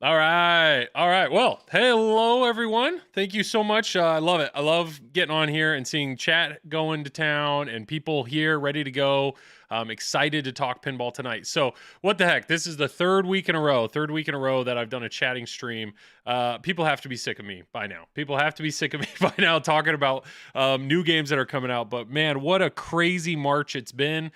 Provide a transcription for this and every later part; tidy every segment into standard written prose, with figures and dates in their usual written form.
All right. All right. Well, hello, everyone. Thank you so much. I love it. I love getting on here and seeing chat going to town and people here ready to go. I'm excited to talk pinball tonight. So, what the heck? This is the third week in a row that I've done a chatting stream. People have to be sick of me by now. People have to be sick of me by now talking about new games that are coming out. But man, what a crazy March it's been.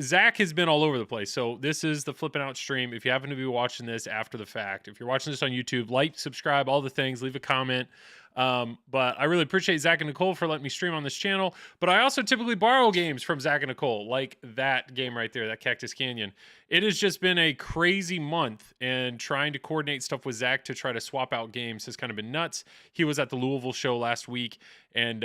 Zach has been all over the place. So this is the Flipping Out stream. If you happen to be watching this after the fact, if you're watching this on YouTube, like, subscribe, all the things, leave a comment. But I really appreciate Zach and Nicole for letting me stream on this channel. But I also typically borrow games from Zach and Nicole, like that game right there, that Cactus Canyon. It has just been a crazy month, and trying to coordinate stuff with Zach to try to swap out games has kind of been nuts. He was at the Louisville show last week, and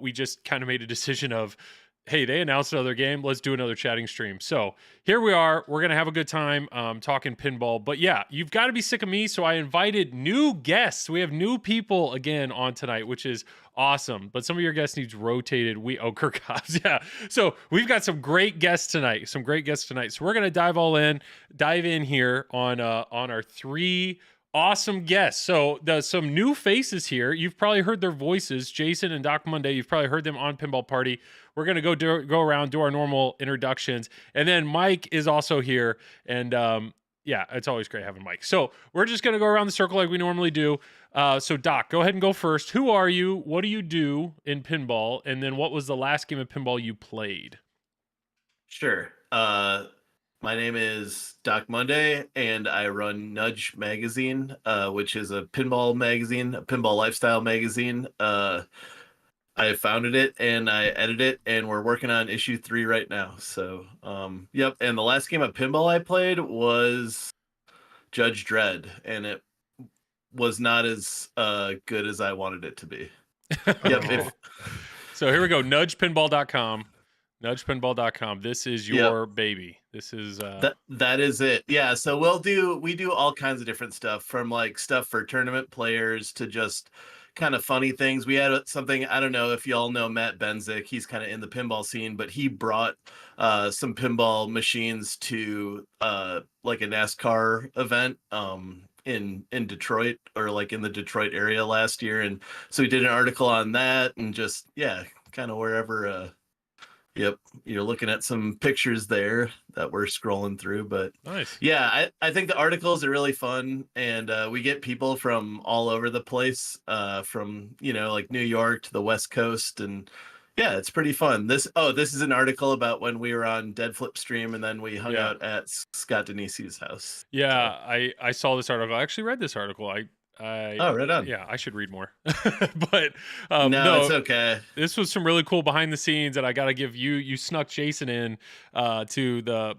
we just kind of made a decision of, hey, they announced another game. Let's do another chatting stream. So here we are. We're going to have a good time talking pinball. But yeah, you've got to be sick of me. So I invited new guests. We have new people again on tonight, which is awesome. But some of your guests needs rotated. Kirk Hobbs. Yeah. So we've got some great guests tonight. So we're going to dive in here on our three awesome guests. So some new faces here. You've probably heard their voices. Jason and Doc Monday. You've probably heard them on Pinball Party. We're going to go around, do our normal introductions. And then Mike is also here. And it's always great having Mike. So we're just going to go around the circle like we normally do. So Doc, go ahead and go first. Who are you? What do you do in pinball? And then what was the last game of pinball you played? Sure. My name is Doc Monday, and I run Nudge Magazine, which is a pinball magazine, a pinball lifestyle magazine. I founded it and I edit it, and we're working on issue 3 right now. So, yep. And the last game of pinball I played was Judge Dredd, and it was not as good as I wanted it to be. Yep. So here we go. NudgePinball.com. NudgePinball.com. This is your baby. This is that is it. Yeah. So we do all kinds of different stuff, from like stuff for tournament players to just kind of funny things. We had something, I don't know if y'all know Matt Benzik. He's kind of in the pinball scene, but he brought some pinball machines to like a NASCAR event in Detroit, or like in the Detroit area last year. And so we did an article on that, and just kind of wherever yep, you're looking at some pictures there that we're scrolling through. But nice. Yeah, I think the articles are really fun, and we get people from all over the place, from like New York to the West Coast, and yeah, it's pretty fun. This is an article about when we were on Dead Flip Stream, and then we hung out at Scott Denisi's house. Yeah, so. I saw this article. I actually read this article. Right on. Yeah, I should read more. But no, it's okay. This was some really cool behind the scenes, and I got to give you snuck Jason in to the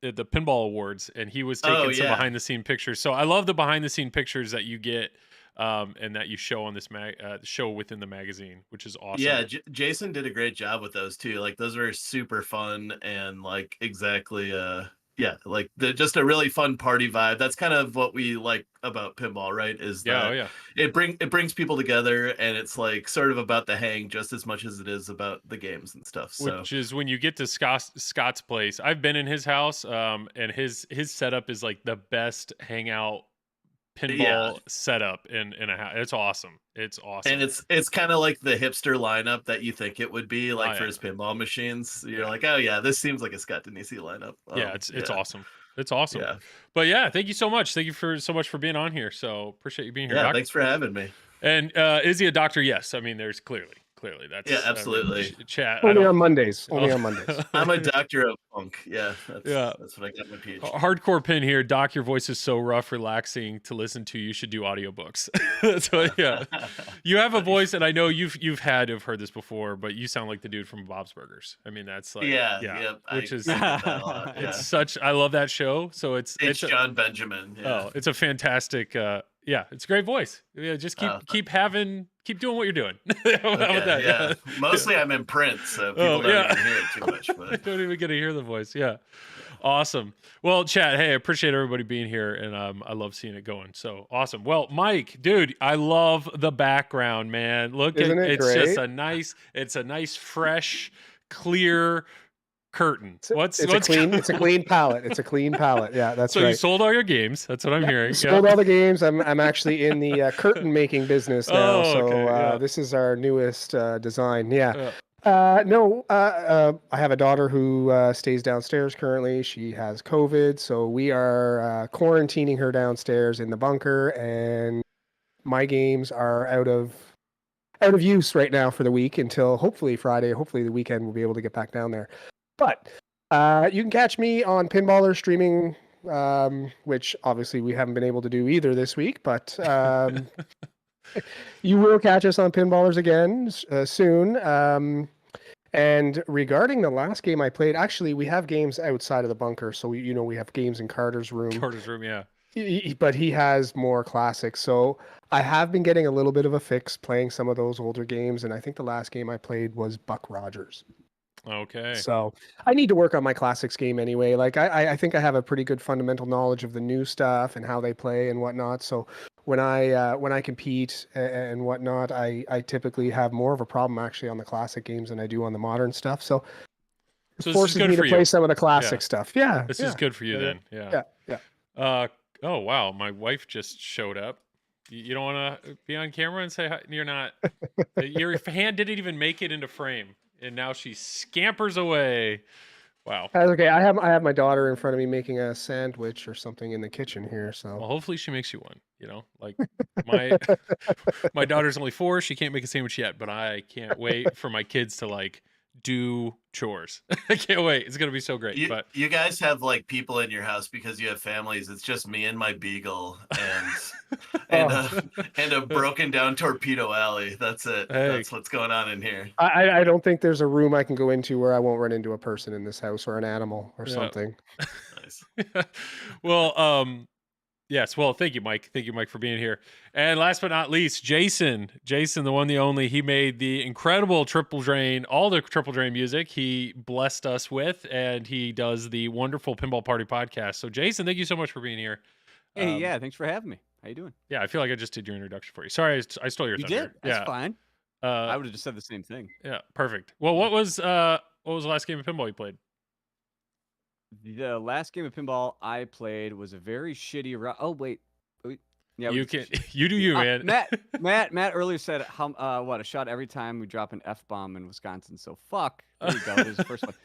Pinball Awards, and he was taking some behind the scene pictures. So I love the behind the scene pictures that you get and that you show on this show within the magazine, which is awesome. Yeah, Jason did a great job with those too. Like, those are super fun, and like exactly like just a really fun party vibe. That's kind of what we like about pinball, right? Is that it brings people together, and it's like sort of about the hang just as much as it is about the games and stuff. So, which is when you get to Scott's place. I've been in his house, and his setup is like the best hangout pinball setup in a house. It's awesome. And it's kind of like the hipster lineup that you think it would be, like for his pinball machines. You're like, oh yeah, this seems like a Scott Denisi lineup. It's awesome. It's awesome. Yeah. But yeah, thank you so much. Thank you so much for being on here. So appreciate you being here. Yeah, thanks for having me. And is he a doctor? Yes. I mean, there's clearly that's absolutely. Chat only on Mondays. I'm a doctor of funk. Yeah, that's what I got my PhD. Hardcore pin here. Doc, your voice is so rough, relaxing to listen to. You should do audiobooks. So you have a voice, and I know you've had to have heard this before, but you sound like the dude from Bob's Burgers. I mean, that's like which is it's such. I love that show. So it's John Benjamin. Yeah. Oh, it's a fantastic. It's a great voice. Yeah, just keep doing what you're doing. How about that? Yeah. Mostly I'm in print, so people don't even hear it too much. But I don't even get to hear the voice. Yeah. Awesome. Well, chat, hey, I appreciate everybody being here, and I love seeing it going. So awesome. Well, Mike, dude, I love the background, man. Look, Isn't it it's great? just a nice, fresh, clear curtain. What's It's a clean palette. It's a clean palette. Yeah, that's so right. you sold all your games. That's what I'm hearing. Sold all the games. I'm actually in the curtain making business now. Oh, okay, yeah. This is our newest design. Yeah. Yeah. No, I have a daughter who stays downstairs currently. She has COVID, so we are quarantining her downstairs in the bunker, and my games are out of use right now for the week until hopefully Friday. Hopefully the weekend we'll be able to get back down there. But you can catch me on Pinballer streaming, which obviously we haven't been able to do either this week, but you will catch us on Pinballers again soon. And regarding the last game I played, actually, we have games outside of the bunker. So, we have games in Carter's room. Carter's room, yeah. But he has more classics. So I have been getting a little bit of a fix playing some of those older games. And I think the last game I played was Buck Rogers. Okay. So I need to work on my classics game anyway. Like I think I have a pretty good fundamental knowledge of the new stuff and how they play and whatnot. So when I compete and whatnot, I typically have more of a problem actually on the classic games than I do on the modern stuff. So it forces me to play some of the classic stuff. Yeah. This is good for you then. Yeah. Yeah. Oh wow, my wife just showed up. You don't want to be on camera and say hi? You're not. Your hand didn't even make it into frame. And now she scampers away. Wow. That's okay. I have my daughter in front of me making a sandwich or something in the kitchen here. So well, hopefully she makes you one. Like my daughter's only 4. She can't make a sandwich yet, but I can't wait for my kids to like do chores. I can't wait. It's gonna be so great. But you guys have like people in your house because you have families. It's just me and my beagle and a broken down torpedo alley. That's it. Hey. That's what's going on in here. I don't think there's a room I can go into where I won't run into a person in this house or an animal or something. Nice. Well, yes. Well, thank you, Mike. Thank you, Mike, for being here. And last but not least, Jason, the one, the only. He made the incredible Triple Drain, all the Triple Drain music he blessed us with, and he does the wonderful Pinball Party podcast. So, Jason, thank you so much for being here. Hey, yeah, thanks for having me. How you doing? Yeah, I feel like I just did your introduction for you. Sorry, I stole your thunder. You did? That's yeah. fine. I would have just said the same thing. Yeah, perfect. Well, what was the last game of pinball you played? The last game of pinball I played was a very shitty. Oh wait, yeah, you can. You do you, man. Matt earlier said a shot every time we drop an F-bomb in Wisconsin. So fuck. There you go. There's the first one.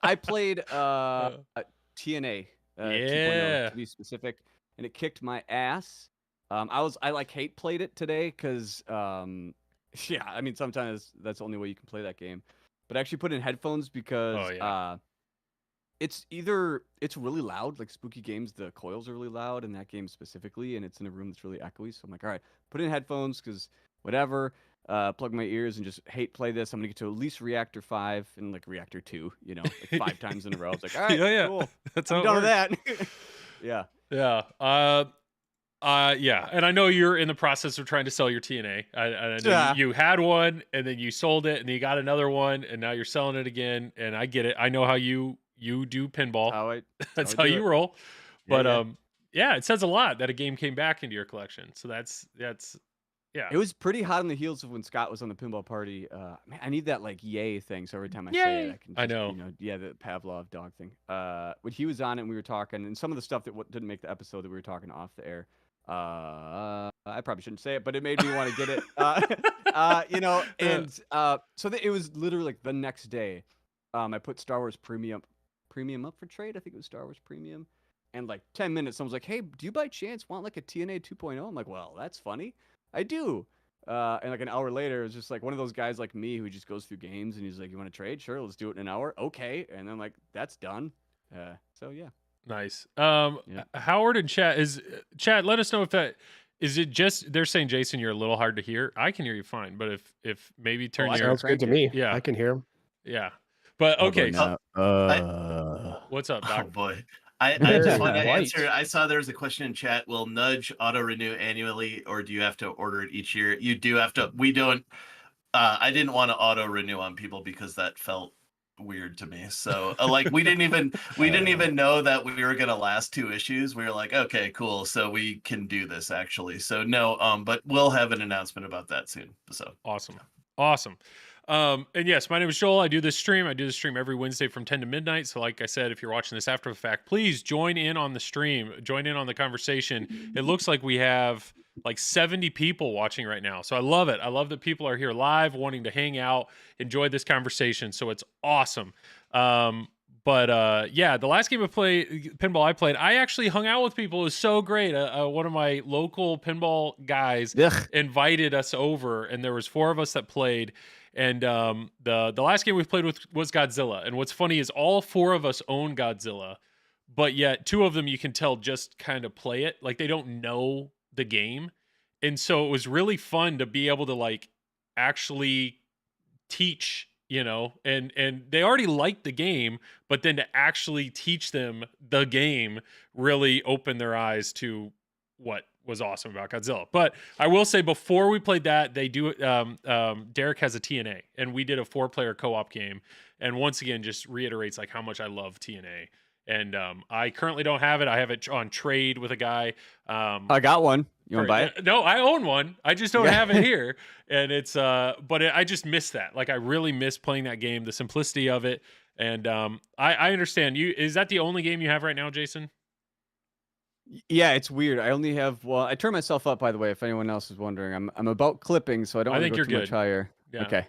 I played TNA. 2.0 to be specific, and it kicked my ass. I hate played it today because yeah, I mean sometimes that's the only way you can play that game. But I actually put in headphones because it's really loud, like Spooky Games, the coils are really loud in that game specifically, and it's in a room that's really echoey. So I'm like, all right, put in headphones because whatever, plug my ears and just hate play this. I'm gonna get to at least Reactor 5 and like Reactor 2, like 5 times in a row. It's like, all right, cool. That's I'm done with that. Yeah. Yeah, and I know you're in the process of trying to sell your TNA. I know you had one, and then you sold it, and then you got another one, and now you're selling it again. And I get it. I know how you do pinball. That's how you roll. But it says a lot that a game came back into your collection. So that's yeah. It was pretty hot on the heels of when Scott was on the Pinball Party. Man, I need that like yay thing. So every time I say it, I can just, the Pavlov dog thing. When he was on it and we were talking, and some of the stuff that didn't make the episode that we were talking off the air. I probably shouldn't say it, but it made me want to get it. So it was literally like the next day. I put Star Wars Premium up for trade. I think it was Star Wars Premium. And like 10 minutes, someone's like, "Hey, do you by chance want like a TNA 2.0?" I'm like, "Well, that's funny. I do." And like an hour later, it was just like one of those guys like me who just goes through games and he's like, "You want to trade? Sure, let's do it in an hour." Okay, and then like that's done. So yeah. Nice. Howard and Chad, let us know if that is it. Just they're saying, Jason, you're a little hard to hear. I can hear you fine, but if maybe turn your sounds good to me. Yeah, I can hear him. Yeah, but okay. What's up, Doc? Oh boy. I just want to answer. I saw there was a question in chat. Will Nudge auto renew annually, or do you have to order it each year? You do have to. We don't. I didn't want to auto renew on people because that felt weird to me. So like we didn't even know that we were gonna last 2 issues. We were like, okay, cool. So we can do this actually. So no, but we'll have an announcement about that soon. So awesome. Awesome. And yes, my name is Joel. I do this stream. I do this stream every Wednesday from 10 to midnight. So like I said, if you're watching this after the fact, please join in on the stream, join in on the conversation. It looks like we have like 70 people watching right now. So I love it. I love that people are here live wanting to hang out, enjoy this conversation. So it's awesome. But yeah, the last game of pinball I played, I actually hung out with people. It was so great. One of my local pinball guys invited us over, and there was 4 of us that played. And the last game we played with was Godzilla. And what's funny is all 4 of us own Godzilla, but yet 2 of them you can tell just kind of play it, like they don't know the game. And so it was really fun to be able to like actually teach, and they already liked the game, but then to actually teach them the game really opened their eyes to what was awesome about Godzilla. But I will say, before we played that, they do Derek has a TNA, and we did a 4-player co-op game, and once again just reiterates like how much I love TNA. And I currently don't have it. I have it on trade with a guy. I got one. You want to buy it? No, I own one. I just don't have it here. And it's I just miss that. Like I really miss playing that game, the simplicity of it. And I understand you. Is that the only game you have right now, Jason? Yeah, it's weird. I only have I turned myself up, by the way, if anyone else is wondering. I'm about clipping, so I don't want to go too much higher. Yeah. Okay.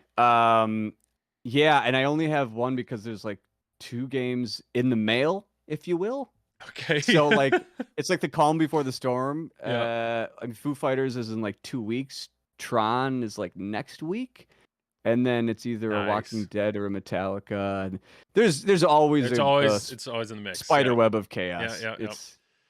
Yeah, and I only have one because there's like 2 games in the mail, if you will. Okay. So like it's like the calm before the storm. Yeah. Foo Fighters is in like 2 weeks. Tron is like next week. And then it's either a Walking Dead or a Metallica. And there's always it's always in the mix. Spider web of chaos. Yeah.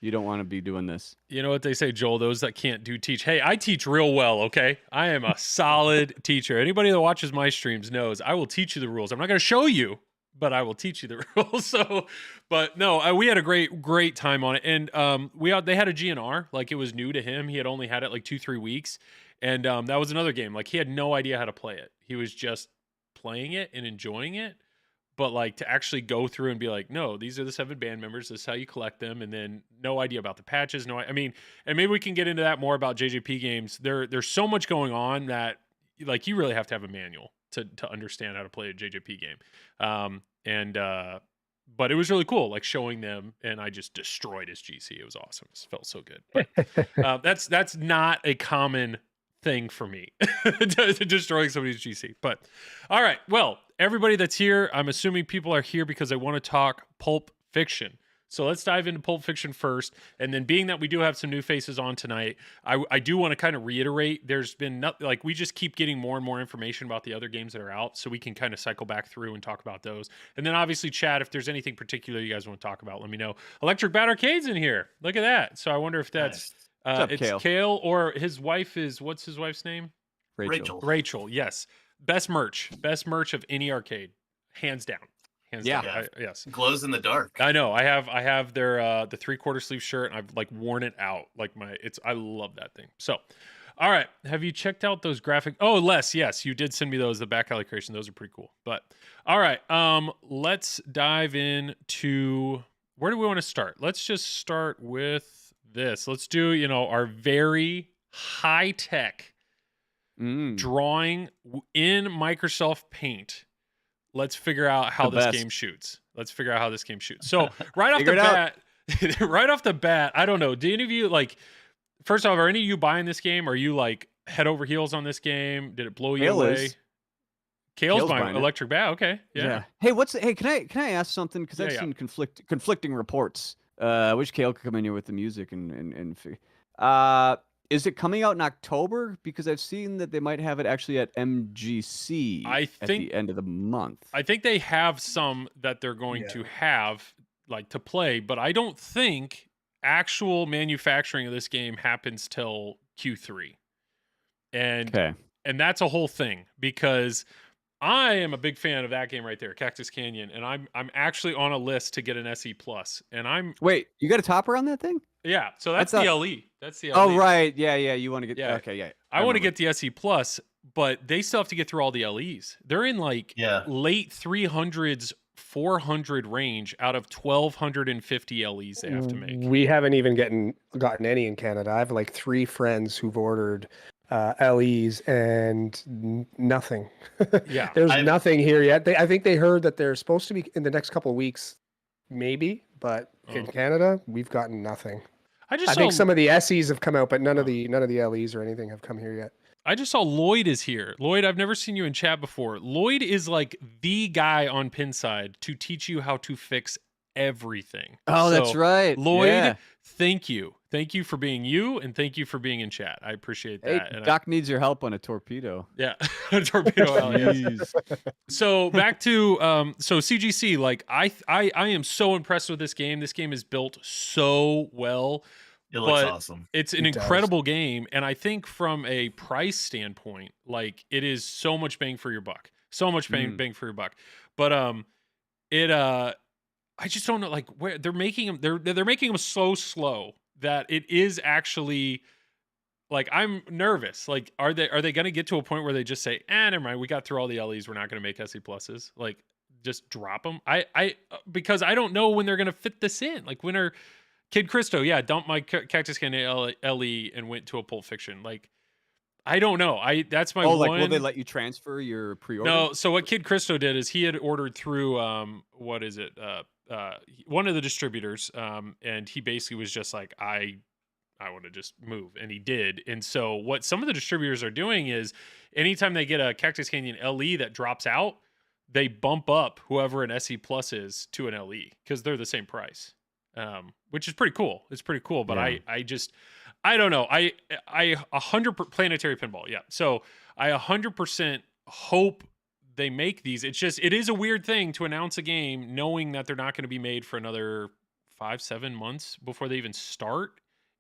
You don't want to be doing this. You know what they say, Joel? Those that can't teach. Hey, I teach real well, okay? I am a solid teacher. Anybody that watches my streams knows I will teach you the rules. I'm not going to show you, but I will teach you the rules. So, but no, we had a great time on it. And they had a GNR. Like, it was new to him. He had only had it like 2-3 weeks. And that was another game. Like, he had no idea how to play it. He was just playing it and enjoying it. But like to actually go through and be like, no, these are the 7 band members. This is how you collect them. And then no idea about the patches. And maybe we can get into that more about JJP games. There's so much going on that like you really have to have a manual to understand how to play a JJP game. But it was really cool, like showing them, and I just destroyed his GC. It was awesome. It felt so good. But that's not a common thing for me, destroying somebody's GC. But all right, well, everybody that's here, I'm assuming people are here because they want to talk Pulp Fiction. So let's dive into Pulp Fiction first. And then being that we do have some new faces on tonight, I do want to kind of reiterate, there's been like we just keep getting more and more information about the other games that are out, so we can kind of cycle back through and talk about those. And then obviously, chat, if there's anything particular you guys want to talk about, let me know. Electric Bat Arcade's in here. Look at that. So I wonder if that's it's Kale, or his wife is, what's his wife's name? Rachel, yes. Best merch of any arcade, hands down. Yes. Glows in the dark. I know. I have their the 3/4 sleeve shirt, and I've like worn it out. Like I love that thing. So, all right. Have you checked out those graphic? Oh, Les, yes, you did send me those. The back alley creation, those are pretty cool. But all right, let's dive into, where do we want to start? Let's just start with this. Let's do our very high tech drawing in Microsoft Paint. Let's figure out how this game shoots. So right off the bat, I don't know. Do any of you first off, are any of you buying this game? Are you like head over heels on this game? Did it blow you away? Kale's buying Electric Bat. Okay. Yeah. Hey, can I ask something? Because I've seen conflicting reports. I wish Kale could come in here with the music and is it coming out in October? Because I've seen that they might have it actually at MGC at the end of the month. I think they have some that they're going to have to play, but I don't think actual manufacturing of this game happens till Q3. And that's a whole thing, because I am a big fan of that game right there, Cactus Canyon, and I'm actually on a list to get an SE Plus. And wait, you got a topper on that thing? Yeah, so that's the LE. That's the LE. Oh right, yeah. You want to get I want to get the SE Plus, but they still have to get through all the LEs. They're in late 300s, 400 range out of 1,250 LEs they have to make. We haven't even gotten any in Canada. I have like 3 friends who've ordered LEs and nothing. Yeah. There's nothing here yet. I think they heard that they're supposed to be in the next couple of weeks, maybe, but in Canada, we've gotten nothing. I think some of the SEs have come out, but none of the LEs or anything have come here yet. I just saw Lloyd is here. Lloyd, I've never seen you in chat before. Lloyd is like the guy on Pinside to teach you how to fix everything. Oh, that's right. Lloyd, thank you. Thank you for being you, and thank you for being in chat. I appreciate that. Hey, Doc needs your help on a torpedo. Yeah, a torpedo. Yes. So back to so CGC. Like I am so impressed with this game. This game is built so well. It looks awesome. It's an incredible game, and I think from a price standpoint, like it is so much bang for your buck. So much bang for your buck. But I just don't know, like where they're making them. They're making them so slow that it is actually like I'm nervous. Like, are they going to get to a point where they just say, never mind, we got through all the LEs, we're not going to make SE pluses. Like, just drop them. Because I don't know when they're going to fit this in. Like, when are Kid Christo? Yeah, dumped my Cactus Canyon LE and went to a Pulp Fiction. Like, I don't know. That's my one. Like, will they let you transfer your pre-order? No. So what Kid Christo did is he had ordered through what is it? One of the distributors, and he basically was just like, I want to just move, and he did. And so what some of the distributors are doing is anytime they get a Cactus Canyon LE that drops out, they bump up whoever an SE Plus is to an LE because they're the same price, which is pretty cool. It's pretty cool, but I don't know. I 100 planetary pinball. Yeah. So I 100% hope they make these. It is a weird thing to announce a game knowing that they're not going to be made for another 5-7 months before they even start.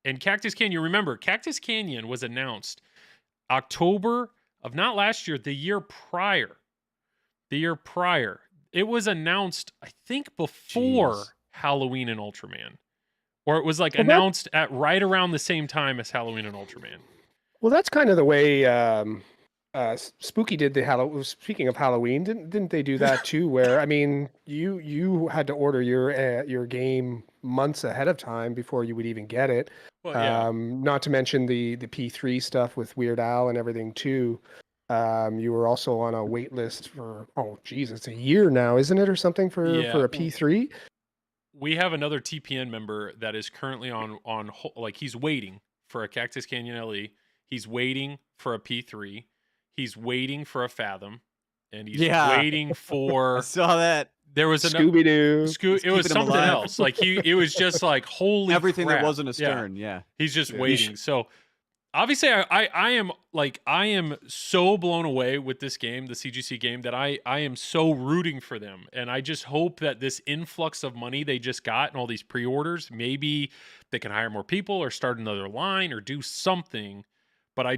And Cactus Canyon, remember, Cactus Canyon was announced October of not last year, the year prior. It was announced, I think, before Halloween and Ultraman. Or it was like announced at right around the same time as Halloween and Ultraman. Well, that's kind of the way Spooky did the Halloween. Speaking of Halloween, didn't they do that too? Where I mean, you had to order your game months ahead of time before you would even get it. Well, yeah. Not to mention the P3 stuff with Weird Al and everything too. You were also on a wait list for it's a year now, isn't it, or something for a P3? We have another TPN member that is currently on like he's waiting for a Cactus Canyon LE. He's waiting for a P3. He's waiting for a Fathom, and he's waiting for. I saw that. There was a Scooby Doo. It was something else. Like it was just like holy everything crap. that wasn't a Stern. Yeah. He's just waiting. So obviously, I am so blown away with this game, the CGC game, that I am so rooting for them, and I just hope that this influx of money they just got and all these pre-orders, maybe they can hire more people or start another line or do something. But I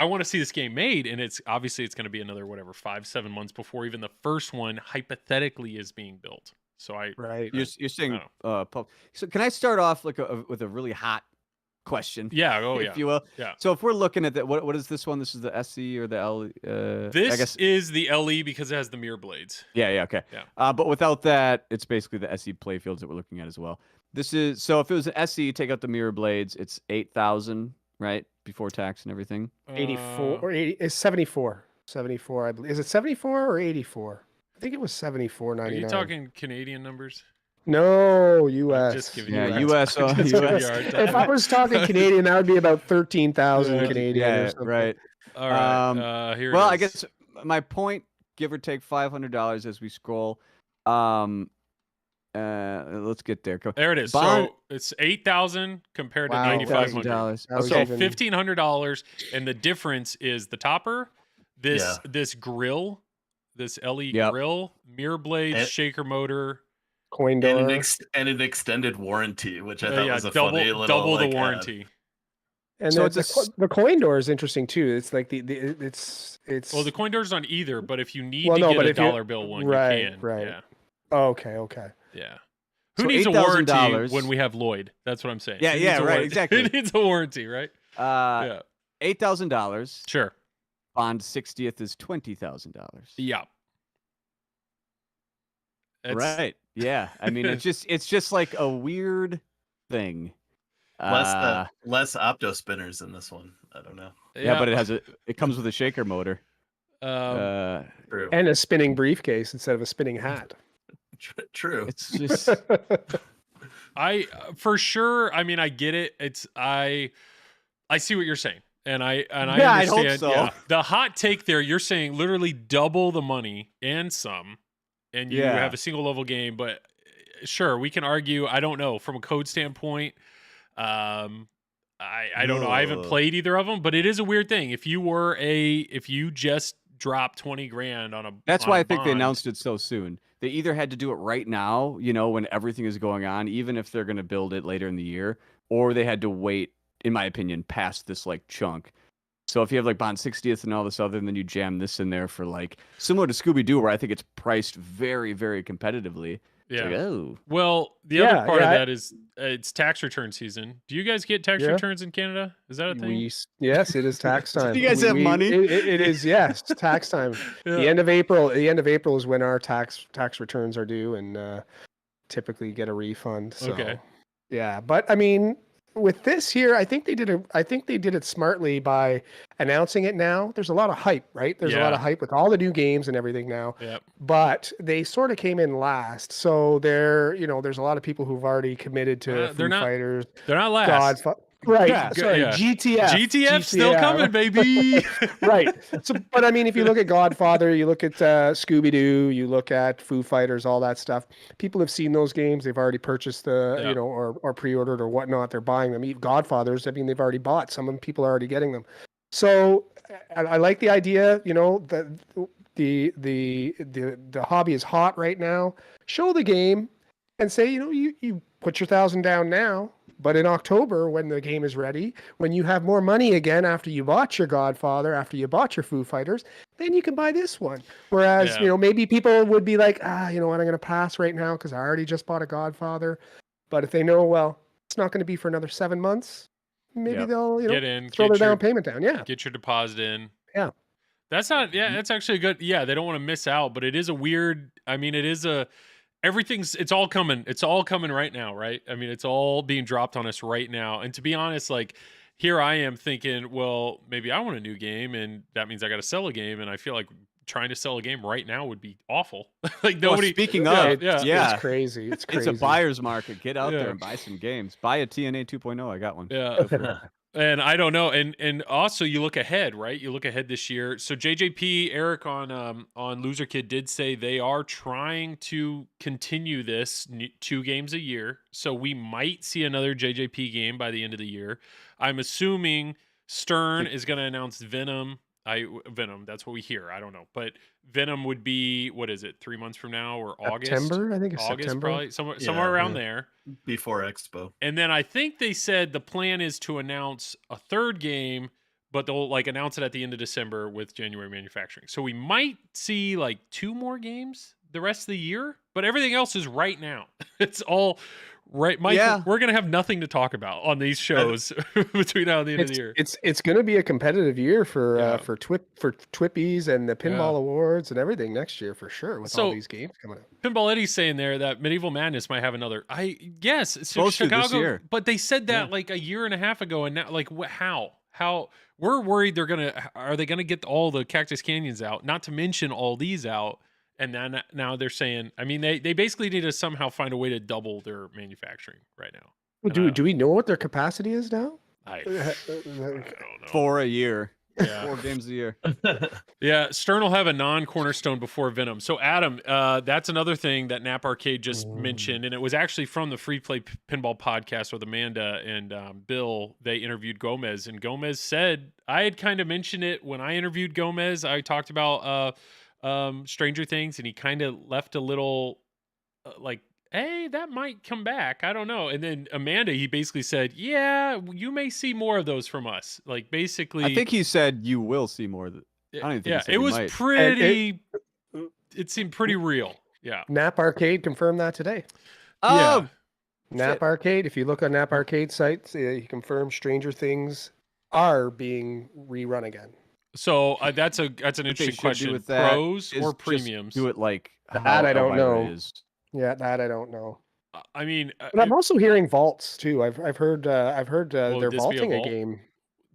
want to see this game made, and it's going to be another 5-7 months before even the first one hypothetically is being built. So you're saying Pulp. So can I start off with a really hot question? Yeah, if you will. Yeah. So if we're looking at that, what is this one? This is the SE or the L? This is the LE because it has the mirror blades. Yeah, okay. Yeah. But without that, it's basically the SE playfields that we're looking at as well. This is so if it was an SE, take out the mirror blades, it's 8,000, right? Before tax and everything. 84 or 80 is 74. 74, I believe. Is it 74 or 84? I think it was 74.99. Are you talking Canadian numbers? No, US. Just giving US. If I was talking Canadian, that would be about 13,000 Canadian. Yeah, or something. Right. All right. Here. Well, I guess my point, give or take $500 as we scroll. Let's get there. There it is. So it's 8,000 compared to $9,500. So $1,500, and the difference is the topper, this grill, this LE grill, mirror blades, shaker motor, coin door, and an extended warranty, which I thought was a funny little double the warranty. And so the coin door is interesting too. It's like it's well, the coin door is on either, but if you need to get a dollar bill one, you can. Right. Yeah. Okay. Yeah. Who needs a warranty when we have Lloyd? That's what I'm saying. Yeah, right, exactly. Who needs a warranty, right? $8,000. Sure. Bond 60th is $20,000. Yeah. Right. Yeah. I mean, it's just like a weird thing. Less opto spinners in this one. I don't know. Yeah, but it comes with a shaker motor. True. And a spinning briefcase instead of a spinning hat. True. It's just for sure. I mean, I get it. I see what you're saying, and I Yeah, I hope understand. so. Yeah, the hot take there. You're saying literally double the money and some, and you Yeah. have a single level game. But sure, we can argue. I don't know from a code standpoint. I don't know. I haven't Ugh. played either of them, but it is a weird thing. If you just dropped 20 grand on a That's on why a I think they bond, announced it so soon. They either had to do it right now, when everything is going on, even if they're going to build it later in the year, or they had to wait, in my opinion, past this like chunk. So if you have like Bond 60th and all this other, and then you jam this in there for like similar to Scooby-Doo, where I think it's priced very, very competitively. It's Yeah. like, oh. Well, the Yeah, other part of yeah, that is it's tax return season. Do you guys get tax Yeah. returns in Canada? Is that a thing? Yes, it is tax time. Do you guys have money? It is, yes, tax time. Yeah. The end of April is when our tax returns are due, and typically get a refund. So, Okay. yeah, but I mean, with this here, I think they did it smartly by announcing it now. There's a lot of hype, right? There's a lot Yeah. of hype with all the new games and everything now. Yep. But they sort of came in last, so there's a lot of people who've already committed to They're Foo not- Fighters. They're not last. Right. Yeah. Sorry, Yeah. GTF. GTF's still coming, baby. Right. So, but I mean, if you look at Godfather, you look at Scooby-Doo, you look at Foo Fighters, all that stuff. People have seen those games. They've already purchased Yeah. or pre-ordered or whatnot. They're buying them. Even Godfathers, I mean, they've already bought. Some of them people are already getting them. So I like the idea. The hobby is hot right now. Show the game and say, you put your 1,000 down now. But in October, when the game is ready, when you have more money again after you bought your Godfather, after you bought your Foo Fighters, then you can buy this one. Whereas, Yeah. maybe people would be like, you know what, I'm going to pass right now because I already just bought a Godfather. But if they know, well, it's not going to be for another 7 months, maybe Yep. they'll, Get in, throw get their your down payment down. Yeah. get your deposit in. Yeah. That's not. Yeah, that's actually a good. Yeah, they don't want to miss out, but it is a weird. I mean, it is a. It's all coming. It's all coming right now, right? I mean, it's all being dropped on us right now. And to be honest, like here I am thinking, well, maybe I want a new game, and that means I got to sell a game, and I feel like trying to sell a game right now would be awful. Like Well, nobody. speaking yeah, of, yeah, It's crazy. It's it's crazy. a buyer's market. Get out Yeah. there and buy some games. Buy a TNA 2.0. I got one. yeah. And I don't know, and also you look ahead, right? You look ahead this year. So JJP Eric on Loser Kid did say they are trying to continue this 2 games a year. So we might see another JJP game by the end of the year. I'm assuming Stern is going to announce Venom. Venom. That's what we hear. I don't know, but Venom would be, what is it? 3 months from now or August? September, I think it's August, September. probably somewhere Yeah. around there. Before Expo. And then I think they said the plan is to announce a 3rd game, but they'll like announce it at the end of December with January manufacturing. So we might see like 2 more games the rest of the year, but everything else is right now. It's all right, Mike. Yeah. We're gonna have nothing to talk about on these shows between now and the end of the year. It's going to be a competitive year for Yeah. for Twippies and the Pinball Awards and everything next year for sure with all So- these games coming up. Pinball Eddie's saying there that Medieval Madness might have another. Yes, it's Supposed to Chicago, this year. but they said that like a year and a half ago, and now like how we're worried are they gonna get all the Cactus Canyons out? Not to mention all these out, and then now they're saying. I mean, they basically need to somehow find a way to double their manufacturing right now. And Do we know what their capacity is now? I don't know. 4 a year. Yeah. 4 games a year. Yeah, Stern will have a non-cornerstone before Venom. So, Adam, that's another thing that Nap Arcade just mentioned, and it was actually from the Free Play Pinball podcast with Amanda and Bill. They interviewed Gomez, and Gomez said, I had kind of mentioned it when I interviewed Gomez. I talked about Stranger Things, and he kind of left a little like, hey, that might come back. I don't know. And then Amanda, he basically said, yeah, you may see more of those from us. Like, basically, I think he said you will see more of it. I don't even think he said it you was might. pretty. It seemed pretty real. Yeah. Nap Arcade confirmed that today. Oh, Yeah. Nap Arcade, if you look on Nap Arcade sites, he confirmed Stranger Things are being rerun again. So that's an what they interesting should do question. with that Pros is or just premiums? Do it like That how I don't Elvira know. is. Yeah, that I don't know. I mean, But I'm also hearing vaults too. I've heard will they're this be a vaulting a vault? game.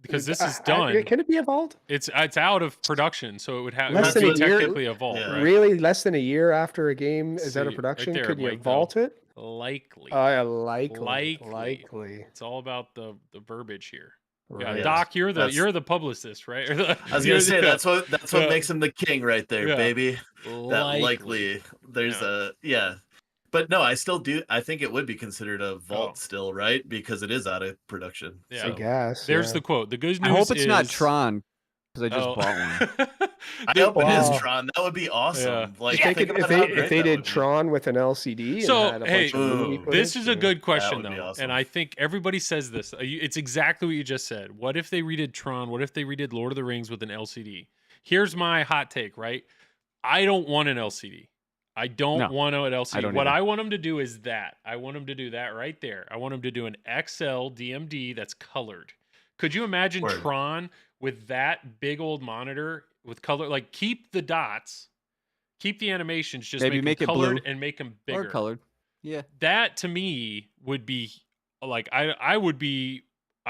Because this is done. Can it be a vault? It's out of production, so it would have Less it than would a be year. technically a vault, Yeah. right? Really, less than a year after a game is out of See, right production, there, could you Mike, vault though. it? Likely. Likely. It's all about the verbiage here. Yeah, Right. Doc, you're That's- the publicist, right? Or the- I was you're gonna say the- that's what Yeah. makes him the king right there, Yeah. baby. That likely there's but no, I still do. I think it would be considered a vault still, right? Because it is out of production. Yeah. I guess. There's the quote. The good news I hope it's not is- Tron because I just bought one. I hope it is Wow. Tron. That would be awesome. Yeah. Like, If think about they, how if great they that did would be. Tron with an LCD So, and had a hey, bunch of movie ooh, This footage, is a good question, would be though, awesome. and I think everybody says this. It's exactly what you just said. What if they redid Tron? What if they redid Lord of the Rings with an LCD? Here's my hot take, right? I don't want an LCD. I don't want an LCD. don't What either. I want them to do is that. I want them to do that right there. I want them to do an XL DMD that's colored. Could you imagine Word. Tron with that big old monitor with color? Like, keep the dots, keep the animations, just Maybe make make it them colored blue and make them or bigger. colored. Yeah. That to me would be like I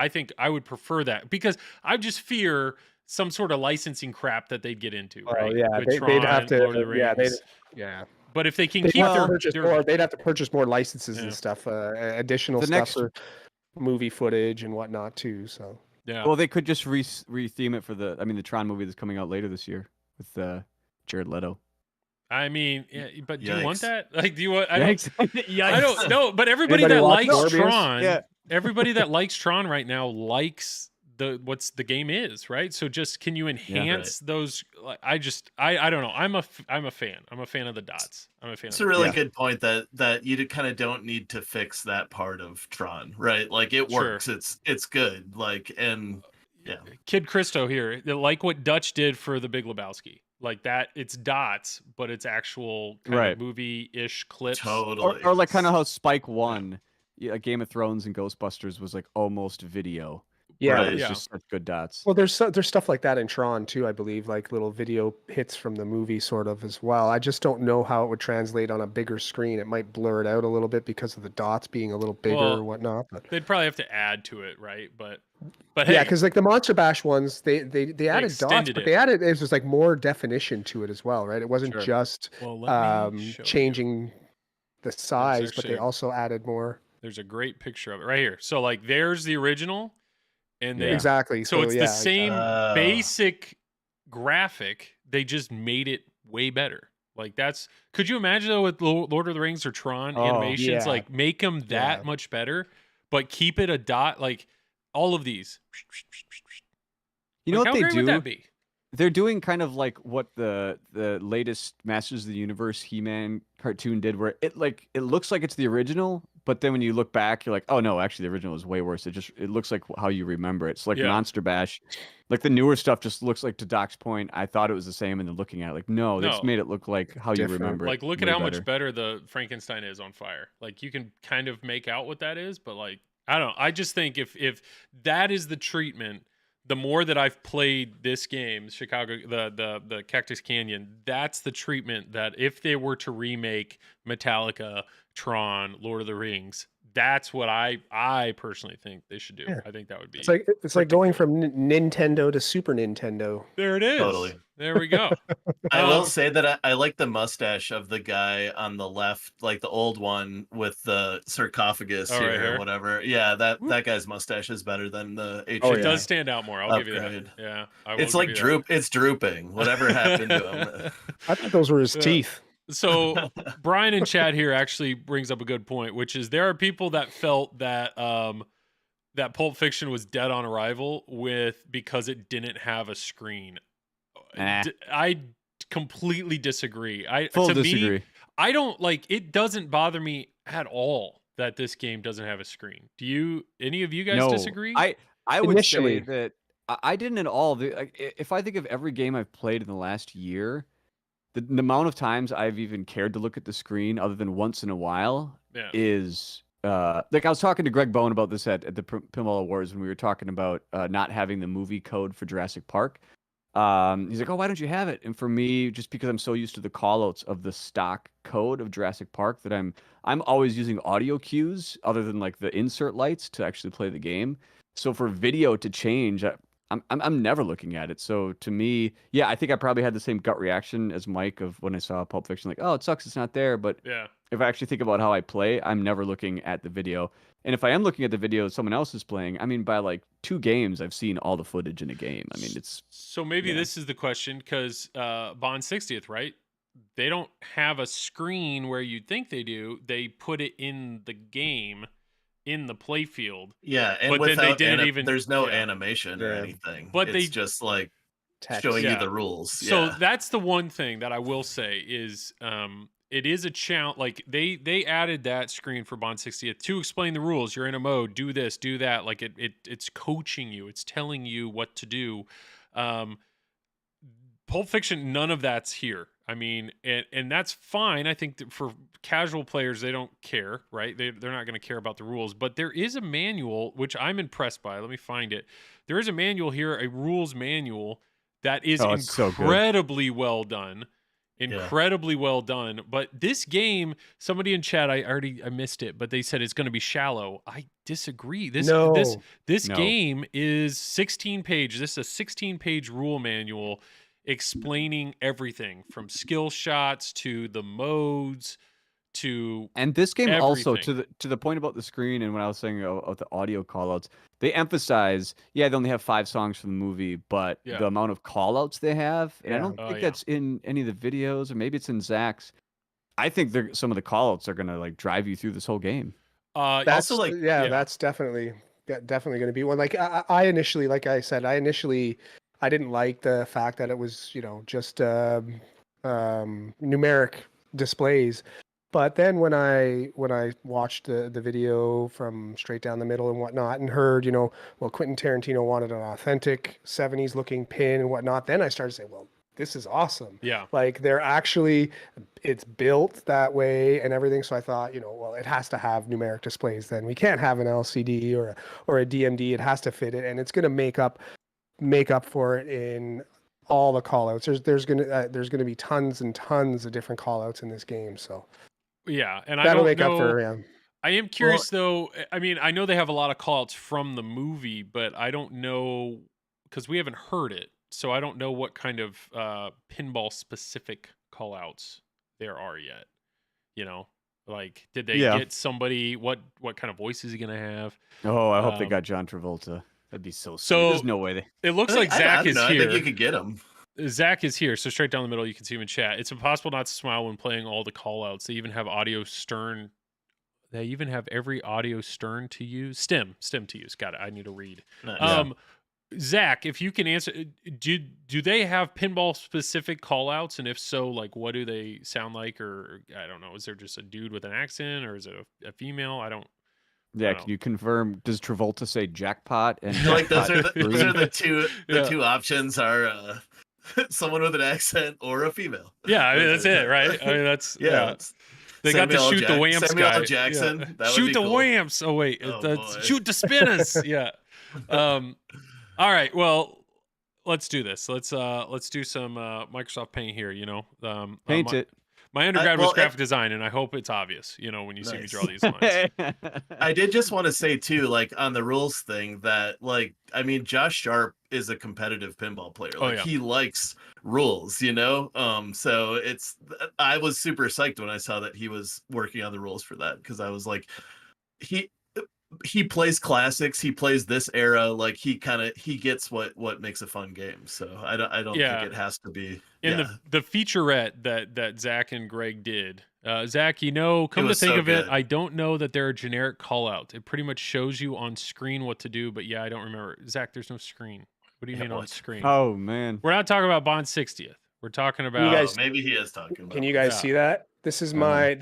think I would prefer that because I just fear some sort of licensing crap that they'd get into, Oh, right? yeah, With they'd have Tron, Lord of to. the Yeah, Rings. yeah. But if they can They'd keep have to their, purchase their- more. They'd have to purchase more licenses Yeah. and stuff, additional The stuff next- for movie footage and whatnot too. So yeah. Well, they could just re-theme it for the Tron movie that's coming out later this year with Jared Leto. I mean, yeah, but do you want Yikes. that? Like, do you want? I Yikes. don't know. But everybody Anybody that watch likes Morbius? Tron, Yeah. everybody that likes Tron right now likes what's the game is, right? So just can you enhance those? Like, I don't know. I'm a fan. I'm a fan of the dots. I'm a fan. It's of a really Yeah. good point that you kind of don't need to fix that part of Tron, right? Like it Sure. works. It's good. Like and yeah. Kid Christo here, like what Dutch did for the Big Lebowski. Like that, it's dots, but it's actual kind Right. of movie-ish clips. Totally. Or like kind of how Spike 1, Game of Thrones and Ghostbusters was like almost video. yeah. But it was Yeah. just such good dots. Well, there's stuff like that in Tron too, I believe, like little video hits from the movie sort of as well. I just don't know how it would translate on a bigger screen. It might blur it out a little bit because of the dots being a little bigger Well, or whatnot. But They'd probably have to add to it, right? But hey, yeah, because like the Monster Bash ones, they added dots, extended but it. they added it was like more definition to it as well, right? It wasn't Sure. just well, let me show you. changing the size, but they actually- also added more. There's a great picture of it right here. So like, there's the original, and they Exactly. so it's yeah, the same Oh. basic graphic. They just made it way better. Like that's. Could you imagine though with Lord of the Rings or Tron Oh, animations? yeah. Like make them that Yeah. much better, but keep it a dot. Like all of these. You know Like, what how they great do? would that be? They're doing kind of like what the latest Masters of the Universe He-Man cartoon did, where it looks like it's the original, but then when you look back, you're like, oh no, actually the original is way worse. It looks like how you remember it. It's like Yeah. Monster Bash, like the newer stuff just looks like, to Doc's point, I thought it was the same, and then looking at it, like no, they just No. made it look like how Different. you remember it. Like look at way how better. much better the Frankenstein is on Fire. Like you can kind of make out what that is, but like I don't know. I just think if that is the treatment, the more that I've played this game, Chicago, the Cactus Canyon, that's the treatment that if they were to remake Metallica, Tron, Lord of the Rings, that's what I personally think they should do. Yeah. I think that would be. It's like going from Nintendo to Super Nintendo. There it is. Totally. There we go. I will say that I like the mustache of the guy on the left, like the old one with the sarcophagus Oh, right here here? or whatever. Yeah, that guy's mustache is better than the It Oh, HD. does stand out more. I'll give you that. Upgrade. Yeah. I will It's give like you that. it's drooping. Whatever happened to him. I thought those were his Yeah. teeth. So Brian in chat here actually brings up a good point, which is there are people that felt that that Pulp Fiction was dead on arrival because it didn't have a screen. Nah. I completely disagree. Full to disagree. me, I don't like it. Doesn't bother me at all that this game doesn't have a screen. Do any of you guys No, disagree? I would Initially. say that I didn't at all. If I think of every game I've played in the last year, the amount of times I've even cared to look at the screen, other than once in a while, Yeah. is like I was talking to Greg Bowen about this at the Pinball Awards when we were talking about not having the movie code for Jurassic Park. He's like, "Oh, why don't you have it?" And for me, just because I'm so used to the callouts of the stock code of Jurassic Park, that I'm always using audio cues other than like the insert lights to actually play the game. So for video to change, I'm never looking at it. So to me, yeah, I think I probably had the same gut reaction as Mike of when I saw Pulp Fiction, like, "Oh, it sucks, it's not there." But Yeah. if I actually think about how I play, I'm never looking at the video. And if I am looking at the video someone else is playing, I mean, by like 2 games, I've seen all the footage in a game. I mean, it's So maybe yeah. this is the question because Bond 60th, right? They don't have a screen where you'd think they do. They put it in the game, in the playfield. Yeah, and But then they without didn't even. there's no Yeah. animation or Yeah. anything. But It's they- just like Text. showing you Yeah. the rules. So Yeah. that's the one thing that I will say is it is a challenge. Like they added that screen for Bond 60th to explain the rules. You're in a mode, do this, do that. Like it's coaching you. It's telling you what to do. Pulp Fiction, none of that's here. I mean, and that's fine. I think that for casual players, they don't care, right? They're not going to care about the rules. But there is a manual, which I'm impressed by. Let me find it. There is a manual here, a rules manual that is Oh, it's so good. incredibly well done. Incredibly well done. But this game, somebody in chat, I missed it, but they said it's going to be shallow. I disagree. This No. this No. game is 16 page. This is a 16-page rule manual explaining everything from skill shots to the modes to And this game also everything. to the point about the screen and when I was saying of the audio callouts, they emphasize, yeah, they only have 5 songs from the movie, but Yeah. the amount of callouts they have, and I Yeah. don't Oh, think yeah. that's in any of the videos, or maybe it's in Zach's. I think some of the callouts are gonna like drive you through this whole game. That's Also, like, yeah, yeah. that's definitely going to be one. Like I initially, like I said, I didn't like the fact that it was just numeric displays. But then when I watched the video from straight down the middle and whatnot, and heard well, Quentin Tarantino wanted an authentic 70s looking pin and whatnot, then I started to say, well, this is awesome. Yeah. Like it's built that way and everything. So I thought, well, it has to have numeric displays. Then we can't have an LCD or a DMD. It has to fit it, and it's going to make up for it in all the callouts. There's gonna be tons and tons of different callouts in this game. So Yeah, and I that'll don't make know. up for yeah. I am curious though. I mean, I know they have a lot of callouts from the movie, but I don't know because we haven't heard it, so I don't know what kind of pinball specific callouts there are yet. Like did they Yeah. get somebody? What kind of voice is he gonna have? Oh, I hope they Um, got John Travolta. That'd be so sweet. So- There's no way they It looks like I Zach don't is know. I here. think you could get them. Zach is here, so straight down the middle, you can see him in chat. It's impossible not to smile when playing all the callouts. They even have audio stern. They even have every audio stern to use. Stem to use. Got it. I need to read. Nice. Zach, if you can answer, do they have pinball specific callouts? And if so, like what do they sound like? Or I don't know. Is there just a dude with an accent, or is it a female? I don't. Yeah, Wow. can you confirm? Does Travolta say jackpot and Like those jackpot are three? the two Yeah. two options are someone with an accent or a female. Yeah, I mean that's it, right? I mean that's Yeah. it's They got to Samuel shoot the Whamps Samuel L. guy. Jackson. Yeah. That would Shoot be the cool. Whamps. Oh wait, Oh, that's boy. shoot the spinners. Yeah. All right. Well, let's do this. Let's do some Microsoft Paint here. Paint it. My undergrad well, was graphic design, and I hope it's obvious. When you see me Nice. draw these lines. I did just want to say too, like on the rules thing, that like I mean, Josh Sharp is a competitive pinball player. Oh, Like yeah. he likes rules, So I was super psyched when I saw that he was working on the rules for that because I was like, he plays classics, he plays this era, like he gets what makes a fun game. So I don't Yeah. think it has to be. In yeah. the featurette that Zach and Greg did, Zach, come to was think so of it, good. I don't know that there are generic callouts. It pretty much shows you on screen what to do, but yeah, I don't remember. Zach, there's no screen. What do you Yeah, mean on what? screen? Oh man. We're not talking about Bond 60th. We're talking about. guys- Maybe he is talking about. Can you guys Yeah. see that? This is my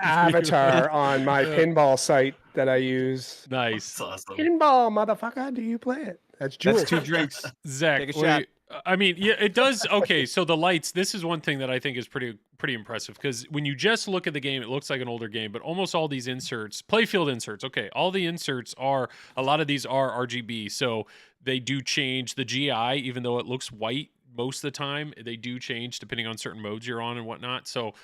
avatar on my Yeah. pinball site that I use. Nice. That's awesome. Pinball, motherfucker, do you play it? That's Jules. That's 2 drinks. Zach, Take a what do shot. I mean, yeah, it does. Okay, so the lights. This is one thing that I think is pretty impressive because when you just look at the game, it looks like an older game. But almost all these inserts, playfield inserts. Okay, all the inserts are. A lot of these are RGB, so they do change the GI, even though it looks white most of the time. They do change depending on certain modes you're on and whatnot. So,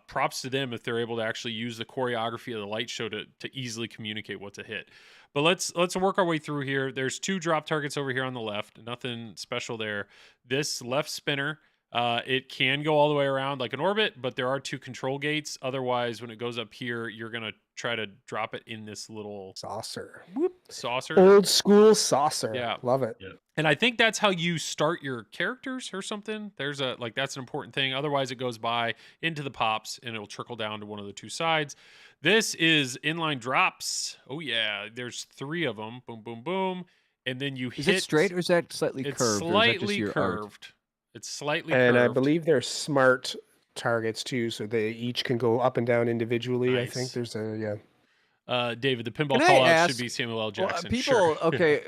props to them if they're able to actually use the choreography of the light show to easily communicate what to hit. But let's work our way through here. There's 2 drop targets over here on the left. Nothing special there. This left spinner, it can go all the way around like an orbit, but there are 2 control gates. Otherwise, when it goes up here, you're gonna try to drop it in this little Saucer. saucer. Old school saucer. Yeah. Love it. Yeah. And I think that's how you start your characters or something. There's that's an important thing. Otherwise, it goes by into the pops and it'll trickle down to one of the 2 sides. This is inline drops. Oh yeah, there's 3 of them. Boom, boom, boom, and then you Is hit. it straight or is that slightly It's curved? Or is that just slightly your art? curved. It's slightly And I curved. believe they're smart targets too, so they each can go up and down individually. I think Nice. there's a David, the pinball Can I call out ask- should be Samuel L. Well, Jackson. people, Sure. okay,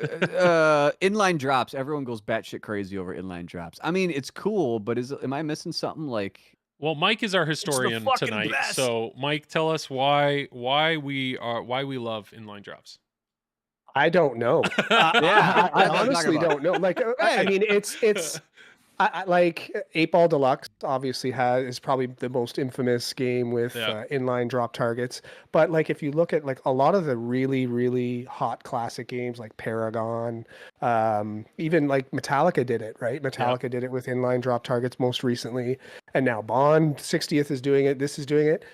inline drops. Everyone goes batshit crazy over inline drops. I mean, it's cool, but am I missing something? Like, Well, Mike is our historian fucking tonight. best. So, Mike, tell us why we love inline drops. I don't know. Yeah, I that's what I'm talking honestly about. don't know. Like, I mean, it's like 8 Ball Deluxe obviously is probably the most infamous game with Yeah. inline drop targets. But like if you look at like a lot of the really really hot classic games like Paragon, even like Metallica did it, right? Metallica did it with inline drop targets most recently, and now Bond 60th is doing it. This is doing it.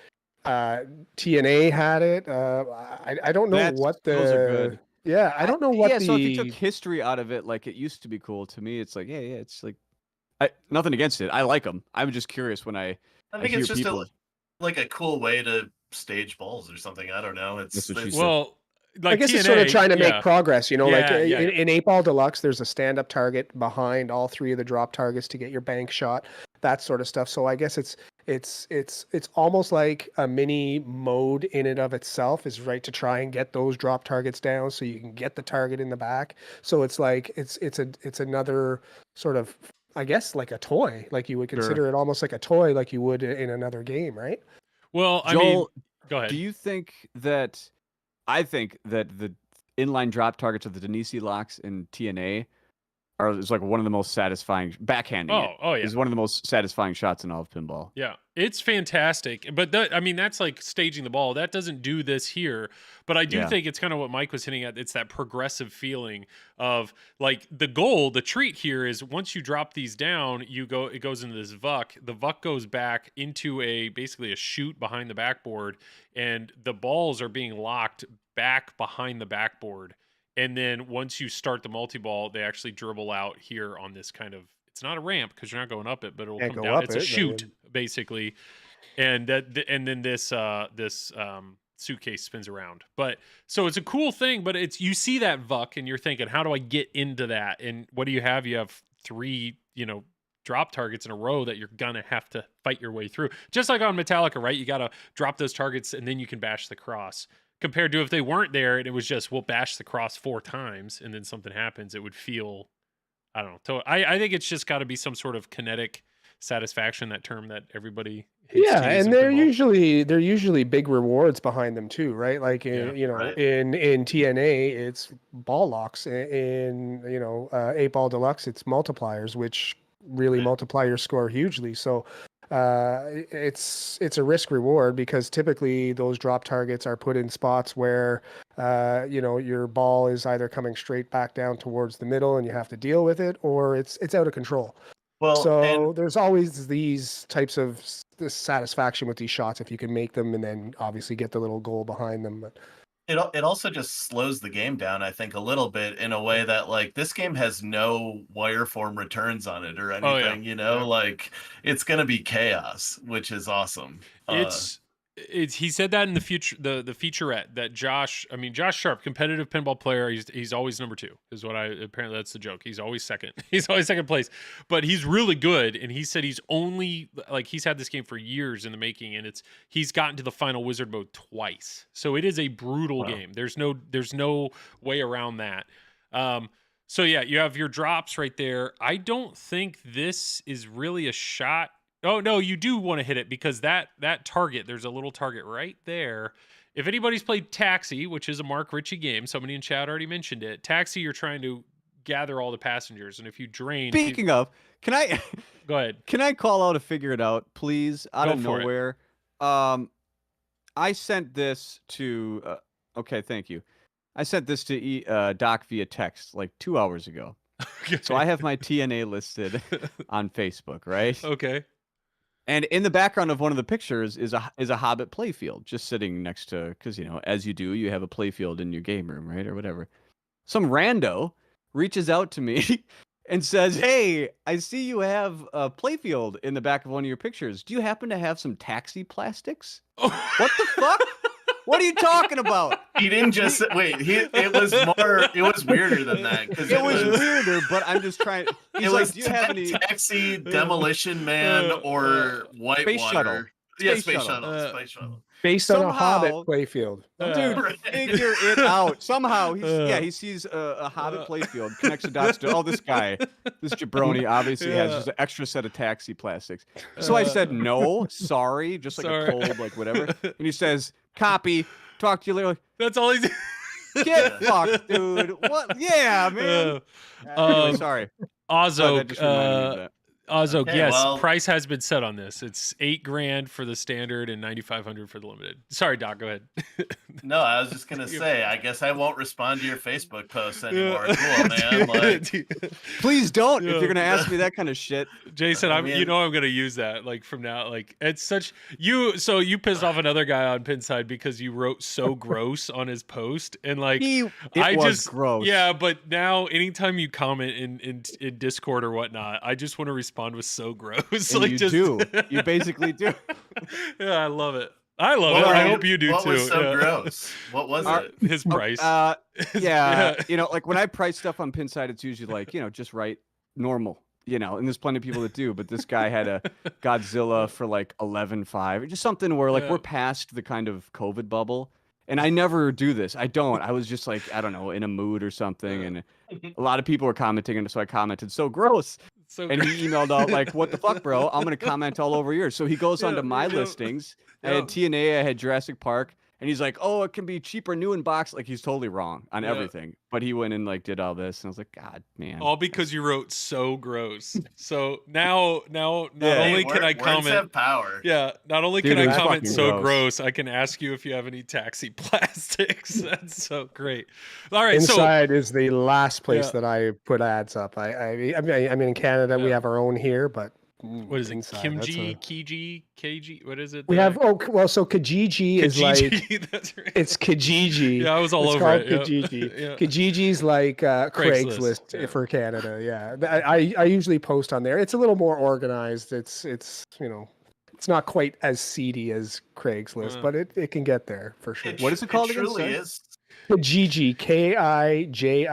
TNA had it. I don't know what the those are good. Yeah, I don't know what So if you took history out of it, like it used to be cool to me, it's like, yeah, it's like, nothing against it. I like them. I'm just curious when I think hear it's just people. like a cool way to stage balls or something. I don't know. That's what she it's said. Well, I like guess TNA, it's sort of trying to yeah. make progress, you know, like Yeah, yeah, in 8 Ball Deluxe, there's a stand-up target behind all 3 of the drop targets to get your bank shot, that sort of stuff. So I guess it's almost like a mini mode in and of itself is right to try and get those drop targets down so you can get the target in the back. So it's like it's another sort of, I guess, like a toy, like you would consider it almost like a toy, like you would in another game, right? Well, I mean, Joel, go ahead. do you think that? I think that the inline drop targets of the Denisi locks in TNA is like one of the most satisfying. Backhanding Oh, yeah. is one of the most satisfying shots in all of pinball. Yeah, it's fantastic. But I mean, that's like staging the ball. That doesn't do this here. But I do Yeah. think it's kind of what Mike was hitting at. It's that progressive feeling of like the treat here is once you drop these down, it goes into this vuck. The vuck goes back into basically a chute behind the backboard, and the balls are being locked back behind the backboard. And then once you start the multi-ball, they actually dribble out here on this kind of, it's not a ramp because you're not going up it, but it'll Can't come go down. up It's it, a but chute basically. And then this suitcase spins around. But so it's a cool thing, but you see that vuck and you're thinking, how do I get into that? And what do you have? You have 3, drop targets in a row that you're gonna have to fight your way through. Just like on Metallica, right? You gotta drop those targets and then you can bash the cross. Compared to if they weren't there and it was just, we'll bash the cross 4 times and then something happens, it would feel, I don't know. So I think it's just got to be some sort of kinetic satisfaction, that term that everybody hates to use And in they're pinball. usually big rewards behind them too, right? Like in right. in TNA, it's ball locks. In 8 Ball Deluxe, it's multipliers, which really Right. multiply your score hugely. So it's a risk reward because typically those drop targets are put in spots where your ball is either coming straight back down towards the middle and you have to deal with it, or it's out of control. Well, So there's always these types of this satisfaction with these shots if you can make them and then obviously get the little goal behind them. But it also just slows the game down, I think, a little bit in a way that like this game has no wire form returns on it or Oh, yeah. anything, like it's gonna be chaos, which is awesome. It's he said that in the future, the featurette that Josh Sharp, competitive pinball player, he's always number 2 is what apparently that's the joke. He's always second. He's always second place, but he's really good. And he said he's only he's had this game for years in the making, and he's gotten to the final wizard mode twice. So it is a brutal Wow. game. There's no way around that. So yeah, you have your drops right there. I don't think this is really a shot. Oh no, you do want to hit it because that target, there's a little target right there. If anybody's played Taxi, which is a Mark Ritchie game, somebody in chat already mentioned it. Taxi, you're trying to gather all the passengers, and if you drain, Speaking of, can I go ahead. can I call out a figure it out, please, out Go of for it. nowhere? I sent this to. Okay, thank you. I sent this to Doc via text like 2 hours ago. So I have my TNA listed on Facebook, right? Okay. And in the background of one of the pictures is a Hobbit playfield just sitting next to, because as you do, you have a playfield in your game room, right, or whatever. Some rando reaches out to me and says, "Hey, I see you have a playfield in the back of one of your pictures. Do you happen to have some Taxi plastics?" What the fuck? What are you talking about? He didn't just wait. It was weirder than that because It was weirder, but I'm just trying. He's it like, was "Do you have any Taxi, Demolition Man, or Whitewater?" Space shuttle. Yeah, Space space shuttle. shuttle. Space shuttle. Based on a Hobbit Somehow- playfield. Dude, Right. figure it out. Somehow, he sees a Hobbit playfield, connects the dots to, this guy, this jabroni, obviously has just an extra set of Taxi plastics. So I said, no, sorry, just like Sorry. a cold, like whatever. And he says, copy, talk to you later. That's all he's. Get fucked, dude. What? Yeah, man. Anyway, sorry. But that just reminded me of that. Ozok, Okay, yes, well- price has been set on this. It's $8,000 for the standard and $9,500 for the limited. Sorry, Doc, go ahead. No, I was just gonna say. I guess I won't respond to your Facebook posts anymore. Yeah. Cool, man. Like, Please don't if Yeah. you're gonna ask me that kind of shit. Jason, I I'm mean- I'm gonna use that like from now. Like it's such so you pissed off another guy on Pinside because you wrote so gross on his post and like It I was just gross. Yeah, but now anytime you comment in Discord or whatnot, I just want to respond with so gross. And like you just do. You basically do. Yeah, I love it. I love what it. were I you- hope you do what too. was so yeah. gross? What was it? His price. Yeah, like when I price stuff on Pinside, it's usually like, just write normal, and there's plenty of people that do, but this guy had a Godzilla for like 11.5, just something where like Yeah. we're past the kind of COVID bubble. And I never do this. I don't. I was just like, I don't know, in a mood or something. Yeah. And a lot of people were commenting, and so I commented, "So gross." So And he emailed out like, "What the fuck, bro? I'm gonna comment all over yours." So he goes Yeah, onto my yeah. listings. I Yeah. had TNA, I had Jurassic Park, and he's like, "Oh, it can be cheaper new in box." Like he's totally wrong on Yeah. everything. But he went and like did all this, and I was like, "God, man." all because you wrote so gross. So now not Yeah. only Hey, can I words comment have power. Yeah, not only Dude, can it I was comment fucking so gross. gross, I can ask you if you have any Taxi plastics. That's so great. All right, Inside is the last place Yeah. that I put ads up. I mean, in Canada we Yeah. have our own here, but so what is it? Inside, that's Kimchi, a- Kiji, KG? What is it? We have so Kijiji is like Kijiji. That's right. it's Kijiji. Yeah, I was all it's over called it. yeah. Kijiji. Yeah. Kijiji's like Craigslist, yeah. for Canada. Yeah, I usually post on there. It's a little more organized. It's it's not quite as seedy as Craigslist, but it can get there for sure. What is it called It again, truly sorry? is. Kijiji, Kijiji.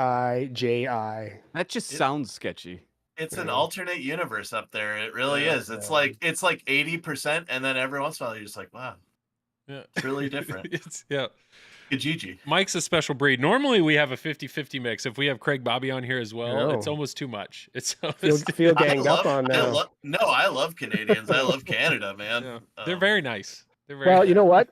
That just sounds sketchy. It's an Yeah. alternate universe up there. It really Yeah. is. It's Yeah. like 80%, and then every once in a while you're just like, wow, Yeah. it's really different. Yeah. Kijiji. Mike's a special breed. Normally we have a 50-50 mix. If we have Craig Bobby on here as well, it's No. almost too much. It's Feel ganged up on now. I love Canadians. I love Canada, man. Yeah. They're Um, very nice. They're very Well, nice. you know what?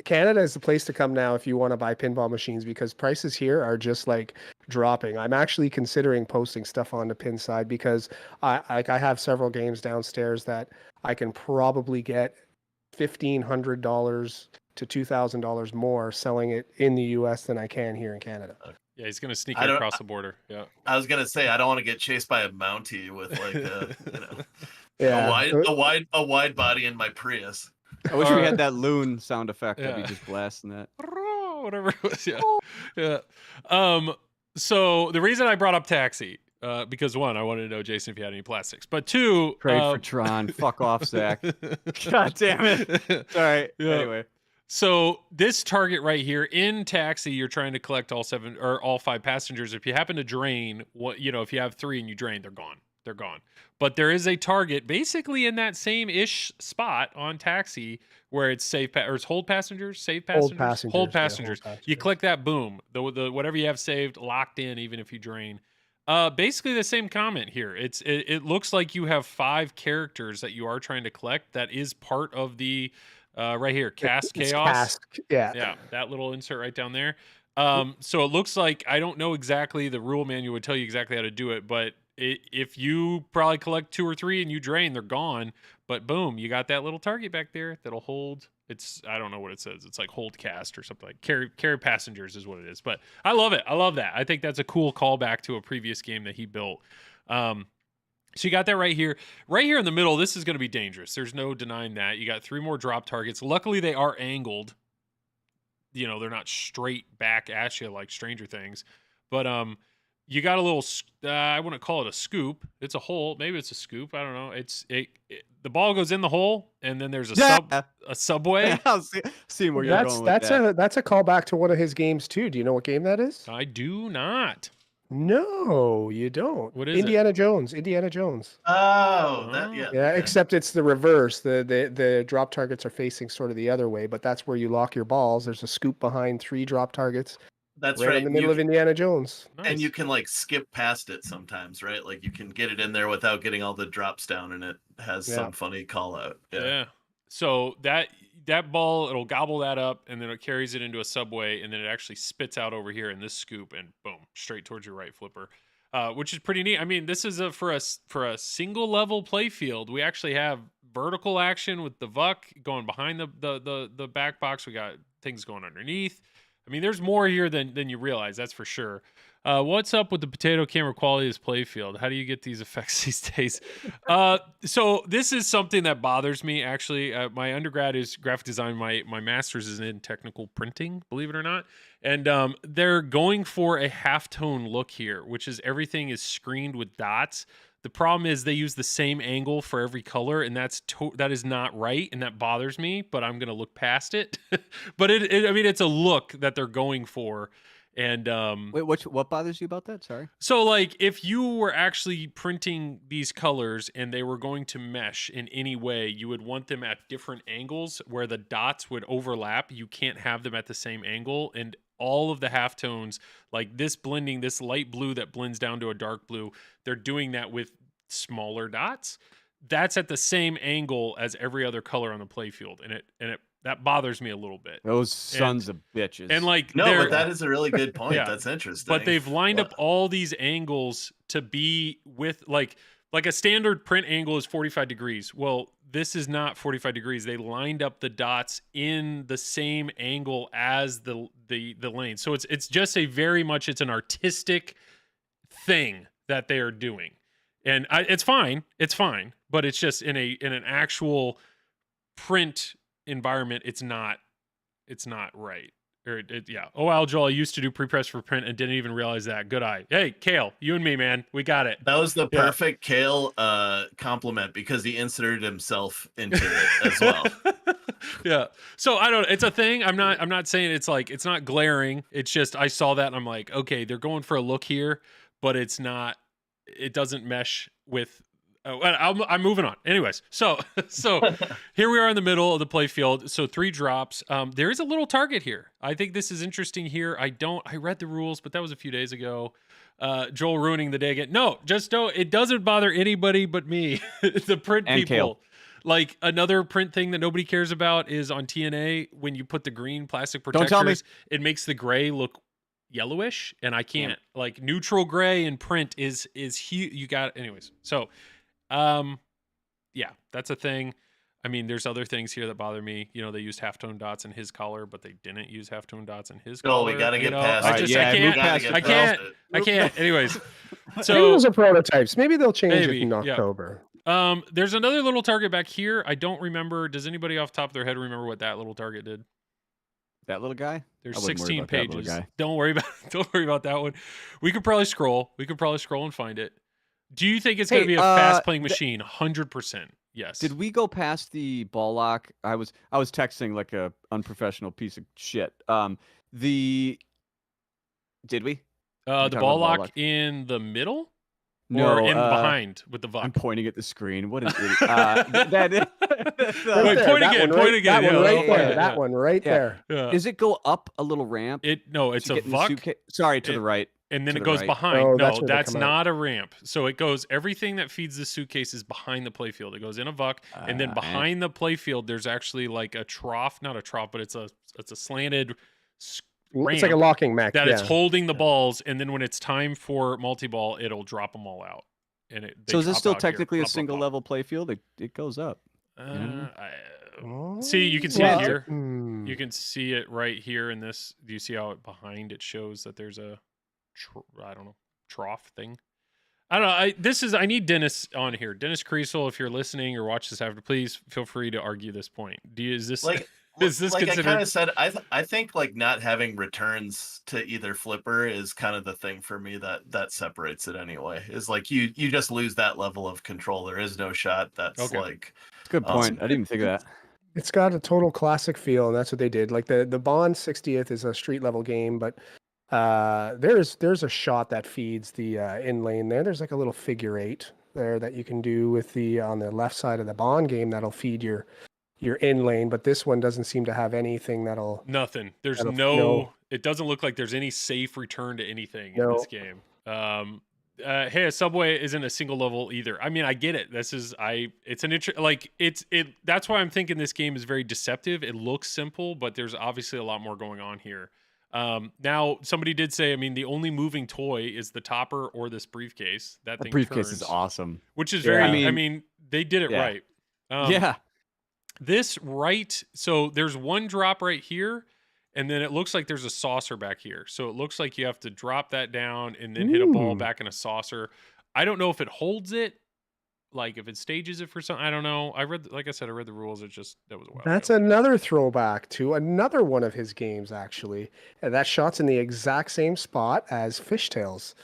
Canada is the place to come now if you want to buy pinball machines because prices here are just like dropping. I'm actually considering posting stuff on the pin side because I have several games downstairs that I can probably get $1,500 to $2,000 more selling it in the U.S. than I can here in Canada. Yeah, he's gonna sneak I it don't- across the border. Yeah. I was gonna say I don't want to get chased by a Mountie with like Yeah, a wide body in my Prius. I wish we Alright. had that loon sound effect. I'd be Yeah. just blasting that. Whatever it was. Yeah. Yeah. So the reason I brought up Taxi, because one, I wanted to know, Jason, if you had any plastics, but two, Trade for Tron. Fuck off, Zach. God damn it. All right. Yeah. Anyway. So this target right here in Taxi, you're trying to collect all 5 passengers. If you happen to drain, if you have 3 and you drain, they're gone. They're gone. But there is a target basically in that same ish spot on Taxi where it's or it's hold passengers, save passengers, passengers, hold yeah, hold passengers. You passengers. click that, boom, the whatever you have saved locked in, even if you drain. Basically the same comment here. It looks like you have 5 characters that you are trying to collect. That is part of the right here, cast It's chaos. cask. Yeah. Yeah, that little insert right down there. So it looks like I don't know exactly, the rule manual would tell you exactly how to do it, but if you probably collect 2 or 3 and you drain, they're gone. But boom, you got that little target back there that'll hold. It's, I don't know what it says. It's like hold cast or something, like carry passengers is what it is. But I love it. I love that. I think that's a cool callback to a previous game that he built. So you got that right here. Right here in the middle, this is going to be dangerous. There's no denying that. You got 3 more drop targets. Luckily, they are angled. You know, they're not straight back at you like Stranger Things. But you got a little, I wouldn't call it a scoop. It's a hole. Maybe it's a scoop. I don't know. The ball goes in the hole, and then there's a subway. I'll see where you're going with that. That's a callback to one of his games too. Do you know what game that is? I do not. No, you don't. What is Indiana Jones. Indiana Jones. Oh, that yeah. Yeah, okay. except it's the reverse. The drop targets are facing sort of the other way, but that's where you lock your balls. There's a scoop behind 3 drop targets. That's right right. in the middle of Indiana Jones. Nice. And you can like skip past it sometimes, right? Like you can get it in there without getting all the drops down, and it has some funny call out. Yeah. So that ball, it'll gobble that up, and then it carries it into a subway, and then it actually spits out over here in this scoop, and boom, straight towards your right flipper, which is pretty neat. I mean, this is for a single level play field. We actually have vertical action with the VUC going behind the back box. We got things going underneath. I mean, there's more here than you realize, that's for sure. What's up with the potato camera quality of this playfield? How do you get these effects these days? So this is something that bothers me, actually. My undergrad is graphic design. My master's is in technical printing, believe it or not. And they're going for a halftone look here, which is everything is screened with dots. The problem is they use the same angle for every color, and that is not right, and that bothers me, but I'm going to look past it. But I mean, it's a look that they're going for. And wait, what bothers you about that? Sorry. So like if you were actually printing these colors and they were going to mesh in any way, you would want them at different angles where the dots would overlap. You can't have them at the same angle, and all of the halftones, like this blending, this light blue that blends down to a dark blue, they're doing that with smaller dots. That's at the same angle as every other color on the playfield, and it that bothers me a little bit. Those sons of bitches. And like, no, but that is a really good point. Yeah, that's interesting. But they've lined up all these angles to be with like a standard print angle is 45 degrees. Well, this is not 45 degrees. They lined up the dots in the same angle as the lane. So it's just it's an artistic thing that they are doing. And it's fine, but it's just in an actual print environment, it's not right. Or yeah. Oh, Al Joel, I used to do pre-press for print and didn't even realize that. Good eye. Hey, Kale, you and me, man, we got it. That was the perfect Kale compliment, because he inserted himself into it as well. Yeah. So I don't. It's a thing. I'm not saying it's like it's not glaring. It's just I saw that and I'm like, okay, they're going for a look here, but it's not. It doesn't mesh with. I'm moving on. Anyways, so here we are in the middle of the play field. So 3 drops. There is a little target here. I think this is interesting here. I read the rules, but that was a few days ago. Joel ruining the day again. No, just don't. It doesn't bother anybody but me. The print and people. Kale. Like another print thing that nobody cares about is on TNA, when you put the green plastic protectors, don't tell me. It makes the gray look yellowish, and I can't. Like neutral gray in print is huge. You got anyways. So yeah, that's a thing. I mean, there's other things here that bother me. You know, they used halftone dots in his color, but they didn't use halftone dots in his color. Oh, we gotta get past it. I can't. Anyways, so maybe those are prototypes. Maybe they'll change it in yeah. October. There's another little target back here. I don't remember. Does anybody off the top of their head remember what that little target did? That little guy? There's 16 pages. Don't worry about that one. We could probably scroll and find it. Do you think it's going to be a fast-playing machine? 100%. Yes. Did we go past the ball lock? I was texting like a unprofessional piece of shit. Did we? The ball lock in the middle? No, or in behind with the VUC? I'm pointing at the screen. What an idiot. That is, wait, point again. That one right there. That one right there. Does it go up a little ramp? No, it's a VUC. Sorry, to the right. and then To it the goes right. behind. Oh, No, that's where they that's come out. not a ramp. So it goes, everything that feeds the suitcase is behind the playfield. It goes in a vuck, and then behind the playfield, there's actually like a trough, not a trough, but it's a slanted ramp It's like a locking mech. that it's Yeah. holding the balls, and then when it's time for multi-ball, it'll drop them all out. And they So is this drop still out here. technically a Plop, plop, single plop. level playfield? It goes up. See, you can see Well, it here. hmm. You can see it right here in this. Do you see how behind it shows that there's a, I don't know, trough thing? I don't know. I need Dennis on here. Dennis Creasel, if you're listening or watch this after, please feel free to argue this point. Is this Like is this like I considered? kind of said, I think like not having returns to either flipper is kind of the thing for me that separates it anyway. Is like you just lose that level of control. There is no shot that's Okay. like It's a good point. I didn't even think of that. It's got a total classic feel, and that's what they did. Like the Bond 60th is a street level game, but there's a shot that feeds the in lane there. There's like a little figure 8 there that you can do with the on the left side of the Bond game that'll feed your in lane, but this one doesn't seem to have anything that'll Nothing. There's that'll- no. It doesn't look like there's any safe return to anything in this No. game. Hey, a subway isn't a single level either. I mean, I get it. It's an that's why I'm thinking this game is very deceptive. It looks simple, but there's obviously a lot more going on here. Now somebody did say, I mean, the only moving toy is the topper or this briefcase. That The thing briefcase turns, is awesome. which is Yeah. very, I I mean- mean, they did it Yeah. right. Yeah. This right, so there's one drop right here, and then it looks like there's a saucer back here. So it looks like you have to drop that down and then hit a ball Ooh. back in a saucer. I don't know if it holds it, like if it stages it for something. I don't know. Like I said, I read the rules. It just, that was a while That's ago. another throwback to another one of his games, actually. And that shot's in the exact same spot as Fishtails.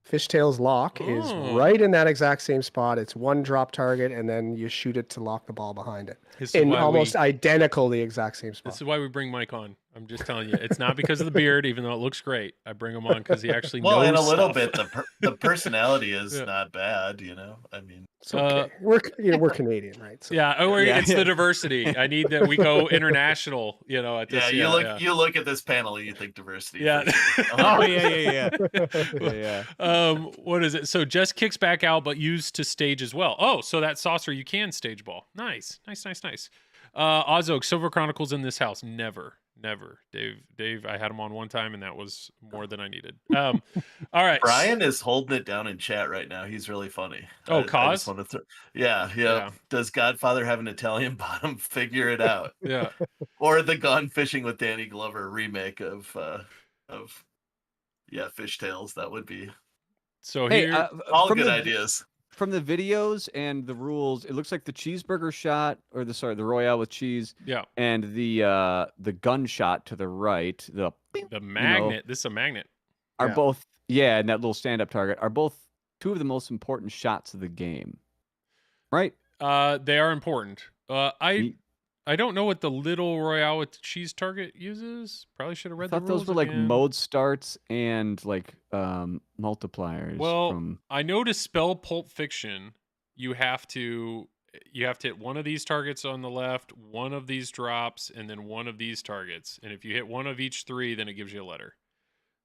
Fishtails lock is Oh. right in that exact same spot. It's one drop target, and then you shoot it to lock the ball behind it. This is In why almost identical, the exact same This spot. is why we bring Mike on. I'm just telling you, it's not because of the beard, even though it looks great. I bring him on because he actually well, knows and a little stuff. bit the personality is Yeah. not bad, you know. I mean, It's okay. We're Canadian, right? So Yeah, it's the diversity. I need that we go international, at this. you look at this panel and you think diversity. Yeah. for sure. Oh yeah. Yeah. What is it? So just kicks back out, but used to stage as well. Oh, so that saucer you can stage ball. Nice. Ozok, Silver Chronicles in this house. Never. Dave, I had him on one time, and that was more than I needed. All right. Brian is holding it down in chat right now. He's really funny. Oh, I Cause? just want to yeah. Yeah. Does Godfather have an Italian bottom? Figure it out. Yeah. Or the Gone Fishing with Danny Glover remake of Fishtails. That would be So Hey, here, all from good the- ideas. From the videos and the rules, it looks like the cheeseburger shot, or the Royale with cheese, yeah, and the gun shot to the right, the magnet. This is a magnet. are Yeah. both and that little stand-up target are both two of the most important shots of the game, right? They are important. Ye- I don't know what the little Royale with cheese target uses. Probably should have I read the thought rules. those were like again. mode starts and like multipliers. Well, from... I know to spell Pulp Fiction, you have to hit one of these targets on the left, one of these drops, and then one of these targets. And if you hit one of each three, then it gives you a letter.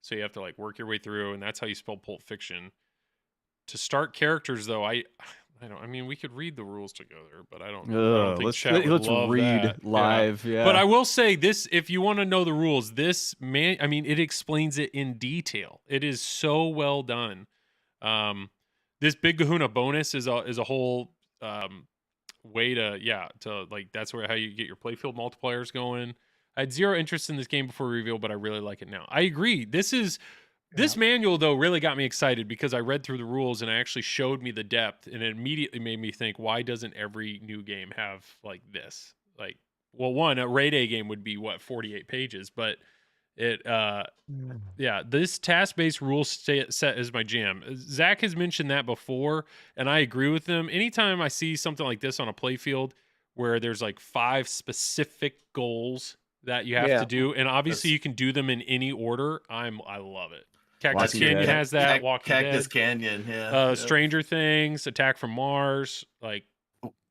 So you have to like work your way through, and that's how you spell Pulp Fiction. To start characters, though, I don't. I mean, we could read the rules together, but I don't think chat would let's love read that. Yeah. live. Yeah. But I will say this: if you want to know the rules, it explains it in detail. It is so well done. This Big Kahuna bonus is a whole way to like that's how you get your playfield multipliers going. I had zero interest in this game before reveal, but I really like it now. I agree. This manual, though, really got me excited because I read through the rules and it actually showed me the depth, and it immediately made me think, why doesn't every new game have like this? Like, well, one, a Raid A game would be 48 pages, but this task-based rule set is my jam. Zach has mentioned that before, and I agree with him. Anytime I see something like this on a playfield where there's like 5 specific goals that you have to do, and obviously you can do them in any order, I love it. Cactus Walking Canyon Dead. has that. Walking Cactus Dead. Canyon, yeah. Stranger Things, Attack from Mars. Like,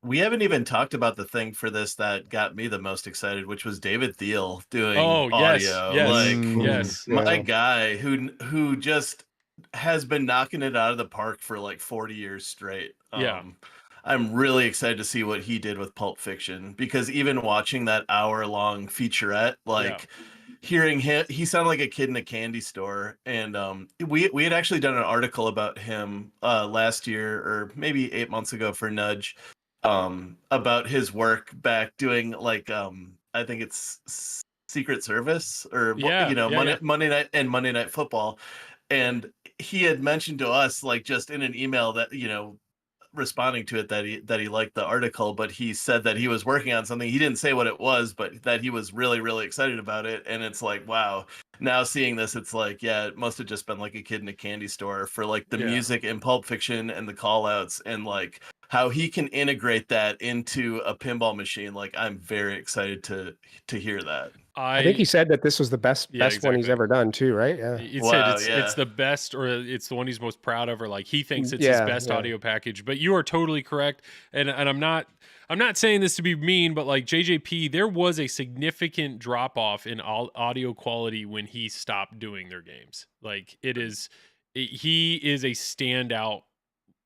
we haven't even talked about the thing for this that got me the most excited, which was David Thiel doing oh yes, audio. yes, Like yes. my guy who just has been knocking it out of the park for like 40 years straight. Yeah. I'm really excited to see what he did with Pulp Fiction, because even watching that hour-long featurette, like hearing him, he sounded like a kid in a candy store. And we had actually done an article about him last year, or maybe 8 months ago, for Nudge, about his work back doing like I think it's Secret Service, or Monday Night and Monday Night Football. And he had mentioned to us, like, just in an email that, responding to it, that he liked the article, but he said that he was working on something. He didn't say what it was, but that he was really, really excited about it. And it's like, wow, now seeing this, it's like, yeah, it must have just been like a kid in a candy store for like the music in Pulp Fiction and the call outs, and like how he can integrate that into a pinball machine. Like, I'm very excited to hear that. I think he said that this was the best one he's ever done too, right? Yeah. He said it's the best, or it's the one he's most proud of, or like he thinks it's his best audio package. But you are totally correct, and I'm not saying this to be mean, but like JJP, there was a significant drop off in audio quality when he stopped doing their games. Like he is a standout.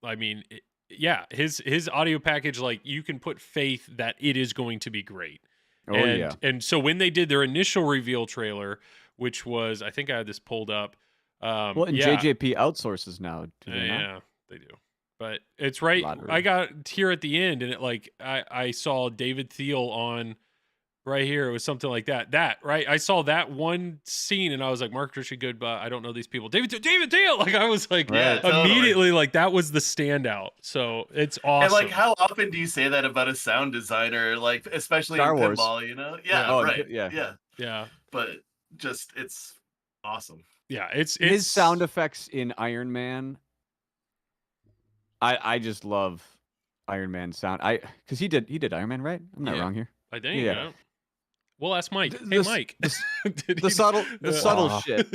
I mean, his audio package, like, you can put faith that it is going to be great. And so when they did their initial reveal trailer, which was, I think I had this pulled up. JJP outsources now. Yeah, they do. But it's right. I got here at the end, and it like I saw David Thiel on right here. It was something like that. Right. I saw that one scene, and I was like, Mark Richard Good, but I don't know these people. David Thiel. Like, I was like, immediately, like, that was the standout. So it's awesome. And like, how often do you say that about a sound designer? Like, especially Star in Wars. pinball, Yeah. But just, it's awesome. Yeah, it's his sound effects in Iron Man. I just love Iron Man sound. Because he did Iron Man, right? I'm not wrong here. I think. Yeah. We'll ask Mike. Hey, Mike. The subtle shit.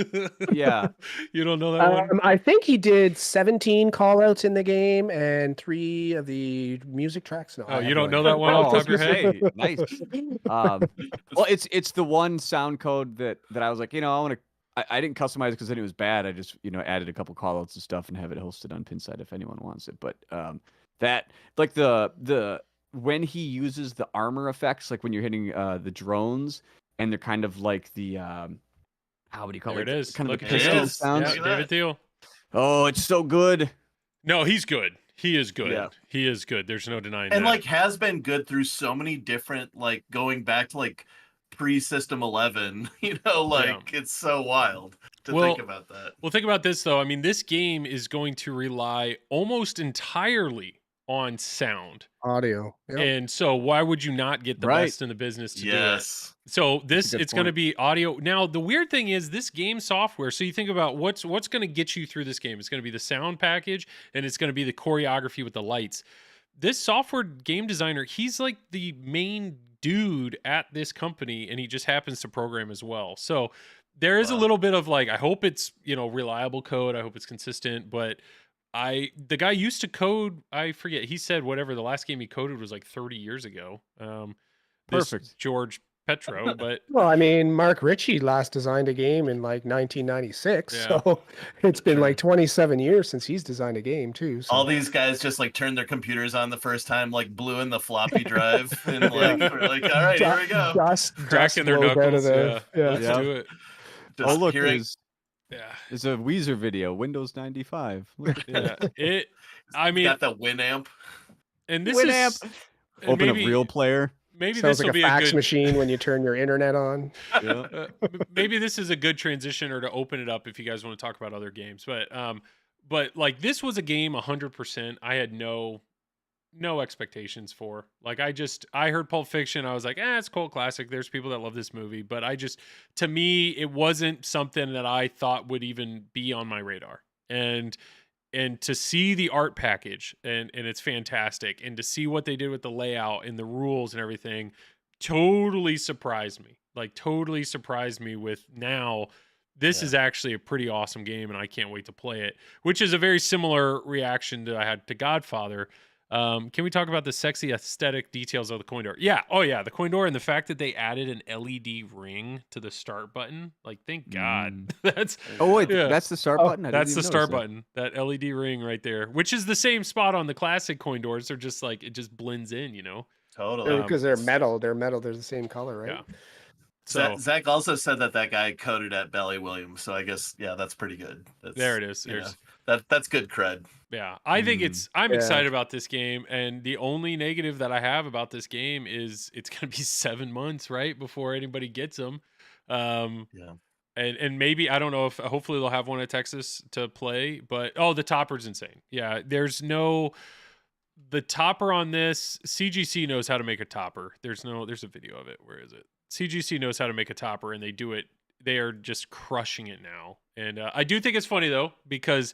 Yeah. You don't know that one? I think he did 17 call-outs in the game and 3 of the music tracks. No, you don't know that one off the top of your head? Hey, nice. Well, it's the one sound code that I was like, I want to. I didn't customize it because I knew it was bad. I just added a couple callouts and stuff and have it hosted on Pinside if anyone wants it. But that, like, the when he uses the armor effects, like when you're hitting the drones, and they're kind of like the how would you call it? There it is. Kind of the pistol sounds. Yeah, David Thiel. Oh, it's so good. No, he's good. He is good. Yeah. He is good. There's no denying and that. Like, has been good through so many different, like, going back to like pre-System 11. It's so wild to think about that. Well, think about this though. I mean, this game is going to rely almost entirely on sound, audio, and so why would you not get the best in the business to do it? So it's going to be audio. Now, the weird thing is this game software. So you think about what's going to get you through this game. It's going to be the sound package, and it's going to be the choreography with the lights. This software game designer, he's like the main dude at this company, and he just happens to program as well. So there is a little bit of like, I hope it's reliable code. I hope it's consistent, but the guy used to code, I forget, he said whatever the last game he coded was like 30 years ago. Perfect. George Petro, but well, I mean, Mark Ritchie last designed a game in like 1996, so it's been like 27 years since he's designed a game too. So. All these guys just like turned their computers on the first time, like blew in the floppy drive, and like we're like, all right, here we go, cracking their knuckles. Let's do it. Just look, it's a Weezer video, Windows 95. I mean, got the Winamp, and this is open a real player. Maybe sounds this like will a be fax good machine when you turn your internet on. Maybe this is a good transition, or to open it up if you guys want to talk about other games. But like, this was a game 100%. I had no expectations for. Like, I heard Pulp Fiction. I was like, it's a cult classic. There's people that love this movie, but to me, it wasn't something that I thought would even be on my radar. And to see the art package, and it's fantastic, and to see what they did with the layout and the rules and everything, totally surprised me. Like, totally surprised me with now. This is actually a pretty awesome game, and I can't wait to play it, which is a very similar reaction that I had to Godfather. Can we talk about the sexy aesthetic details of the coin door? Yeah. Oh yeah, the coin door and the fact that they added an LED ring to the start button. Like, thank God. That's Oh wait, yeah. that's the start button. I didn't That's the even start notice button. That LED ring right there, which is the same spot on the classic coin doors. They're just like it just blends in, you know. Totally. Because they're metal. They're metal. They're the same color, right? Yeah. So Zach also said that guy coded at Bally Williams, so I guess that's pretty good. there it is. That's good cred. Yeah, I think I'm Yeah. excited about this game, and the only negative that I have about this game is it's gonna be 7 months, right, before anybody gets them. Yeah. And maybe I don't know if hopefully they'll have one at Texas to play, but the topper's insane. Yeah, the topper on this. CGC knows how to make a topper. There's a video of it. Where is it? CGC knows how to make a topper, and they do it. They are just crushing it now. And I do think it's funny though, because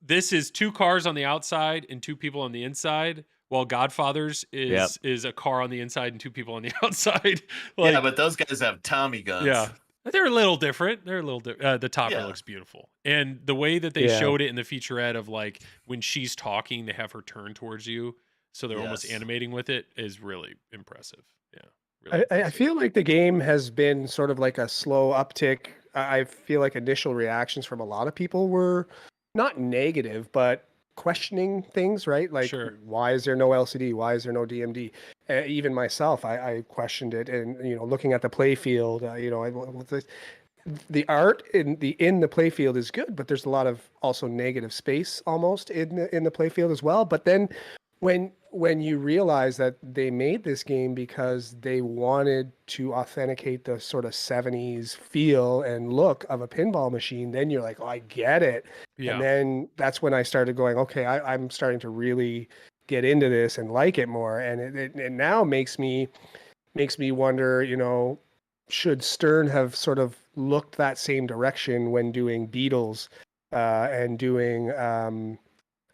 this is 2 cars on the outside and 2 people on the inside, while Godfather's is a car on the inside and 2 people on the outside. Yeah, but those guys have Tommy guns. Yeah, they're a little different. The topper looks beautiful, and the way that they showed it in the featurette of like when she's talking, they have her turn towards you, so they're almost animating with it, is really impressive. Yeah. Really I feel like the game has been sort of like a slow uptick. I feel like initial reactions from a lot of people were not negative, but questioning things, right? Like, why is there no LCD? Why is there no DMD? Even myself, I questioned it, and looking at the play field, the art in the play field is good, but there's a lot of also negative space almost in the play field as well. But then when you realize that they made this game because they wanted to authenticate the sort of 70s feel and look of a pinball machine, then you're like, oh, I get it. Yeah. And then that's when I started going, okay, I'm starting to really get into this and like it more. And it now makes me wonder, should Stern have sort of looked that same direction when doing Beatles and doing Bond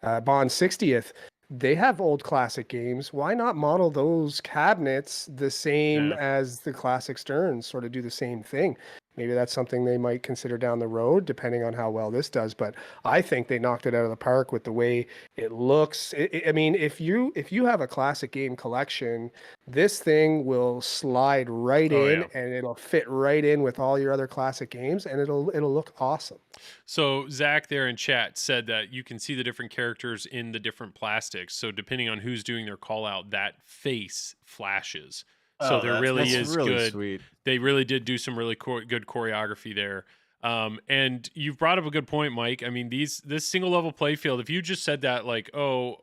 60th? They have old classic games. Why not model those cabinets the same as the classic Sterns, sort of do the same thing? Maybe that's something they might consider down the road, depending on how well this does. But I think they knocked it out of the park with the way it looks. I mean, if you have a classic game collection, this thing will slide right in, and it'll fit right in with all your other classic games, and it'll look awesome. So Zach there in chat said that you can see the different characters in the different plastics. So depending on who's doing their call out, that face flashes. So there really is really good. Sweet. They really did do some really good choreography there. And you've brought up a good point, Mike. I mean, this single level playfield, if you just said that like, oh,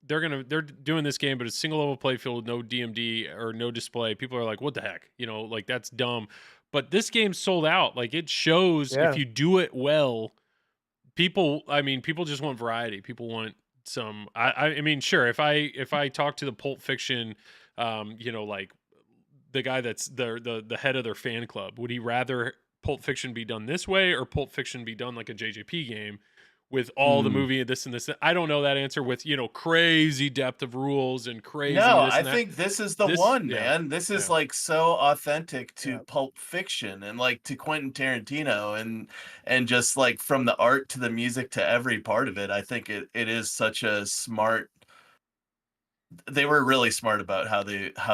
they're doing this game, but it's single level playfield with no DMD or no display, people are like, what the heck? Like that's dumb. But this game's sold out. Like it shows if you do it well, people just want variety. People want some, I mean, sure. If I talk to the Pulp Fiction, like, the guy that's the head of their fan club, would he rather Pulp Fiction be done this way or Pulp Fiction be done like a JJP game with all the movie and this and this? I don't know that answer with crazy depth of rules and crazy. No, I think this is the one, man. This is like so authentic to Pulp Fiction and like to Quentin Tarantino and just like from the art to the music to every part of it. I think it is such a smart. They were really smart about how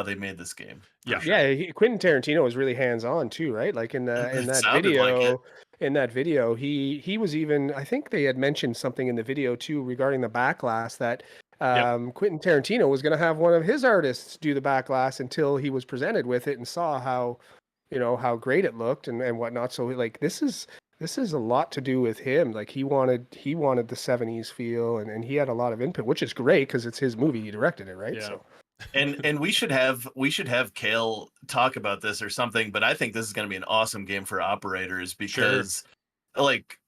they made this game. Yeah, sure. Quentin Tarantino was really hands-on too, right? Like in that video, he was even. I think they had mentioned something in the video too regarding the backlash that Quentin Tarantino was going to have one of his artists do the backlash until he was presented with it and saw how great it looked and whatnot. So like this is a lot to do with him. Like he wanted the 70s feel and he had a lot of input, which is great because it's his movie. He directed it, right? Yeah. So. And we should have Kale talk about this or something, but I think this is going to be an awesome game for operators because like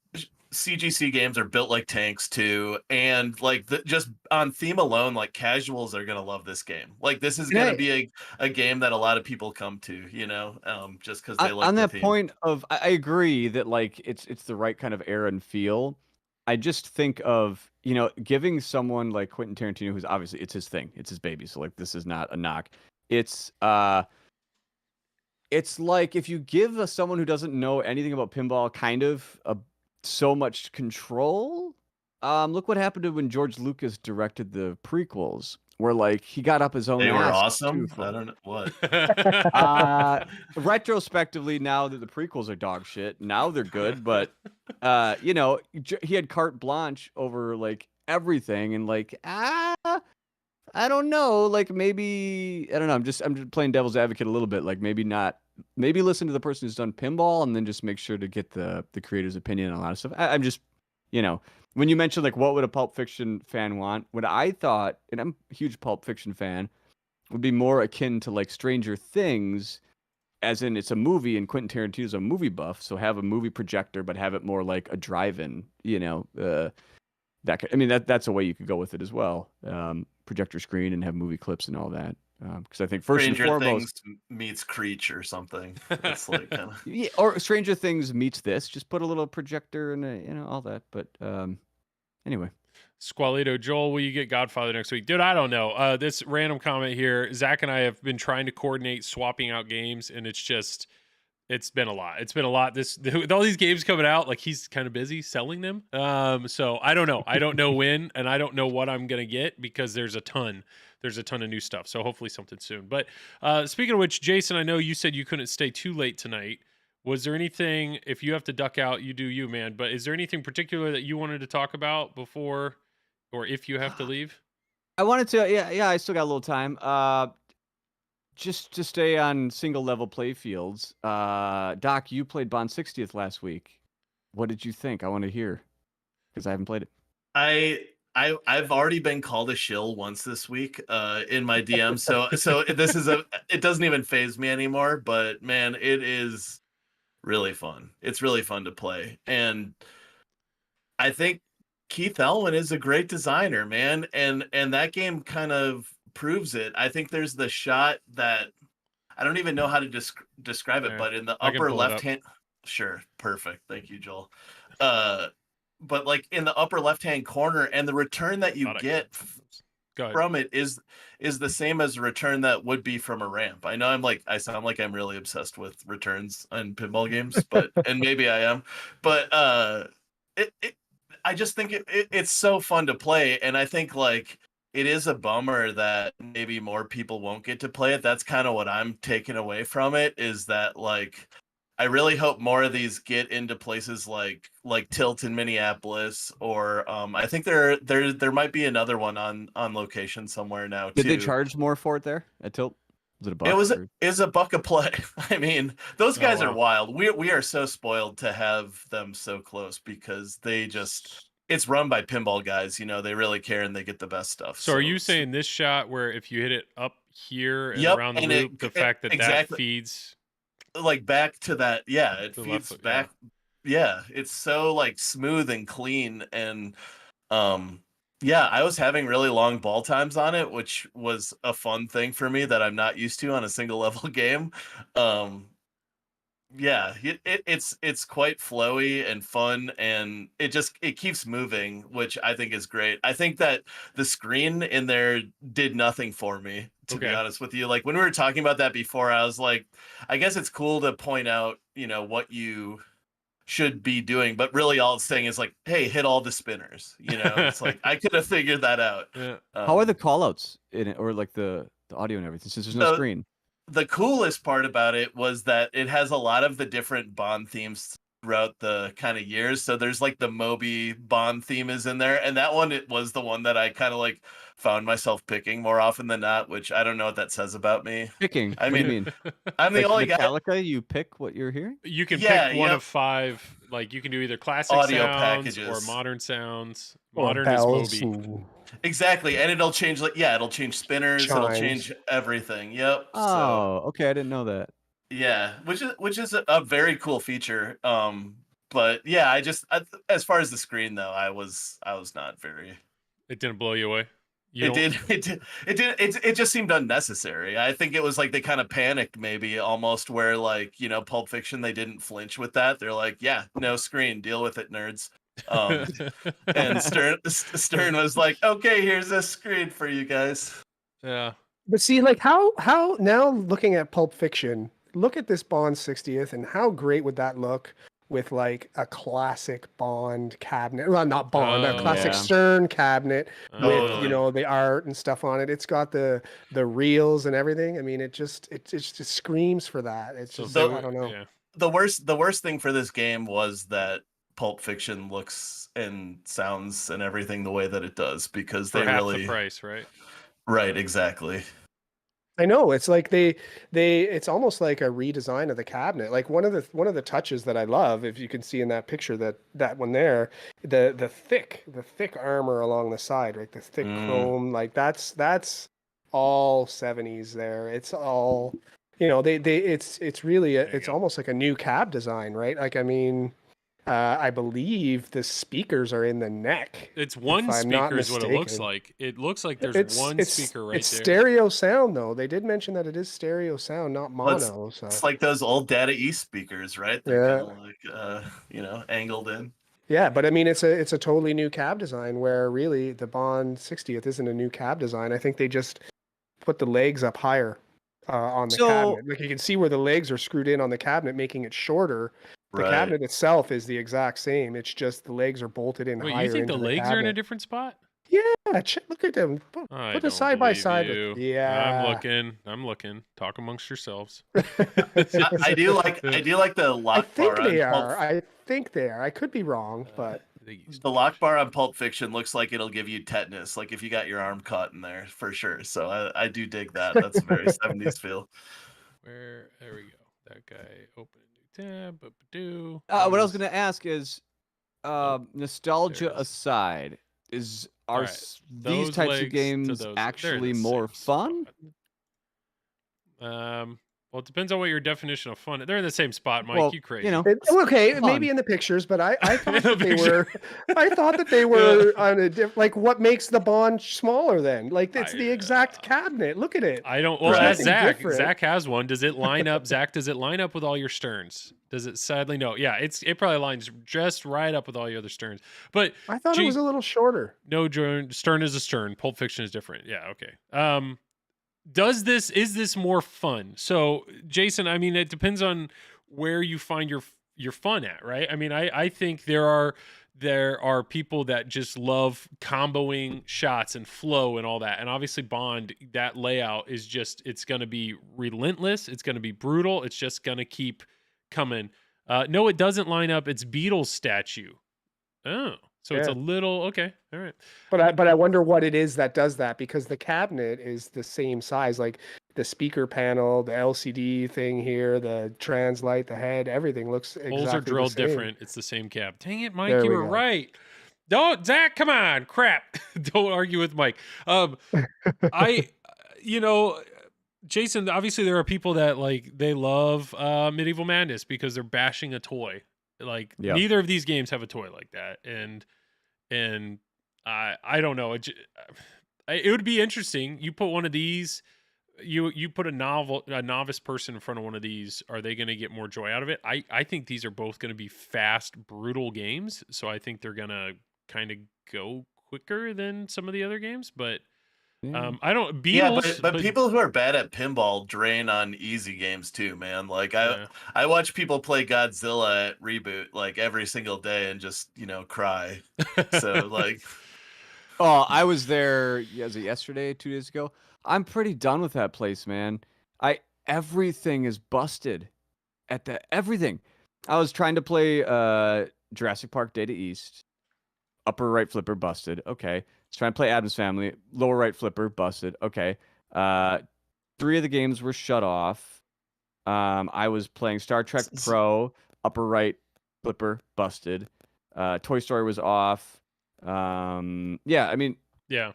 CGC games are built like tanks too, and like just on theme alone, like casuals are going to love this game. Like this is going to be a game that a lot of people come to, just because they like on the that theme. point of I agree that like it's the right kind of air and feel. I just think of, giving someone like Quentin Tarantino, who's obviously it's his thing, it's his baby. So like, this is not a knock. It's like if you give someone who doesn't know anything about pinball kind of so much control. Look what happened to when George Lucas directed the prequels, where like he got up his own They were ass. awesome. I twofold. don't know what. Retrospectively, now that the prequels are dog shit, now they're good. But you know, he had carte blanche over like everything, and like I don't know, like maybe I don't know. I'm just playing devil's advocate a little bit. Like maybe not. Maybe listen to the person who's done Pinball, and then just make sure to get the creator's opinion on a lot of stuff. I'm just, you know, when you mentioned like what would a Pulp Fiction fan want, what I thought, and I'm a huge Pulp Fiction fan, would be more akin to like Stranger Things, as in it's a movie and Quentin Tarantino's a movie buff, so have a movie projector, but have it more like a drive-in, you know, I mean that's a way you could go with it as well. Projector screen and have movie clips and all that. Because I think first Stranger and foremost, Things meets Creech or something. It's like kind of yeah, or Stranger Things meets this. Just put a little projector and you know all that. But anyway. Squalito, Joel, will you get Godfather next week? Dude, I don't know. This random comment here. Zach and I have been trying to coordinate swapping out games, and it's been a lot. It's been a lot. With all these games coming out, like he's kind of busy selling them. So I don't know. I don't know when, and I don't know what I'm gonna get because there's a ton of new stuff. So hopefully something soon. But speaking of which, Jason, I know you said you couldn't stay too late tonight. Was there anything, if you have to duck out, you do you, man, but is there anything particular that you wanted to talk about before or if you have to leave? I wanted to, yeah, I still got a little time. Just to stay on single level play fields. Doc, you played Bond 60th last week. What did you think? I want to hear because I haven't played it. I've already been called a shill once this week in my DM. So this is it doesn't even faze me anymore, but man, it is really fun. It's really fun to play. And I think Keith Elwin is a great designer, man. And that game kind of proves it. I think there's the shot that I don't even know how to describe it, but in the upper left hand, sure, perfect. Thank you, Joel. But like in the upper left hand corner, and the return that you get from it is the same as a return that would be from a ramp. I know I sound like I'm really obsessed with returns in pinball games, but and maybe I am, but I just think it's so fun to play, and I think like it is a bummer that maybe more people won't get to play it. That's kind of what I'm taking away from it, is that like I really hope more of these get into places like Tilt in Minneapolis, or I think there might be another one on location somewhere now too. Did they charge more for it there at Tilt? Was it a buck? It was a buck a play. I mean, those guys are wild. We are so spoiled to have them so close because they just. It's run by pinball guys, you know, they really care and they get the best stuff. So are you saying this shot where if you hit it up here and around the loop, the fact that that feeds like back to that, yeah, it feeds back. Yeah, it's so like smooth and clean, and yeah, I was having really long ball times on it, which was a fun thing for me that I'm not used to on a single level game. Yeah, it's quite flowy and fun, and it keeps moving, which I think is great. I think that the screen in there did nothing for me, to be honest with you. Like when we were talking about that before, I was like, I guess it's cool to point out, you know, what you should be doing, but really all it's saying is like, hey, hit all the spinners. You know, it's like I could have figured that out. Yeah. How are the callouts in it, or like the audio and everything, since there's no screen? The coolest part about it was that it has a lot of the different Bond themes throughout the kind of years. So there's like the Moby Bond theme is in there, and that one, it was the one that I kind of like found myself picking more often than not, which I don't know what that says about me. Picking? I mean, what do you mean? I'm the only Metallica, guy. you pick what you're hearing? You can pick one of 5. Like you can do either classic audio sounds packages or modern sounds. Or Modern is Moby. and Exactly, and it'll change it'll change spinners, chimes. it'll change everything. Yep. Oh, okay, I didn't know that. Yeah, which is a very cool feature. But yeah, as far as the screen though, I was not very. It didn't blow you away. It just seemed unnecessary. I think it was like they kind of panicked, maybe almost, where like, you know, Pulp Fiction, they didn't flinch with that. They're like, yeah, no screen, deal with it, nerds. And Stern was like, okay, here's a screen for you guys. Yeah. But see, like how now looking at Pulp Fiction, look at this Bond 60th and how great would that look with like a classic Bond cabinet. Well, not Bond, a classic yeah. Stern cabinet with Totally. the art and stuff on it. It's got the reels and everything. I mean, it just screams for that. It's So just they I don't know. Yeah. The worst thing for this game was that Pulp Fiction looks and sounds and everything the way that it does, because For they half really the price, right? right, exactly. I know, it's like it's almost like a redesign of the cabinet. Like one of the touches that I love, if you can see in that picture, that one there, the thick armor along the side, right? The thick chrome, like that's all 70s there. It's all, it's really There you it's go. almost like a new cab design, right? Like, I mean, I believe the speakers are in the neck. It's one if I'm not speaker is what it looks mistaken. like. It looks like there's one speaker right It's there. stereo sound though. They did mention that it is stereo sound, not Well, mono. it's So like those old Data East speakers, right? They're yeah, kind of like angled in. yeah. But I mean, it's a totally new cab design. Where really the Bond 60th isn't a new cab design. I think they just put the legs up higher on the So- cabinet. Like you can see where the legs are screwed in on the cabinet, making it shorter. The Right. cabinet itself is the exact same. It's just the legs are bolted in Wait, higher you think the into legs are in a cabinet. differed spot? Yeah, look at them. I Put don't it side by believe side. you. Yeah, I'm looking. Talk amongst yourselves. I do like the I lock think bar they on are. Pulp. I think they are. I could be wrong, but The lock bar on Pulp Fiction looks like it'll give you tetanus, like if you got your arm caught in there, for sure. So I do dig that. That's a very 70s feel. There we go. That guy open a new tab. Ba-ba-doo. What I was gonna ask is, nostalgia there it is. aside, are Alright, these those types legs of to games those- they're in actually the more same fun? spot. Well, it depends on what your definition of fun. They're in the same spot, Mike. Well, you crazy. you know, okay, fun. maybe in the pictures, but I thought In the that they picture. were. I thought that they were on a like. What makes the Bond smaller then? Like it's the exact cabinet. Look at it. I don't. Well, There's ask nothing Zach. different. Zach has one. Does it line up? Zach, does it line up with all your sterns? Does it? Sadly, no. Yeah, it probably lines just right up with all your other sterns. But I thought it was a little shorter. no, Stern is a Stern. Pulp Fiction is different. Yeah. Okay. Is this more fun? So, Jason, I mean, it depends on where you find your fun at, right? I mean, I think there are people that just love comboing shots and flow and all that. And obviously Bond, that layout is just, it's going to be relentless. It's going to be brutal. It's just going to keep coming. No, it doesn't line up. It's Beatles statue. Oh, so it's a Yeah. little, okay. All right. But I wonder what it is that does that, because the cabinet is the same size, like the speaker panel, the LCD thing here, the translite, the head, everything looks exactly Holes are the drilled same. different. It's the same cab. Dang it, Mike, There you we were go. right. Don't, Zach, come on, crap. Don't argue with Mike. Jason, obviously there are people that they love Medieval Madness because they're bashing a toy. Like Yeah. neither of these games have a toy like that, and I don't know. It would be interesting. You put one of these, you put a novice person in front of one of these. Are they going to get more joy out of it? I think these are both going to be fast, brutal games. So I think they're going to kind of go quicker than some of the other games. But I don't. Beatles, but people who are bad at pinball drain on easy games too, man. Like I watch people play Godzilla at Reboot like every single day and just cry. So like, Oh, I was there. Was it yesterday? 2 days ago? I'm pretty done with that place, man. Everything is busted. Everything. I was trying to play Jurassic Park Data East. Upper right flipper busted. Okay. I was trying to play Addams Family. Lower right flipper busted. Okay. 3 of the games were shut off. I was playing Star Trek Pro. Upper right flipper busted. Toy Story was off. Yeah, I mean, yeah.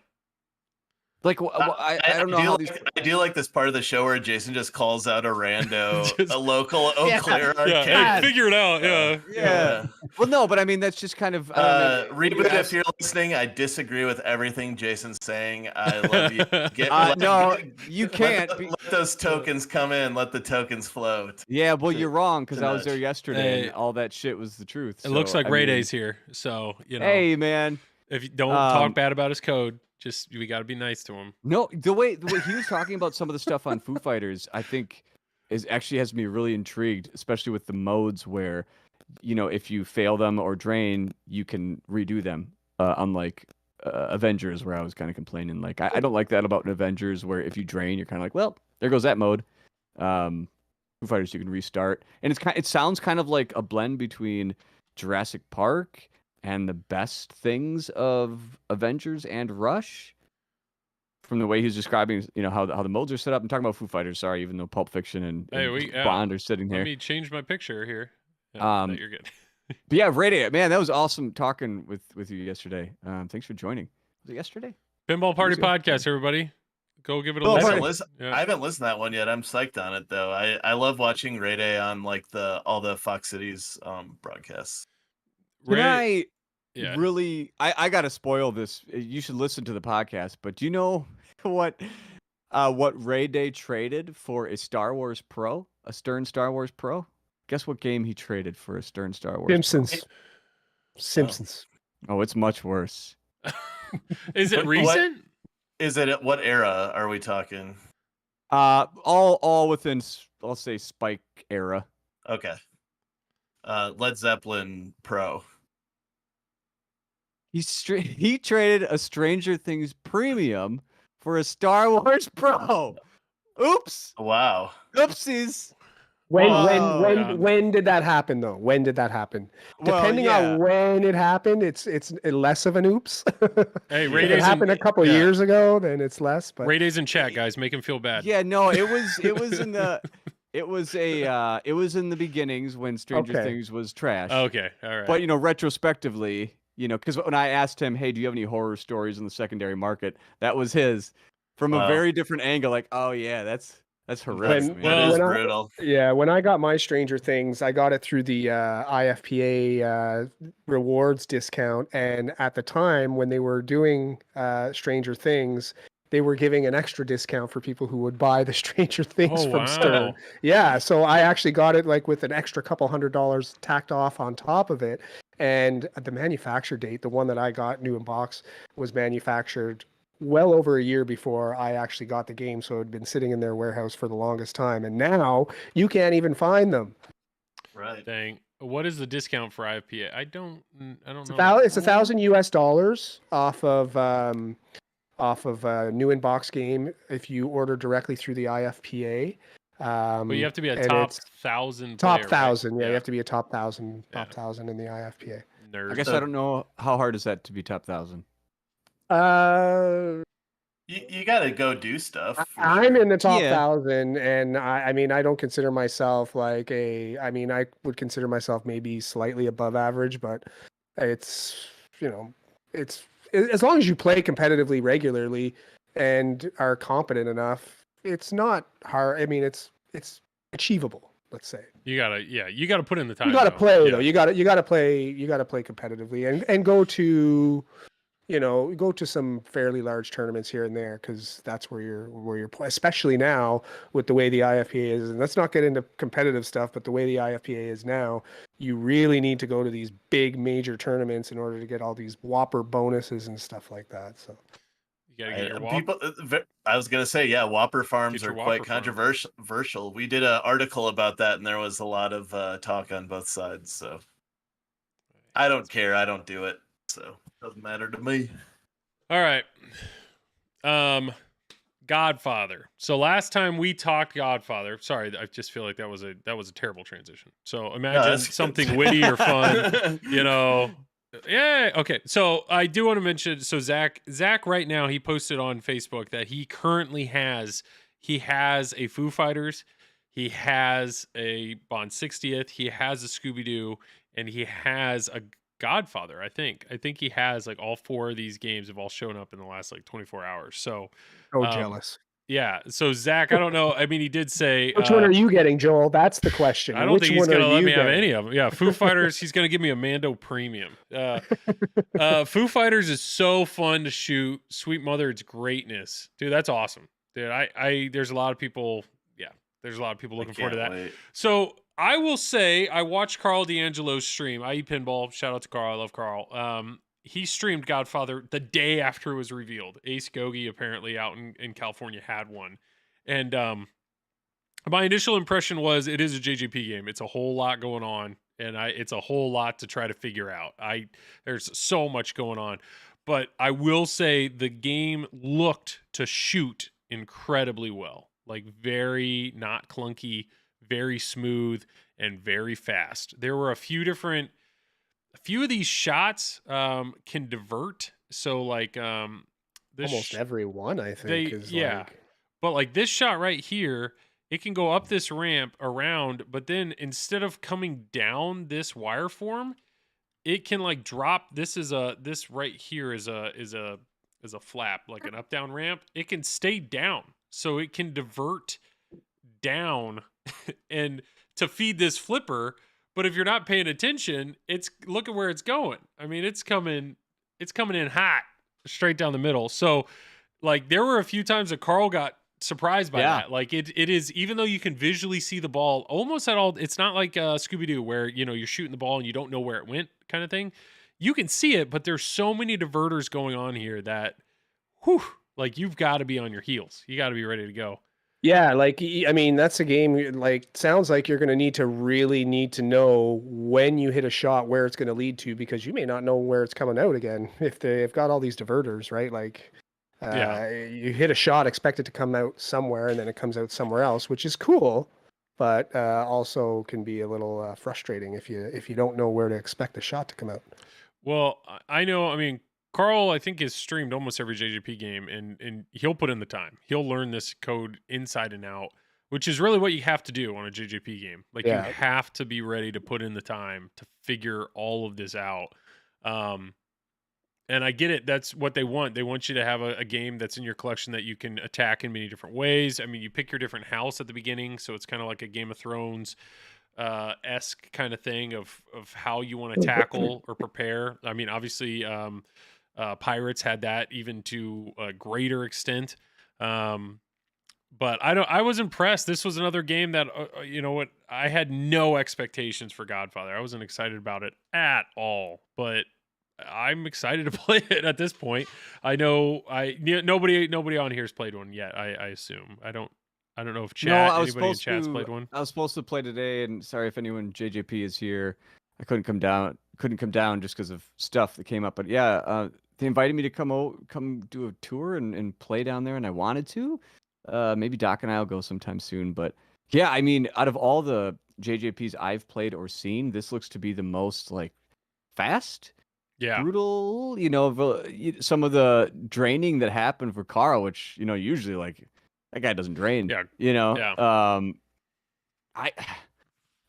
like I don't know how these. I do like this part of the show where Jason just calls out a rando, Just- a local Eau Claire Yeah, arcade. hey, figure it out. Yeah. Yeah. Well, no, but I mean that's just kind of. I don't know, Reboot, if you're listening, I disagree with everything Jason's saying. I love you. No, you can't. Let those tokens come in. Let the tokens float. Yeah, well, you're wrong because I was there nudge. yesterday Hey. and all that shit was the truth. It looks so, like I Ray mean, Day's here, so Hey, man. if you don't talk bad about his code, just we got to be nice to him. No, the way he was talking about some of the stuff on Foo Fighters, I think is actually has me really intrigued, especially with the modes where if you fail them or drain, you can redo them. Unlike Avengers, where I was kind of complaining, like I don't like that about an Avengers, where if you drain, you're kind of like, well, there goes that mode. Foo Fighters, you can restart, and it sounds kind of like a blend between Jurassic Park and the best things of Avengers and Rush. From the way he's describing, how the modes are set up. I'm talking about Foo Fighters, sorry, even though Pulp Fiction and Bond are sitting here. Let me change my picture here. That you're good. But yeah, Ray, man, that was awesome talking with you yesterday. Thanks for joining. Was it yesterday? Pinball Party Podcast, everybody. Go give it a listen. I haven't listened to that one yet. I'm psyched on it though. I love watching Ray Day on like all the Fox Cities broadcasts. I gotta spoil this. You should listen to the podcast. But do you know what Ray Day traded for a Star Wars Pro, a Stern Star Wars Pro? Guess what game he traded for a Stern Star Wars Simpsons. Oh, it's much worse. Is it recent? Is it what era are we talking? All within, I'll say, Spike era. Okay. Led Zeppelin Pro. He traded a Stranger Things Premium for a Star Wars Pro. Oops. Wow. Oopsies. When did that happen though? When did that happen? Depending on when it happened, it's less of an oops. Hey, if it happened a couple years ago, then it's less. But Ray Day's in chat, guys. Make him feel bad. Yeah, no, it was in the it was in the beginnings when Stranger Things was trash. Okay, all right. But retrospectively, because when I asked him, hey, do you have any horror stories in the secondary market? That was his from a very different angle. Like, oh yeah, that's horrific. That is brutal. When I got my Stranger Things, I got it through the IFPA rewards discount. And at the time when they were doing Stranger Things, they were giving an extra discount for people who would buy the Stranger Things from Stern. Yeah, so I actually got it like with an extra couple $100 tacked off on top of it. And the manufacture date, the one that I got new in box, was manufactured well over a year before I actually got the game, so it had been sitting in their warehouse for the longest time, and now you can't even find them. Right. Dang. What is the discount for IFPA? I don't know. It's $1,000 US off of a new in box game if you order directly through the IFPA. But you have to be a top 1,000 top player, 1,000, right? you have to be a top 1,000 in the IFPA. Nerd. I guess I don't know how hard is that to be top 1,000. You got to go do stuff. I'm in the top 1,000, and I don't consider myself I would consider myself maybe slightly above average, but it's as long as you play competitively regularly and are competent enough, it's not hard. I mean, it's achievable. Let's say you gotta put in the time. You gotta play though. You gotta play competitively and go to some fairly large tournaments here and there, because that's where you're especially now with the way the IFPA is. And let's not get into competitive stuff, but the way the IFPA is now, you really need to go to these big major tournaments in order to get all these whopper bonuses and stuff like that. So you gotta get your Whopper. I was gonna say, Whopper farms are quite controversial. We did an article about that, and there was a lot of talk on both sides. So I don't care. I don't do it. So doesn't matter to me. All right. Godfather. So last time we talked Godfather, sorry, I just feel like that was a terrible transition. So imagine something witty or fun, Yeah. Okay. So I do want to mention, so Zach right now, he posted on Facebook that he currently has a Foo Fighters, he has a Bond 60th, he has a Scooby-Doo, and he has a Godfather. I think he has like all four of these games have all shown up in the last like 24 hours. So jealous. Yeah. So Zach, I don't know. I mean, he did say which one are you getting, Joel? That's the question. I don't think he's gonna let me have any of them. Yeah, Foo Fighters. He's gonna give me a Mando Premium. Foo Fighters is so fun to shoot. Sweet Mother, it's greatness, dude. That's awesome, dude. There's a lot of people. Yeah, there's a lot of people looking forward to that. Wait. So I will say I watched Carl D'Angelo's stream. I.e. Pinball. Shout out to Carl. I love Carl. He streamed Godfather the day after it was revealed. Ace Gogi apparently out in California had one. And my initial impression was it is a JJP game. It's a whole lot going on. and it's a whole lot to try to figure out. There's so much going on, but I will say the game looked to shoot incredibly well, like very not clunky, very smooth, and very fast. There were a few of these shots can divert. So like Almost every one, I think, is yeah. like. But like this shot right here, it can go up this ramp around, but then instead of coming down this wire form, it can like drop. This right here is a flap, like an up down ramp. It can stay down. So it can divert down and to feed this flipper. But if you're not paying attention, look at where it's going. I mean, it's coming in hot straight down the middle. So like there were a few times that Carl got surprised by that. Like it is, even though you can visually see the ball almost at all, it's not like Scooby-Doo where, you're shooting the ball and you don't know where it went kind of thing. You can see it, but there's so many diverters going on here that, like you've got to be on your heels. You got to be ready to go. Yeah, like I mean, that's a game. Like, sounds like you're going to really need to know when you hit a shot where it's going to lead to, because you may not know where it's coming out again if they've got all these diverters, right? Like, you hit a shot, expect it to come out somewhere, and then it comes out somewhere else, which is cool, but also can be a little frustrating if you don't know where to expect a shot to come out. Well, I know. I mean, Carl, I think, has streamed almost every JJP game, and he'll put in the time. He'll learn this code inside and out, which is really what you have to do on a JJP game. Like, you have to be ready to put in the time to figure all of this out. And I get it. That's what they want. They want you to have a game that's in your collection that you can attack in many different ways. I mean, you pick your different house at the beginning, so it's kind of like a Game of Thrones esque kind of thing of how you want to tackle or prepare. I mean, obviously, Pirates had that even to a greater extent. But I was impressed. This was another game that, I had no expectations for Godfather. I wasn't excited about it at all, but I'm excited to play it at this point. I know nobody on here has played one yet. I assume. I don't know if anybody in chat's played one. I was supposed to play today, and sorry if anyone JJP is here. I couldn't come down just because of stuff that came up. But yeah, they invited me to come do a tour and play down there, and I wanted to. Maybe Doc and I'll go sometime soon. But yeah, I mean, out of all the JJPs I've played or seen, this looks to be the most like fast. Yeah. Brutal, some of the draining that happened for Carl, which, usually like that guy doesn't drain. Yeah. Yeah.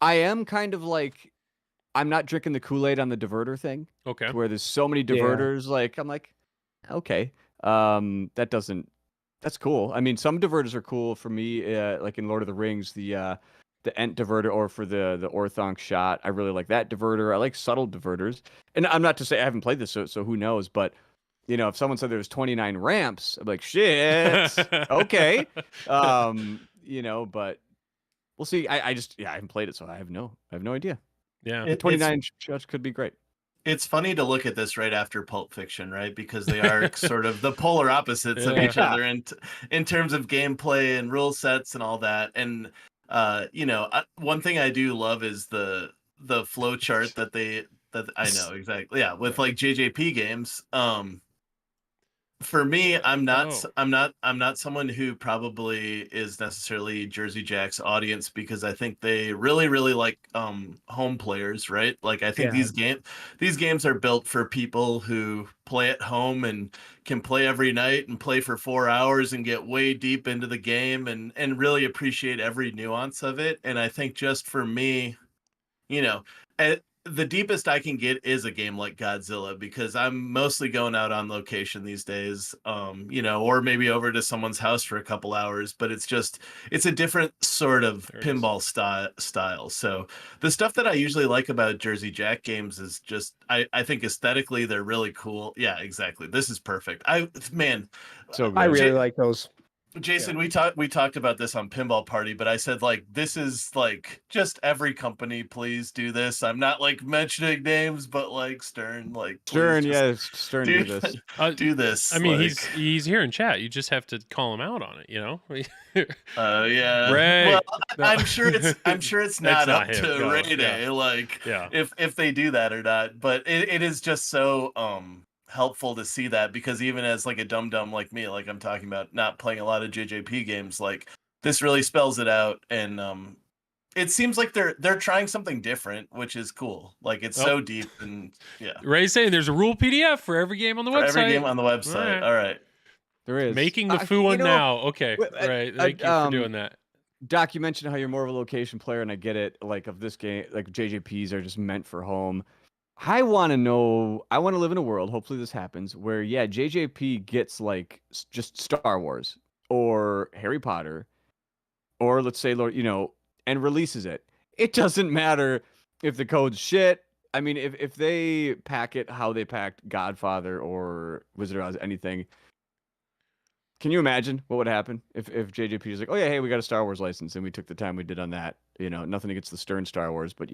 I am kind of like, I'm not drinking the Kool-Aid on the diverter thing. Okay. Where there's so many diverters, like I'm like, okay. That's cool. I mean, some diverters are cool for me, like in Lord of the Rings, the Ent diverter, or for the Orthonk shot. I really like that diverter. I like subtle diverters. And I'm not to say I haven't played this, so who knows, but if someone said there's 29 ramps, I'm like, shit. Okay. But we'll see. I haven't played it, so I have no idea. Yeah. 29 shots could be great. It's funny to look at this right after Pulp Fiction, right? Because they are sort of the polar opposites of each other in terms of gameplay and rule sets and all that. And one thing I do love is the flow chart that I know exactly. Yeah, with like JJP games. For me, I'm not someone who probably is necessarily Jersey Jack's audience, because I think they really, really like home players, right? Like I think these games are built for people who play at home and can play every night and play for 4 hours and get way deep into the game and really appreciate every nuance of it. And I think just for me, the deepest I can get is a game like Godzilla, because I'm mostly going out on location these days, or maybe over to someone's house for a couple hours, but it's a different sort of pinball style. So the stuff that I usually like about Jersey Jack games is just, I think aesthetically they're really cool. Yeah, exactly. This is perfect. So good. I really like those. Jason, we talked about this on Pinball Party, but I said like this is like just every company, please do this. I'm not like mentioning names, but like Stern, like Stern, please yeah, Stern do this. do this. I mean, like, he's here in chat. You just have to call him out on it, you know? yeah. Ray. Well, No. I'm sure it's not up him, to no, Ray yeah. Day, like Yeah. if they do that or not. But it is just so helpful to see that, because even as like a dum dum like me, like I'm talking about not playing a lot of JJP games, like this really spells it out, and it seems like they're trying something different, which is cool. Like it's so deep, and yeah. Ray's saying there's a rule PDF for every game on the For website. every game on the website. All right. There is. Making the foo one now. Okay, right. Thank you for doing that. Doc, you mentioned how you're more of a location player, and I get it. Like of this game, like JJPs are just meant for home. I want to know. I want to live in a world. Hopefully, this happens where JJP gets like just Star Wars or Harry Potter, or let's say Lord, and releases it. It doesn't matter if the code's shit. I mean, if they pack it how they packed Godfather or Wizard of Oz, anything. Can you imagine what would happen if JJP is like, oh yeah, hey, we got a Star Wars license and we took the time we did on that. Nothing against the Stern Star Wars, but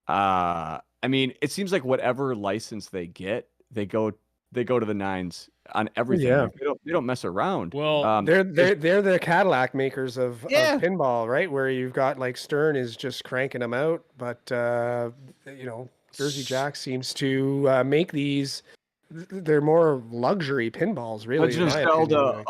I mean, it seems like whatever license they get, they go to the nines on everything. Yeah. Like, they don't mess around. Well, they're the Cadillac makers of pinball, right? Where you've got like Stern is just cranking them out, but Jersey Jack seems to make these. They're more luxury pinballs, really. Legend of Zelda.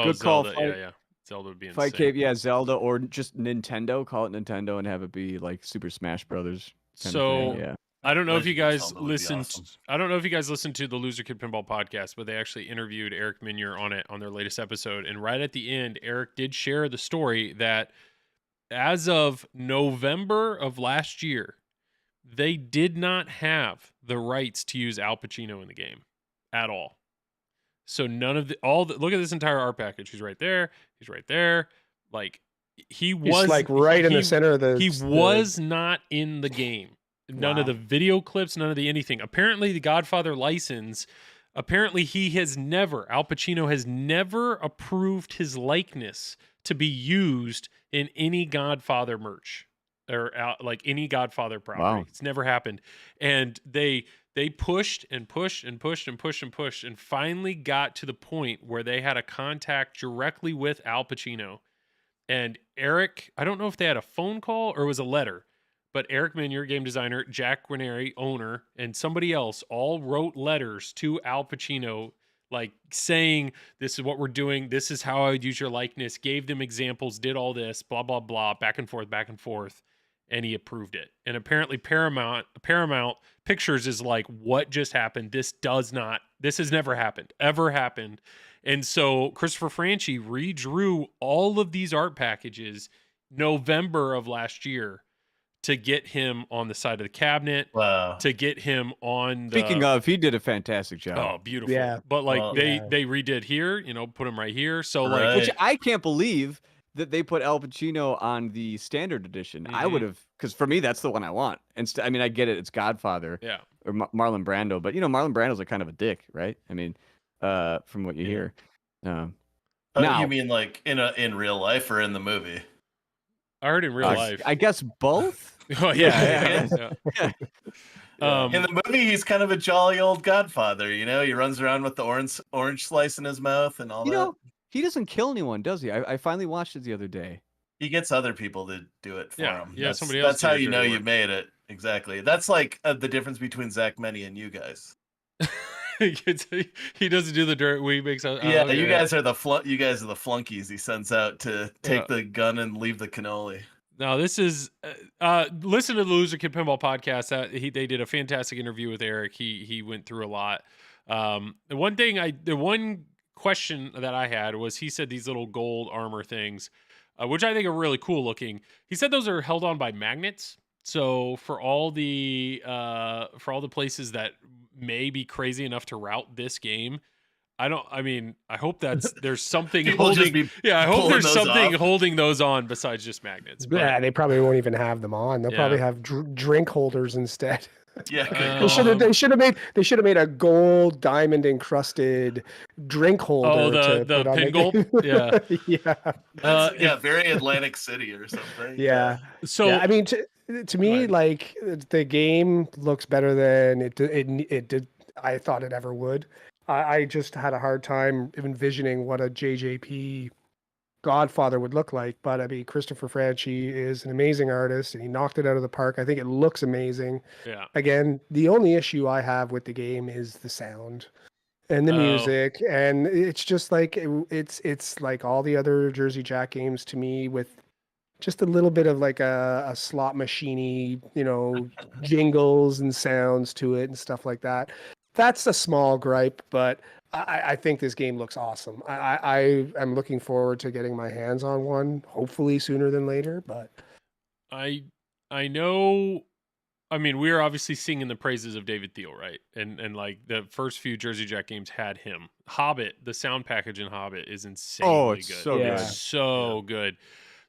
Good Zelda, call. Yeah. Zelda would be insane. Fight Cave, yeah, Zelda, or just Nintendo. Call it Nintendo and have it be like Super Smash Brothers. So yeah. I don't know if you Legend of guys Zelda would be listened. awesome. I don't know if you guys listened to the Loser Kid Pinball podcast, but they actually interviewed Eric Minier on it on their latest episode. And right at the end, Eric did share the story that as of November of last year, they did not have the rights to use Al Pacino in the game at all. So none of look at this entire art package. He's right there. He's right there. Like he's like right in the center of the. He was not in the game. None of the video clips, none of the anything. Apparently, the Godfather license. Apparently, Al Pacino has never approved his likeness to be used in any Godfather merch or like any Godfather property. Wow. It's never happened. And they pushed and pushed and pushed and pushed and pushed and finally got to the point where they had a contact directly with Al Pacino. And Eric, I don't know if they had a phone call or it was a letter, but Eric Minier, game designer, Jack Guarneri, owner, and somebody else all wrote letters to Al Pacino, like saying, this is what we're doing. This is how I would use your likeness. Gave them examples, did all this, blah, blah, blah, back and forth. And he approved it. And apparently Paramount Pictures is like, what just happened? This has never happened, ever happened. And so Christopher Franchi redrew all of these art packages November of last year to get him on the side of the cabinet. Wow. To get him on the... Speaking of, he did a fantastic job. Oh, beautiful. Yeah. But like they redid here, put him right here. So like, which I can't believe that they put Al Pacino on the standard edition. I would have, because for me, that's the one I want. And I mean, I get it. It's Godfather. Yeah. Or Marlon Brando. But, Marlon Brando's like kind of a dick, right? I mean, from what you hear. Now, now, you mean like in real life or in the movie? I heard in real life. I guess both. Oh, yeah. In the movie, he's kind of a jolly old Godfather. He runs around with the orange slice in his mouth and all that. He doesn't kill anyone, does he? I finally watched it the other day. He gets other people to do it for him. Yeah, somebody else. That's how you know you made it. Exactly. That's like the difference between Zach Meny and you guys. He doesn't do the dirt. We makes out. You guys are the flunkies he sends out to take the gun and leave the cannoli. No, this is listen to the Loser Kid Pinball podcast. They did a fantastic interview with Eric. He went through a lot. The one question that I had was, he said these little gold armor things, which I think are really cool looking. He said those are held on by magnets. So for all the places that may be crazy enough to route this game, I hope there's something holding. I hope there's something holding those on besides just magnets. Yeah, they probably won't even have them on. They'll probably have drink holders instead. Yeah, good They should call. have. They should have made a gold diamond encrusted drink holder to the put on the pin gulp? game. Yeah. Yeah. That's If very Atlantic City or something. Yeah. Yeah. so I mean, to go me, ahead. like the game looks better than it did. I thought it ever would. I just had a hard time envisioning what a JJP Godfather would look like. But I mean, Christopher Franchi is an amazing artist, and he knocked it out of the park. I think it looks amazing. Yeah. Again, the only issue I have with the game is the sound and the Oh, music, and it's just like it's like all the other Jersey Jack games to me, with just a little bit of like a slot machiney, jingles and sounds to it and stuff like that. That's a small gripe, but I think this game looks awesome. I am looking forward to getting my hands on one, hopefully sooner than later. But I I know. I mean, we are obviously singing the praises of David Thiel, right? And like the first few Jersey Jack games had him. Hobbit, the sound package in Hobbit is Oh, insanely it's good. so Yeah. It's good. so good.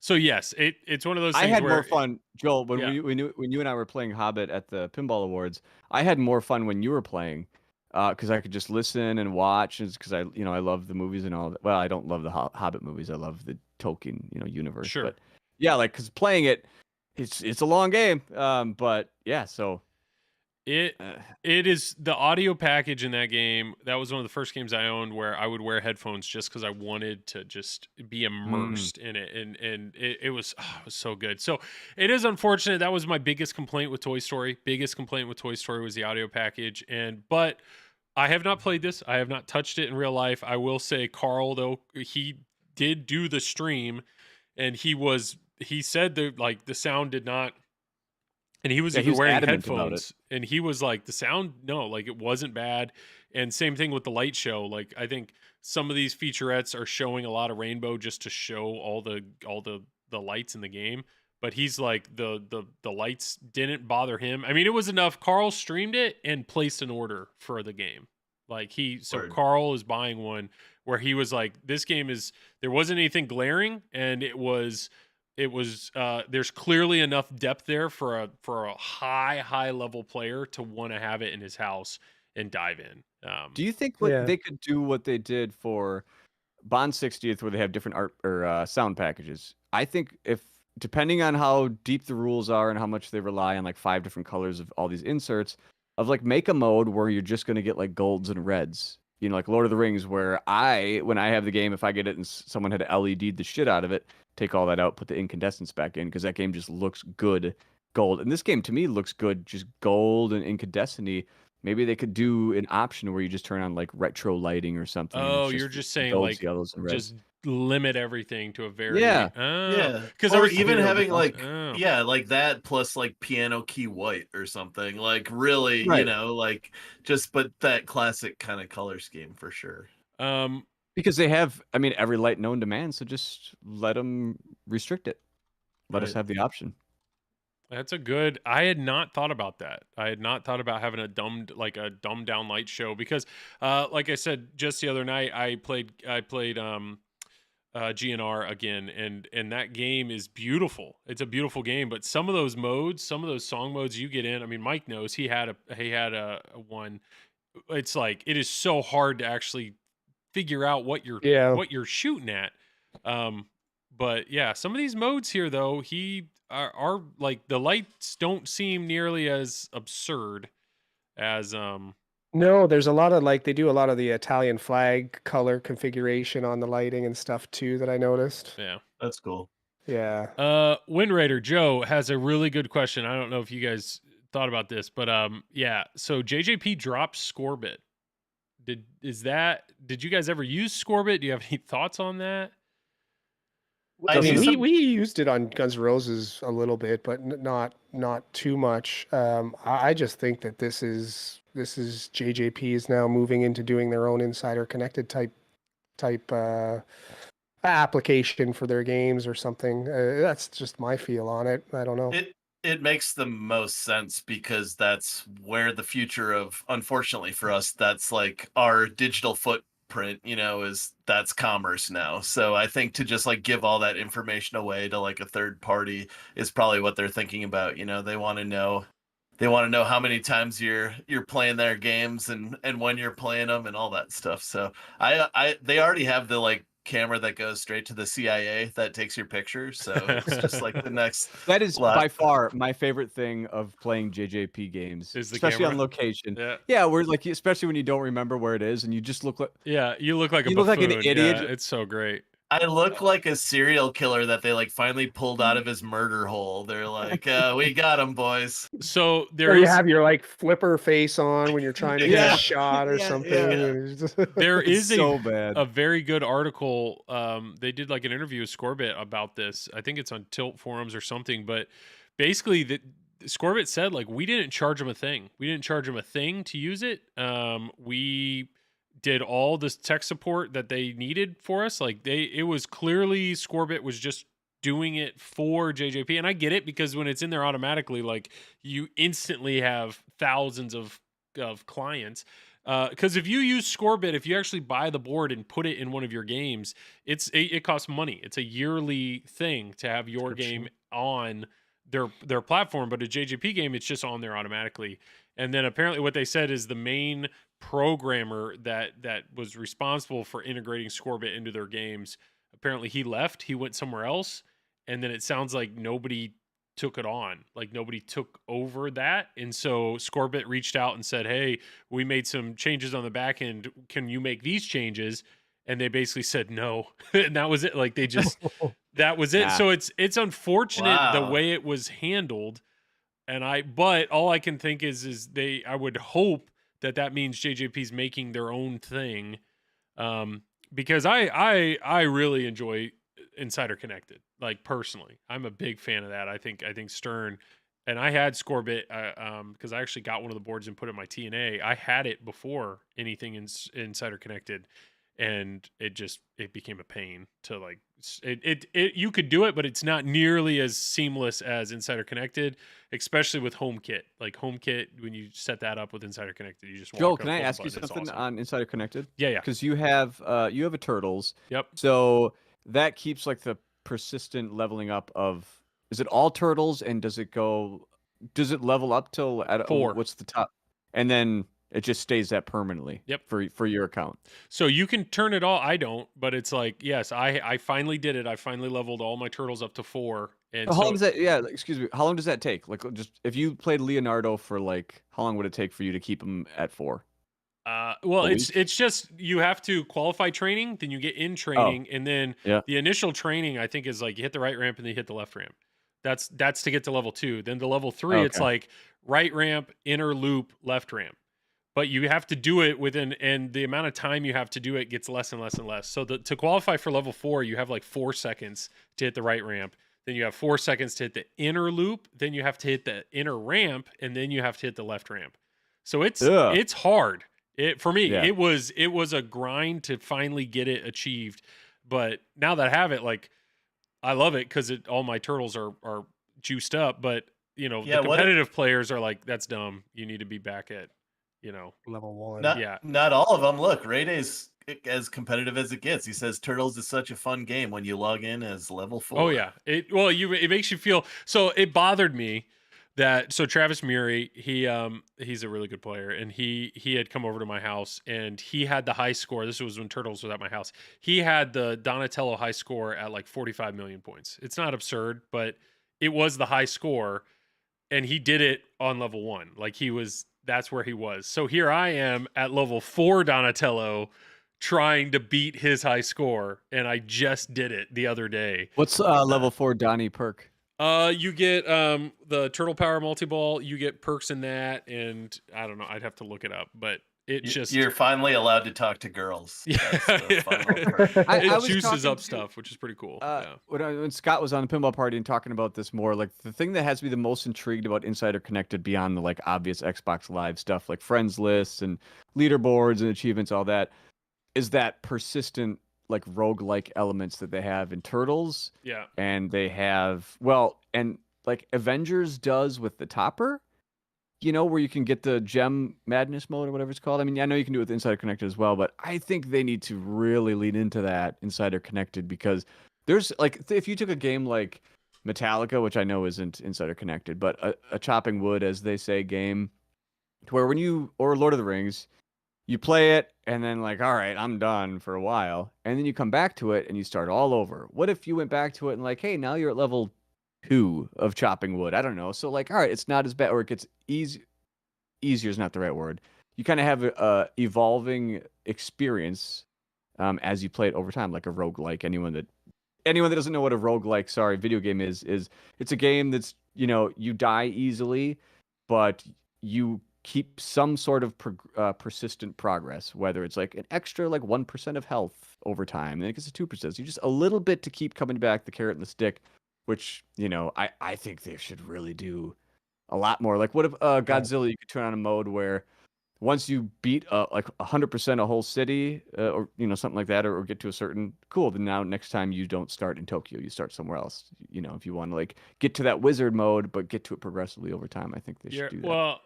So yes, it's one of those I things had where more fun, Joel, when yeah. when you and I were playing Hobbit at the Pinball Awards. I had more fun when you were playing, because I could just listen and watch, because I love the movies and all that. Well, I don't love the Hobbit movies. I love the Tolkien, universe. Sure. But yeah, like because playing it, it's a long game. But yeah, so It uh, it is the audio package in that game. That was one of the first games I owned where I would wear headphones just because I wanted to just be immersed in it, and it was it was so good. So it is unfortunate. That was my biggest complaint with Toy Story. Biggest complaint with Toy Story was the audio package, but I have not played this. I have not touched it in real life. I will say, Carl, though, he did do the stream, and he said that like the sound did not, and he was yeah, he even was wearing adamant about it. headphones, and he was like, the sound, no, like it wasn't bad. And same thing with the light show. Like I think some of these featurettes are showing a lot of rainbow just to show all the lights in the game. But he's like the lights didn't bother him. I mean, it was enough. Carl streamed it and placed an order for the game. So Word. Carl is buying one where he was like, this game is, there wasn't anything glaring, and there's clearly enough depth there for a high level player to want to have it in his house and dive in. Do you think Yeah. they could do what they did for Bond 60th, where they have different art or sound packages? I think if depending on how deep the rules are and how much they rely on like 5 different colors of all these inserts, of like make a mode where you're just gonna get like golds and reds. Like Lord of the Rings, where when I have the game, if I get it and someone had LED'd the shit out of it, take all that out, put the incandescence back in, because that game just looks good gold. And this game to me looks good, just gold and incandescent. Maybe they could do an option where you just turn on like retro lighting or something. And Oh, it's you're just just saying golds, like yellows, and reds. just limit everything to a very Yeah. Yeah. because I Or was even clear having with like oh like that plus like piano key white or something. Like really, Right. like just but that classic kind of color scheme for sure. um Because they have, I mean, every light known to man, so just let them restrict it. Let us Right. have the option. That's a good. I had not thought about that. I had not thought about having a dumbed down light show because, like I said just the other night, I played GNR again, and that game is beautiful. It's a beautiful game, but some of those modes, some of those song modes you get in. I mean, Mike knows he had a one. It's like it is so hard to actually figure out Yeah. what you're shooting at. But yeah, some of these modes here though, he are like the lights don't seem nearly as absurd as No, there's a lot of like they do a lot of the Italian flag color configuration on the lighting and stuff too that I noticed. yeah. That's cool. Yeah. Wind Raider Joe has a really good question. I don't know if you guys thought about this, but yeah. So JJP dropped Scorbit. Did you guys ever use Scorbit? Do you have any thoughts on that? I I mean, mean, some we used it on Guns N' Roses a little bit, but not too much. I just think that this is JJP is now moving into doing their own insider connected type application for their games or something. That's just my feel on it. I don't know. it makes the most sense because that's where the future of, unfortunately for us, that's like our digital footprint, that's commerce now. So I think to just like give all that information away to like a third party is probably what they're thinking about. They want to know they want to know how many times you're playing their games and when you're playing them and all that stuff. So they already have the like camera that goes straight to the CIA that takes your picture. So it's just like the next. That is lot. by far my favorite thing of playing JJP games, Is the especially camera? on location. Yeah. Yeah, where like especially when you don't remember where it is and you just look like Yeah, you look like a You look like an buffoon. idiot. Yeah, it's so great. I look like a serial killer that they like finally pulled out of his murder hole. They're like, we got him, boys. So Or there you is have your like flipper face on when you're trying to Yeah. get a shot or Yeah, something. yeah. and it's just- there it's is so bad. a very good article. They did like an interview with Scorbit about this. I think it's on Tilt forums or something. But basically, Scorbit said like we didn't charge him a thing. We didn't charge him a thing to use it. We did all this tech support that they needed for us. Like it was clearly Scorbit was just doing it for JJP, and I get it because when it's in there automatically, like you instantly have thousands of clients. Because if you use Scorebit, if you actually buy the board and put it in one of your games, it costs money. It's a yearly thing to have your game on their platform. But a JJP game, it's just on there automatically. And then apparently, what they said is the main programmer that was responsible for integrating Scorebit into their games. Apparently, he left. He went somewhere else, and then it sounds like nobody took it on, like nobody took over that. And so Scorebit reached out and said, hey, we made some changes on the back end, can you make these changes? And they basically said no. And that was it. Like they just that was it. Yeah. So it's unfortunate the Wow. way it was handled. But all I can think is I would hope that means JJP's making their own thing, because I really enjoy Insider Connected. Like personally, I'm a big fan of that. I think Stern, and I had Scorebit because I actually got one of the boards and put it in my TNA. I had it before anything in Insider Connected, and it became a pain to like it you could do it, but it's not nearly as seamless as Insider Connected, especially with HomeKit. Like HomeKit, when you set that up with Insider Connected, you just walk Joel, up, can I pull the ask you button, it's something awesome. on Insider Connected? Yeah. Because you have a turtles. Yep. So that keeps like the persistent leveling up of, is it all turtles, and does it level up till at 4? What's the top? And then it just stays that permanently. Yep. For your account. So you can turn it all. I don't, but it's like, yes, I finally did it. I finally leveled all my turtles up to 4. And How so, long does that? Yeah, excuse me. How long does that take? Like, just if you played Leonardo for like, how long would it take for you to keep him at 4? well, A it's just you have to qualify training, then you get in training, and then Yeah. the initial training I think is like you hit the right ramp and then you hit the left ramp. That's to get to level 2. Then the level 3, it's Okay. like right ramp, inner loop, left ramp. But you have to do it within, and the amount of time you have to do it gets less and less and less. So to qualify for level 4, you have like 4 seconds to hit the right ramp. Then you have 4 seconds to hit the inner loop. Then you have to hit the inner ramp, and then you have to hit the left ramp. So it's hard. For me, Yeah. it was a grind to finally get it achieved. But now that I have it, like I love it because all my turtles are juiced up. But Yeah, the competitive players are like, that's dumb. You need to be back at level 1. Not all of them. Look, Ray's as competitive as it gets. He says Turtles is such a fun game when you log in as level 4. Oh yeah, it makes you feel. So it bothered me that Travis Murray, he's a really good player, and he had come over to my house and he had the high score. This was when Turtles was at my house. He had the Donatello high score at like 45 million points. It's not absurd, but it was the high score, and he did it on level 1. Like that's where he was. So here I am at level 4 Donatello trying to beat his high score, and I just did it the other day. What's level 4 Donnie perk? You get the Turtle Power multi-ball, you get perks in that, and I don't know, I'd have to look it up, but you're finally allowed to talk to girls. Yeah. That's the final part. I It was juices talking up to- stuff, which is pretty cool. Yeah. When Scott was on the pinball party and talking about this more, like the thing that has me the most intrigued about Insider Connected beyond the like obvious Xbox Live stuff like friends lists and leaderboards and achievements, all that, is that persistent like roguelike elements that they have in Turtles. Yeah. And they have and like Avengers does with the Topper, where you can get the gem madness mode or whatever it's called. I mean, I know you can do it with Insider Connected as well, but I think they need to really lean into that Insider Connected, because there's like, if you took a game like Metallica, which I know isn't Insider connected, but a chopping wood, as they say, game to where or Lord of the Rings, you play it and then like, all right, I'm done for a while, and then you come back to it and you start all over. What if you went back to it and like, hey, now you're at level 2 of chopping wood? I don't know. So like, all right, it's not as bad, or it gets easy. Easier is not the right word. You kind of have a evolving experience as you play it over time, like a roguelike. Anyone that doesn't know what a roguelike, video game is it's a game that's, you die easily, but you keep some sort of persistent progress, whether it's like an extra like 1% of health over time, then it gets to 2%. So you just a little bit to keep coming back, the carrot and the stick, which, I think they should really do a lot more. Like, what if Godzilla, you could turn on a mode where once you beat like 100% a whole city, or something like that, or get to a certain then now next time you don't start in Tokyo, you start somewhere else. If you want to like get to that wizard mode, but get to it progressively over time, I think they should do that. Well,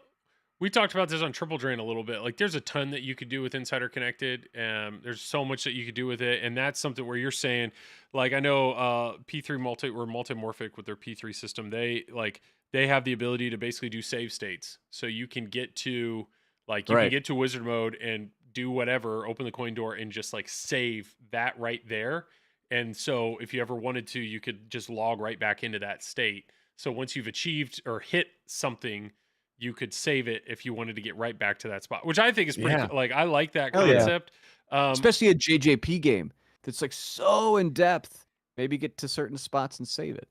we talked about this on Triple Drain a little bit. Like, there's a ton that you could do with Insider Connected. There's so much that you could do with it, and that's something where you're saying, like, I know P3 were multimorphic with their P3 system. They have the ability to basically do save states, so you can get to can get to wizard mode and do whatever, open the coin door, and just like save that right there. And so if you ever wanted to, you could just log right back into that state. So once you've achieved or hit something, you could save it if you wanted to get right back to that spot, which I think is pretty cool. Like, I like that concept. Especially a JJP game that's like so in depth. Maybe get to certain spots and save it.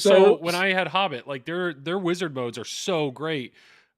So when I had Hobbit, like their wizard modes are so great,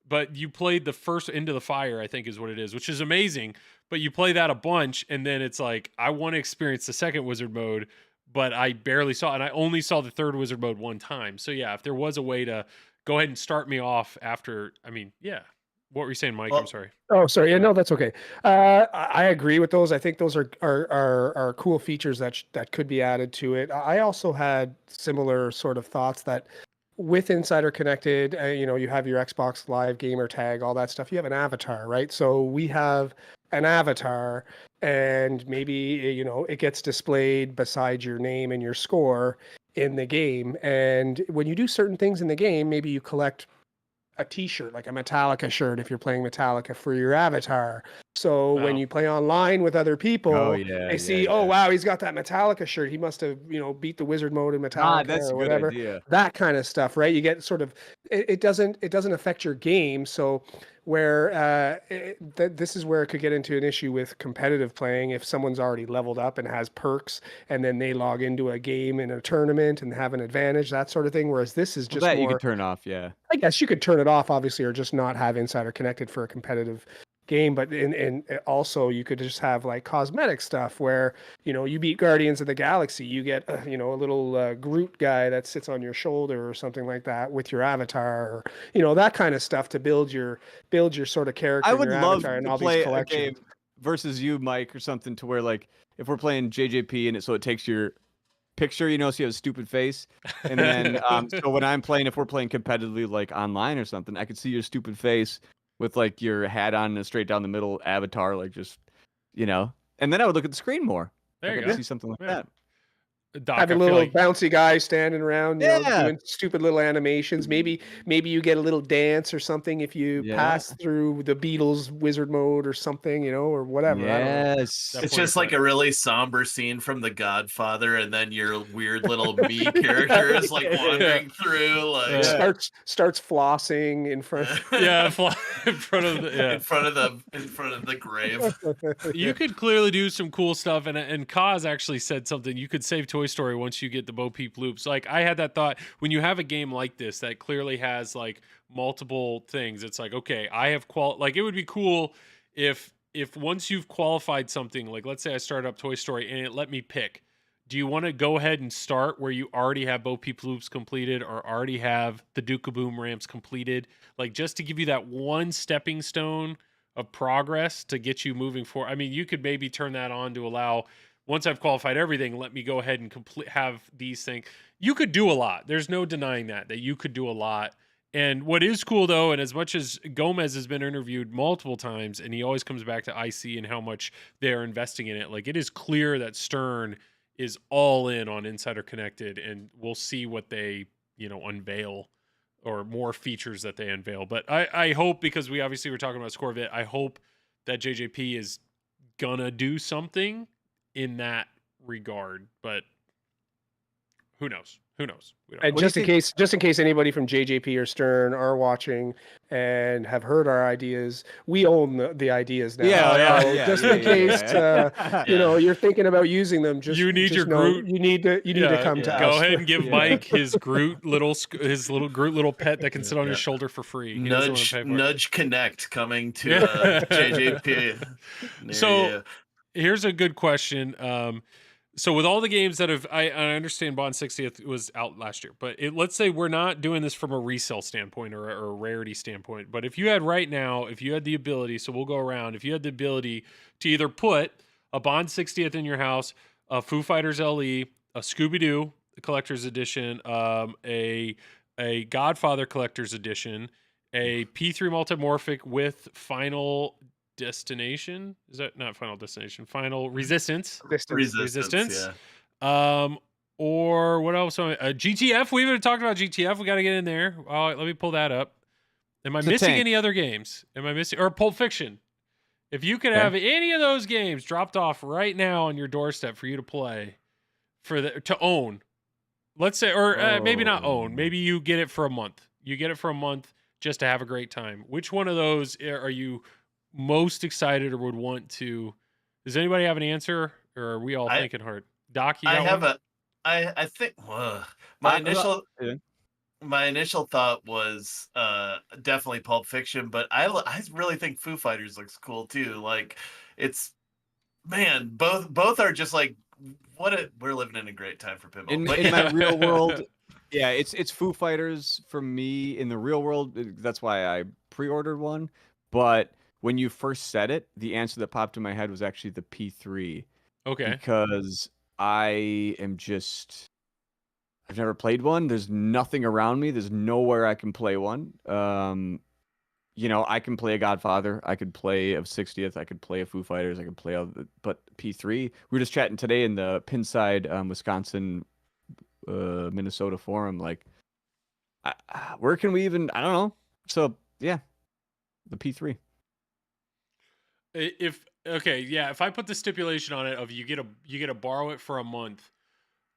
but you played the first Into the Fire, I think is what it is, which is amazing. But you play that a bunch, and then it's like, I want to experience the second wizard mode, but I barely saw it, and I only saw the third wizard mode one time. So yeah, if there was a way to go ahead and start me off after, what were you saying, Mike? I'm sorry. Oh, sorry. Yeah, no, that's okay. I agree with those. I think those are cool features that could be added to it. I also had similar sort of thoughts that with Insider Connected, you have your Xbox Live gamer tag, all that stuff. You have an avatar, right? So we have an avatar, and maybe, it gets displayed beside your name and your score in the game. And when you do certain things in the game, maybe you collect a t-shirt, like a Metallica shirt, if you're playing Metallica, for your avatar. So when you play online with other people, they see, wow, he's got that Metallica shirt. He must have, beat the wizard mode in Metallica or whatever. That kind of stuff, right? You get sort of, it doesn't affect your game. So where this is where it could get into an issue with competitive playing. If someone's already leveled up and has perks, and then they log into a game in a tournament and have an advantage, that sort of thing. Whereas this is just that more, you could turn off. Yeah, I guess you could turn it off, obviously, or just not have Insider Connected for a competitive game. But in also, you could just have like cosmetic stuff where, you beat Guardians of the Galaxy, you get a little Groot guy that sits on your shoulder or something like that with your avatar, or that kind of stuff to build your sort of character. I would love and to all play these a collections. game versus you, Mike, or something, to where like if we're playing JJP and it takes your picture, so you have a stupid face, and then so when I'm playing, if we're playing competitively like online or something, I could see your stupid face with like your hat on and a straight down the middle avatar, like just and then I would look at the screen more. There you I go. see something like that. Doc, Have a little bouncy guy standing around, doing stupid little animations. Maybe you get a little dance or something if you pass through the Beatles wizard mode or something, or whatever. Yes. It's just like a really somber scene from The Godfather, and then your weird little me character is like wandering through, like starts flossing in front. In front of the in front of the grave. You could clearly do some cool stuff, and Kaz actually said something. You could save Toy Story once you get the Bo Peep loops. Like, I had that thought when you have a game like this that clearly has like multiple things. It's like, okay, I have like, it would be cool if once you've qualified something, like let's say I started up Toy Story and it let me pick, do you want to go ahead and start where you already have Bo Peep loops completed or already have the Duke-a-Boom ramps completed, like just to give you that one stepping stone of progress to get you moving forward? I mean, you could maybe turn that on to allow, once I've qualified everything, let me go ahead and have these things. You could do a lot. There's no denying that you could do a lot. And what is cool, though, and as much as Gomez has been interviewed multiple times, and he always comes back to IC and how much they're investing in it, like, it is clear that Stern is all in on Insider Connected, and we'll see what they, unveil, or more features that they unveil. But I hope, because we obviously were talking about Score of it, I hope that JJP is gonna do something in that regard. But who knows? Who knows? We don't And know. just in case anybody from JJP or Stern are watching and have heard our ideas, we own the ideas now. Just in case you're thinking about using them, You need just your know Groot. you need to come to us. Go ahead and give Mike his Groot little pet that can sit on his shoulder for free. He doesn't want to pay for it. Nudge Connect coming to JJP. So here's a good question. So with all the games that have, I understand Bond 60th was out last year, but let's say we're not doing this from a resale standpoint or a rarity standpoint. But if you had the ability, so we'll go around, if you had the ability to either put a Bond 60th in your house, a Foo Fighters LE, a Scooby-Doo Collector's Edition, a Godfather Collector's Edition, a P3 Multimorphic with Final Destination, is that not Final Destination? Final Resistance. Yeah. Or what else? GTF. We haven't talked about GTF. We got to get in there. Let me pull that up. Am I missing any other games? Or Pulp Fiction? If you could have any of those games dropped off right now on your doorstep for you to play, to own, let's say, or maybe not own. Maybe you get it for a month. You get it for a month just to have a great time. Which one of those are you most excited or would want to? Does anybody have an answer, or are we all thinking hard? Doc, you got I think my initial thought was definitely Pulp Fiction, but I really think Foo Fighters looks cool too. Like, it's, man, both are just like, we're living in a great time for pinball. In my real world, yeah, it's Foo Fighters for me in the real world. That's why I pre-ordered one. But when you first said it, the answer that popped in my head was actually the P3. Okay. Because I've never played one. There's nothing around me. There's nowhere I can play one. I can play a Godfather. I could play a 60th. I could play a Foo Fighters. I could play but P3. We were just chatting today in the Pinside, Wisconsin, Minnesota forum. Like, where can we even? I don't know. So yeah, the P3. If I put the stipulation on it of you get to borrow it for a month,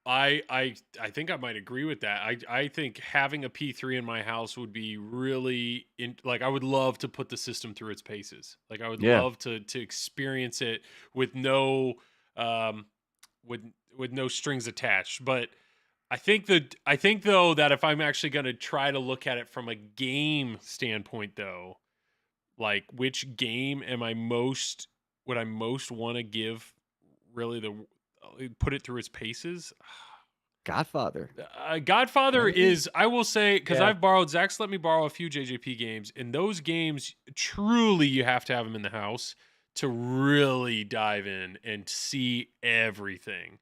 I think I might agree with that. I think having a P3 in my house would be really I would love to put the system through its paces. Like, I would love to experience it with no with no strings attached. But I think though that if I'm actually going to try to look at it from a game standpoint though, like, which game would I most want to give really put it through its paces? Godfather. Godfather is, I will say, because I've borrowed, Zach's let me borrow a few JJP games, and those games, truly, you have to have them in the house to really dive in and see everything.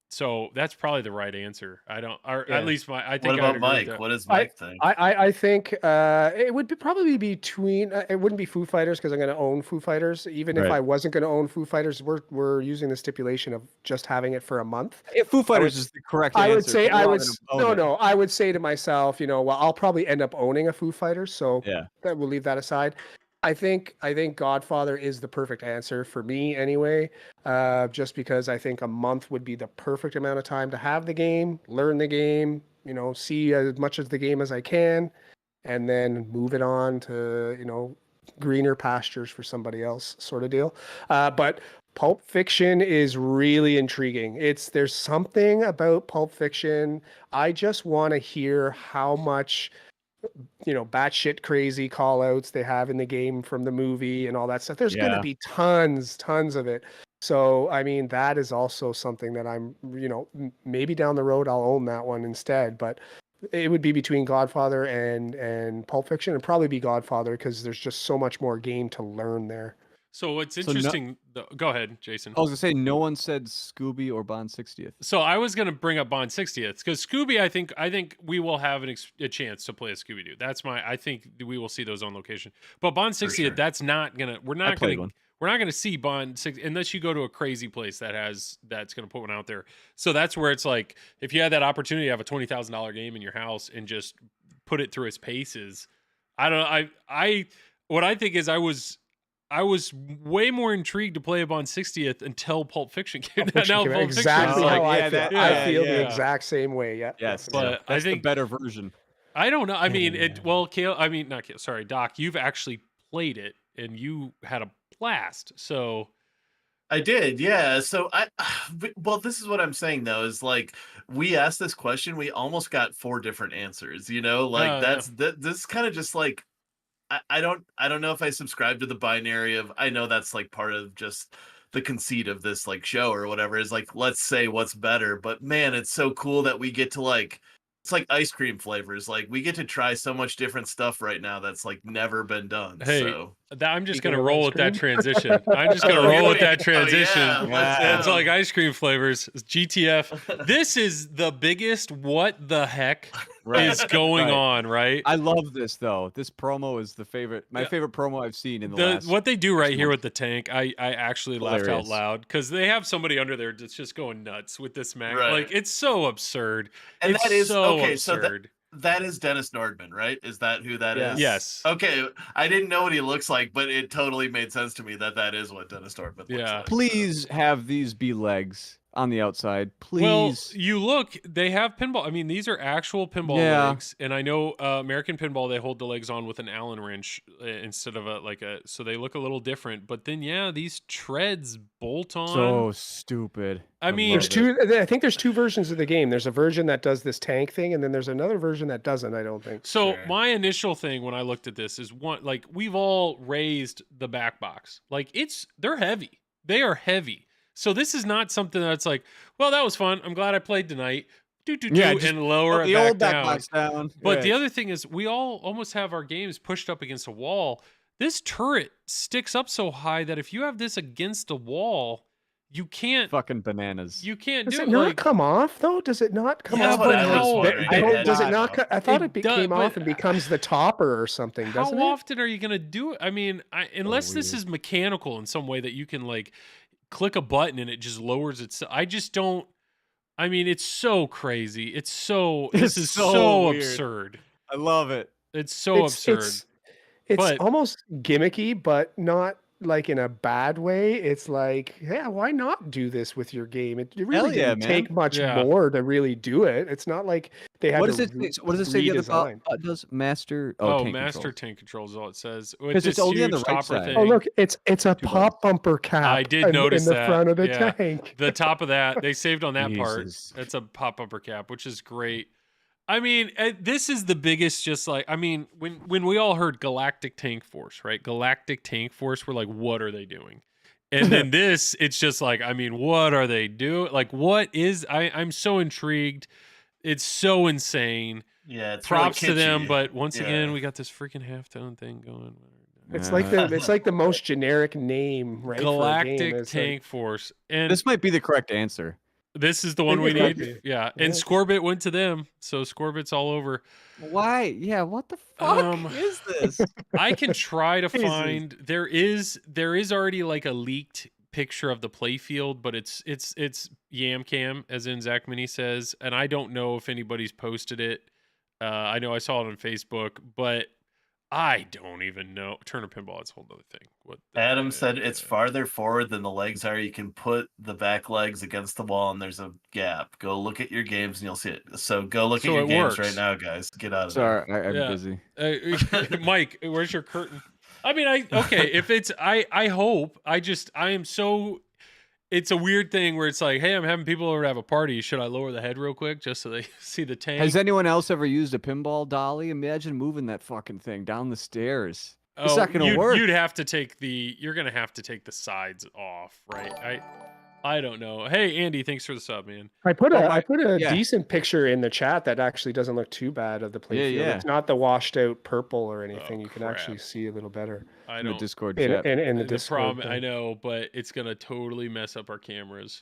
So that's probably the right answer. At least I think. What about Mike? What does Mike think? I think it would probably be between. It wouldn't be Foo Fighters because I'm going to own Foo Fighters. Even if I wasn't going to own Foo Fighters, we're using the stipulation of just having it for a month. If Foo Fighters is the correct answer. I would say to myself, I'll probably end up owning a Foo Fighters. So we'll leave that aside. I think Godfather is the perfect answer for me anyway, just because I think a month would be the perfect amount of time to have the game, learn the game, see as much of the game as I can, and then move it on to, greener pastures for somebody else sort of deal. But Pulp Fiction is really intriguing. There's something about Pulp Fiction. I just want to hear how much batshit crazy call outs they have in the game from the movie and all that stuff. There's going to be tons of it. So, I mean, that is also something that I'm, maybe down the road I'll own that one instead, but it would be between Godfather and Pulp Fiction, and probably be Godfather because there's just so much more game to learn there. So what's interesting, go ahead, Jason. I was gonna say no one said Scooby or Bond 60th. So I was gonna bring up Bond 60th because Scooby, I think we will have a chance to play a Scooby-Doo. I think we will see those on location. But Bond 60th, that's not gonna. we're not going to see Bond 6 unless you go to a crazy place that's going to put one out there. So that's where it's like, if you had that opportunity to have a $20,000 game in your house and just put it through its paces, I don't know. What I think is I was way more intrigued to play Bond 60th until Pulp Fiction came out. Now Pulp exactly Fiction is how like, I feel. I feel the exact same way. Yeah. Yes, definitely. but that's I think the better version. I don't know. I mean, not Kale. Sorry, Doc. You've actually played it and you had a blast. So I did, yeah. So well, this is what I'm saying though, is like we asked this question, we almost got 4 different answers. Like this is kind of just like I don't know if I subscribe to the binary of, I know that's like part of just the conceit of this like show or whatever, is like, let's say what's better. But man, it's so cool that we get to like, it's like ice cream flavors. Like we get to try so much different stuff right now that's like never been done. Hey, so I'm just Speaking gonna of roll ice with that cream. transition. I'm just gonna roll with that transition. let's It's go. like ice cream flavors. GTF. This is the biggest what the heck is going on, right? I love this though. This promo is my favorite promo I've seen in the last. What they do right here month. with the tank, I actually laughed out Hilarious. loud because they have somebody under there that's just going nuts with this mag. Right. Like it's so absurd. And it's that is so okay. absurd. So that is Dennis Nordman, right? Is that who that is? Yes. Okay, I didn't know what he looks like, but it totally made sense to me that is what Dennis Nordman looks like. Please have these be legs on the outside. Please. Well, you look, they have pinball. I mean, these are actual pinball legs. And I know American Pinball, they hold the legs on with an Allen wrench instead of so they look a little different. But then, these treads bolt on. So stupid. I mean, I think there's 2 versions of the game. There's a version that does this tank thing, and then there's another version that doesn't, I don't think. So my initial thing when I looked at this is like we've all raised the back box. Like they're heavy. They are heavy. So this is not something that's like, well, that was fun. I'm glad I played tonight. And lower the it old back back down. box down. But the other thing is, we all almost have our games pushed up against a wall. This turret sticks up so high that if you have this against a wall, you can't fucking bananas. You can't Does do it it. not like, come off though? Does it not come Yeah, off? but how- Does it not? I thought it does, came off but and becomes the topper or something. How Doesn't it? often are you gonna do it? I mean, unless this is mechanical in some way that you can like click a button and it just lowers itself. I just don't. I mean, it's so crazy. This is so weird. absurd. I love it. It's so absurd. It's But- almost gimmicky, but not like in a bad way. It's like, yeah, why not do this with your game? It really didn't take much more to really do it. It's not like they had What to does it say the other redesign. does master? Master tank control is all it says. Because it's only on the right side. Oh, look, it's a pop bumper cap. I did notice in the that. front of the Yeah. tank. The top of that, they saved on that part. Jesus. It's a pop upper cap, which is great. I mean, this is the biggest. Just like, I mean, when we all heard Galactic Tank Force, right? Galactic Tank Force, we're like, what are they doing? And then this, it's just like, I mean, what are they doing? Like, what is? I'm so intrigued. It's so insane. Yeah, it's props really to them, kitschy. but once again, we got this freaking halftone thing going. It's like the most generic name, right? Galactic Tank Force, and this might be the correct answer. This is the one we think it need. might be. Yeah. And Scorbit went to them. So Scorbit's all over. Why? Yeah, what the fuck is this? I can try to Jesus. find there is already like a leaked picture of the playfield, but it's Yam Cam, as in Zach Mini says, and I don't know if anybody's posted it. I know I saw it on Facebook, but I don't even know. Turner Pinball, it's a whole other thing. Adam said it's farther forward than the legs are. You can put the back legs against the wall and there's a gap. Go look at your games and you'll see it. So go look at your games right now, guys. Get out of there. Sorry, I'm busy. Mike, where's your curtain? I mean, if it's, I hope, I am so, it's a weird thing where it's like, hey, I'm having people over to have a party. Should I lower the head real quick just so they see the tank? Has anyone else ever used a pinball dolly? Imagine moving that fucking thing down the stairs. It's not gonna work. You're gonna have to take the sides off, right? I don't know. Hey, Andy, thanks for the sub, man. I put a decent picture in the chat that actually doesn't look too bad of the playfield. Yeah. It's not the washed out purple or anything. You can actually see a little better. I In don't. the Discord chat. In the The Discord problem, thing. I know, but it's gonna totally mess up our cameras.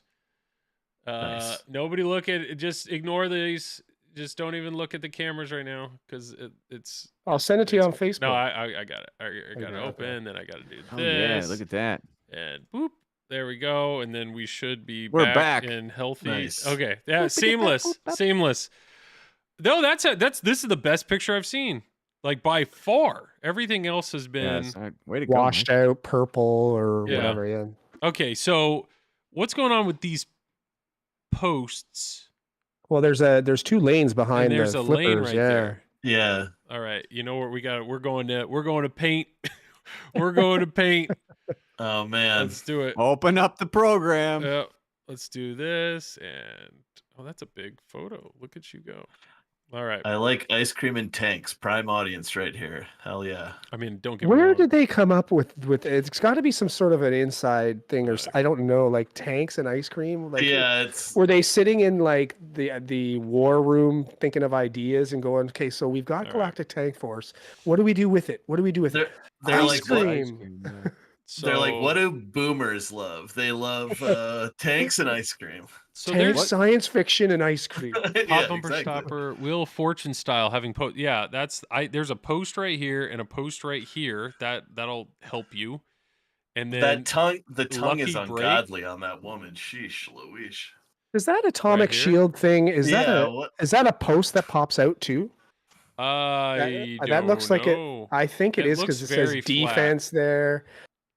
Nice. Nobody look at it. Just ignore these. Just don't even look at the cameras right now because I'll send it to you on Facebook. No, I got it. I got to open. Then I got to do Oh, this. yeah, look at that. And boop. There we go. And then we should be We're back. and healthy. Nice. Okay. Yeah, seamless. Seamless. No, this is the best picture I've seen. Like by far. Everything else has been Way to go, washed Mike. out purple or Yeah. whatever. Yeah. Okay, so what's going on with these posts? Well, there's 2 lanes And behind there's the a flippers. lane right yeah. there. Yeah. All right. You know what we got? We're going to paint. We're going to paint. Oh man. Let's do it. Open up the program. Yep. Let's do this. And oh, that's a big photo. Look at you go. All right. I like ice cream and tanks. Prime audience right here. Hell yeah. I mean, don't get me Where wrong. did they come up with it's got to be some sort of an inside thing, or I don't know, like tanks and ice cream. Like, Yeah, it's were they sitting in like the war room thinking of ideas and going, okay, so we've got All Galactic Tank Force. What do we do with it? What do we do with it? they're Ice like what, cream. they're like, So- what do boomers love? They love tanks and ice cream. So Tank, there's science fiction, and ice cream. Yeah, bumper exactly. stopper, Wheel of Fortune style having post. Yeah, there's a post right here and a post right here that'll help you. And then The tongue is Lucky Break. ungodly on that woman. Sheesh, Louise. Is that atomic here? shield thing? Is that what? a post that pops out too? I That looks don't like it. know. I think it It is because looks it says very flat. defense there.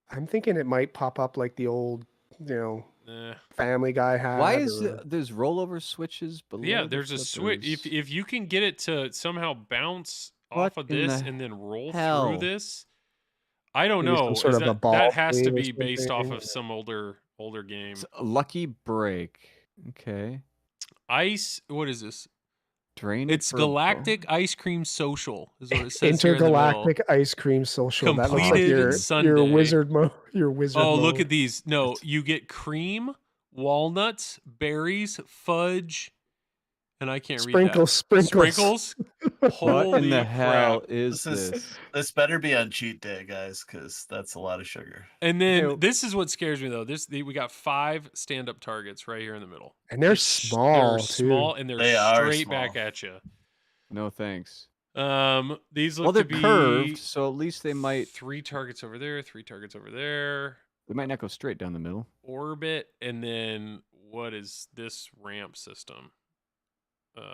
I'm thinking it might pop up like the old, Eh. Family Guy had. Why is or- there's rollover switches below? Yeah, the there's a switch. flippers? If you can get it to somehow bounce off What of in this the and then roll hell? through this, I don't Maybe some know. sort Is of a that ball has to game or be based off something? of some older game. It's a lucky break. Okay. Ice. What is this? Drain. It's for Galactic Ice Cream Social. Is what it says here in the middle. Intergalactic Ice Cream Social. That looks like Completed your Sunday. wizard mode. Your wizard. Oh, look mode. at these. No, you get cream, walnuts, berries, fudge, and I can't read that. Sprinkles. What Holy in the hell crap. is This this? This better be on cheat day, guys, because that's a lot of sugar. And then Ew. this is what scares me though. We got 5 stand-up targets right here in the middle. And they're It's- small, They're too. small and they're They are straight back small. at you. No thanks. These look Well, they're to be curved, so at least they might 3 targets over there, 3 targets over there. they might not go straight down the middle. Orbit, and then what is this ramp system?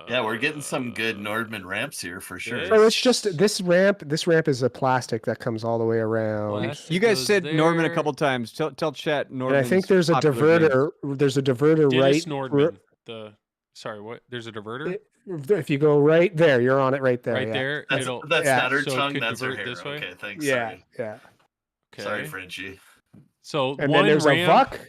Yeah, we're getting some good Nordman ramps here for sure. this- So it's just this ramp. This ramp is a plastic that comes all the way around. Plastic You guys goes said Norman a there. couple times. Tell chat Norman. And I think there's a diverter. There's a diverter Dennis right. Nordman. Sorry, what? There's a diverter If you go right there, you're on it right there. right yeah. there. That's It'll that's yeah, not her so it tongue, could that's her divert hair. this way? Okay, thanks. Yeah, Sorry. yeah. okay. Sorry, Frenchie. So And one then there's ramp, a vuck.